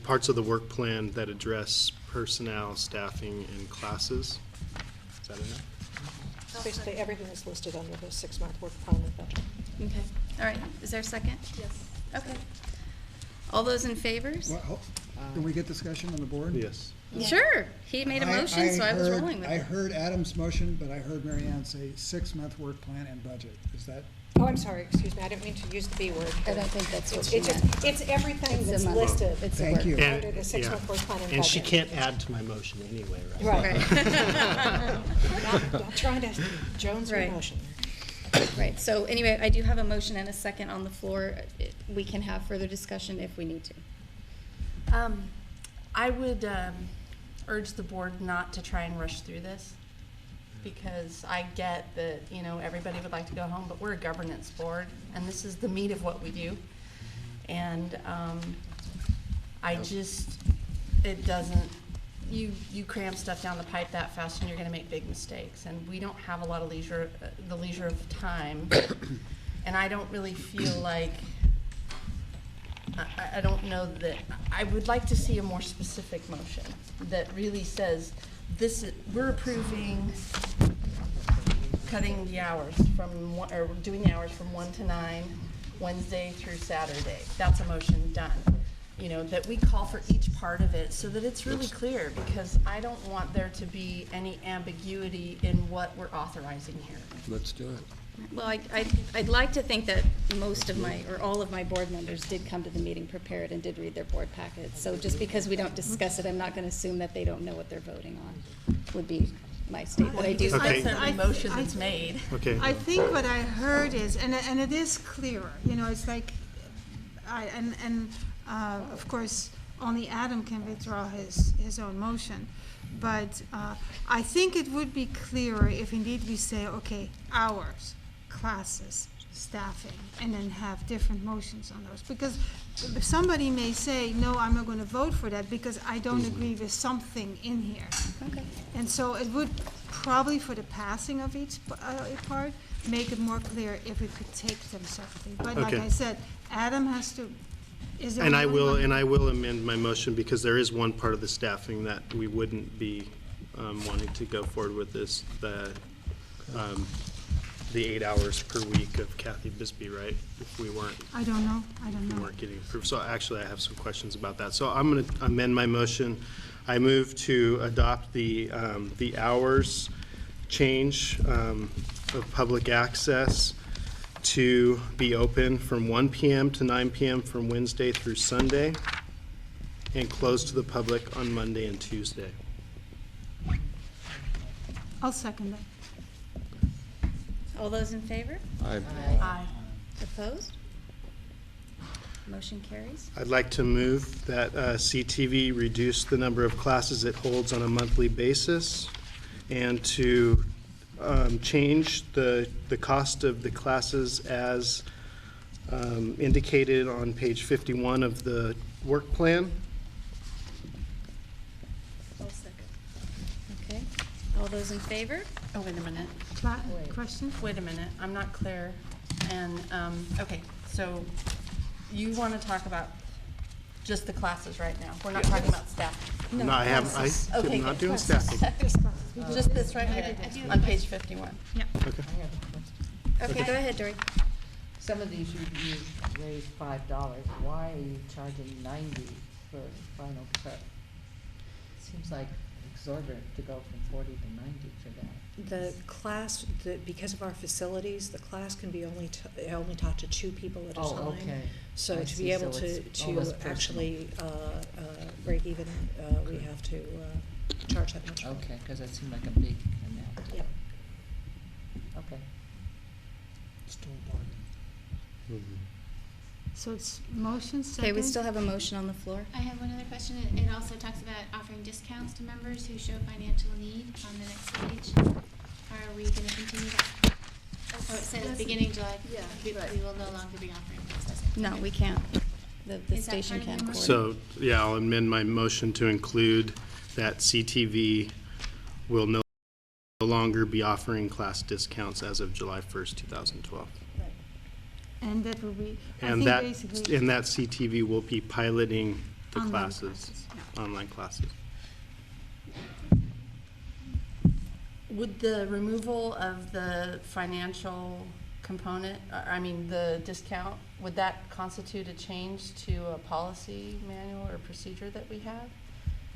Speaker 14: parts of the work plan that address personnel, staffing, and classes. Is that enough?
Speaker 5: Basically, everything is listed under the 6-month work plan and budget.
Speaker 1: Okay, all right, is there a second? Yes. Okay. All those in favor?
Speaker 6: Well, can we get discussion on the board?
Speaker 14: Yes.
Speaker 1: Sure, he made a motion, so I was rolling with
Speaker 6: I
Speaker 1: it.
Speaker 6: heard Adam's motion, but I heard Mary Ann say 6-month work plan and budget. Is that?
Speaker 5: Oh, I'm sorry, excuse me, I didn't mean to use the B word.
Speaker 1: I don't think that's what
Speaker 5: It's
Speaker 1: she
Speaker 5: just,
Speaker 1: meant.
Speaker 5: it's everything
Speaker 1: It's a
Speaker 5: that's
Speaker 1: month.
Speaker 5: listed.
Speaker 1: It's a
Speaker 6: Thank
Speaker 1: work.
Speaker 6: you.
Speaker 5: Under the 6-month work plan and budget.
Speaker 14: And she can't add to my motion anyway, right?
Speaker 5: Right. Not trying to Jones your
Speaker 1: Right.
Speaker 5: motion.
Speaker 1: Right, so anyway, I do have a motion and a second on the floor. We can have further discussion if we need to.
Speaker 7: I would urge the board not to try and rush through this, because I get that, you know, everybody would like to go home, but we're a governance board, and this is the meat of what we do. And I just, it doesn't, you cram stuff down the pipe that fast and you're gonna make big mistakes. And we don't have a lot of leisure, the leisure of time. And I don't really feel like, I don't know that, I would like to see a more specific motion that really says, this, we're approving cutting the hours from one, or doing the hours from 1 to 9, Wednesday through Saturday. That's a motion done. You know, that we call for each part of it so that it's really clear, because I don't want there to be any ambiguity in what we're authorizing here.
Speaker 11: Let's do it.
Speaker 1: Well, I'd like to think that most of my, or all of my board members did come to the meeting prepared and did read their board packets. So just because we don't discuss it, I'm not gonna assume that they don't know what they're voting on, would be my statement. I do.
Speaker 14: Okay.
Speaker 7: That's the motion that's made.
Speaker 14: Okay.
Speaker 13: I think what I heard is, and it is clearer, you know, it's like, of course, only Adam can withdraw his own motion. But I think it would be clearer if indeed we say, okay, hours, classes, staffing, and then have different motions on those. Because somebody may say, no, I'm not going to vote for that because I don't agree with something in here.
Speaker 1: Okay.
Speaker 13: And so it would probably, for the passing of each part, make it more clear if we could take them separately. But like
Speaker 14: Okay.
Speaker 13: I said, Adam has to, is there?
Speaker 14: And I
Speaker 13: one-
Speaker 14: will amend my motion, because there is one part of the staffing that we wouldn't be wanting to go forward with this, the 8 hours per week of Kathy Bisbee, right? If we weren't
Speaker 13: I don't know.
Speaker 14: getting approved. So actually, I have some questions about that. So I'm going to amend my motion. I move to adopt the hours change of public access to be open from 1 p.m. to 9 p.m. from Wednesday through Sunday, and closed to the public on Monday and Tuesday.
Speaker 13: I'll second that.
Speaker 1: All those in favor?
Speaker 7: Aye.
Speaker 1: Opposed? Motion carries.
Speaker 14: I'd like to move that CTV reduce the number of classes it holds on a monthly basis, and to change the cost of the classes as indicated on page 51 of the work plan.
Speaker 1: I'll second. Okay. All those in favor?
Speaker 7: Oh, wait a minute.
Speaker 13: Question?
Speaker 7: Wait a minute, I'm not clear. And, okay, so you want to talk about just the classes right now? We're not talking about staff?
Speaker 14: No, I am
Speaker 7: Okay,
Speaker 14: not
Speaker 7: good.
Speaker 14: doing staffing.
Speaker 7: Just this right here, on page 51.
Speaker 14: Okay.
Speaker 1: Okay, go ahead, Dory.
Speaker 16: Some of these you raised $5. Why are you charging $90 for final cut? Seems like exorbitant to go from 40 to 90 for that.
Speaker 5: The class, because of our facilities, the class can be only taught to 2 people at a time.
Speaker 16: Oh, okay.
Speaker 5: So
Speaker 16: I
Speaker 5: to
Speaker 16: see.
Speaker 5: be able
Speaker 16: So
Speaker 5: to
Speaker 16: it's almost personal.
Speaker 5: actually break even, we have to charge that much.
Speaker 16: Okay, because that seemed like a big amount.
Speaker 5: Yep.
Speaker 16: Okay.
Speaker 6: Still a bargain.
Speaker 13: So it's motion second?
Speaker 1: Okay, we still have a motion on the floor.
Speaker 12: I have one other question. It also talks about offering discounts to members who show financial need on the next page. Are we gonna continue that? Oh, it says beginning July, we will no longer be offering those discounts.
Speaker 1: No, we can't. The
Speaker 12: Is that
Speaker 1: station
Speaker 12: part of the
Speaker 1: can't afford it.
Speaker 14: So, yeah, I'll amend my motion to include that CTV will no longer be offering class discounts as of July 1st, 2012.
Speaker 13: And that will be, I
Speaker 14: And
Speaker 13: think
Speaker 14: that,
Speaker 13: basically.
Speaker 14: and that CTV will be piloting the
Speaker 13: Online
Speaker 14: classes, online classes.
Speaker 7: Would the removal of the financial component, I mean, the discount, would that constitute a change to a policy manual or procedure that we have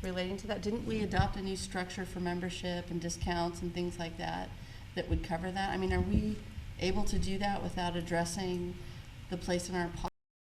Speaker 7: relating to that? Didn't we adopt a new structure for membership and discounts and things like that that would cover that? I mean, are we able to do that without addressing the place in our policy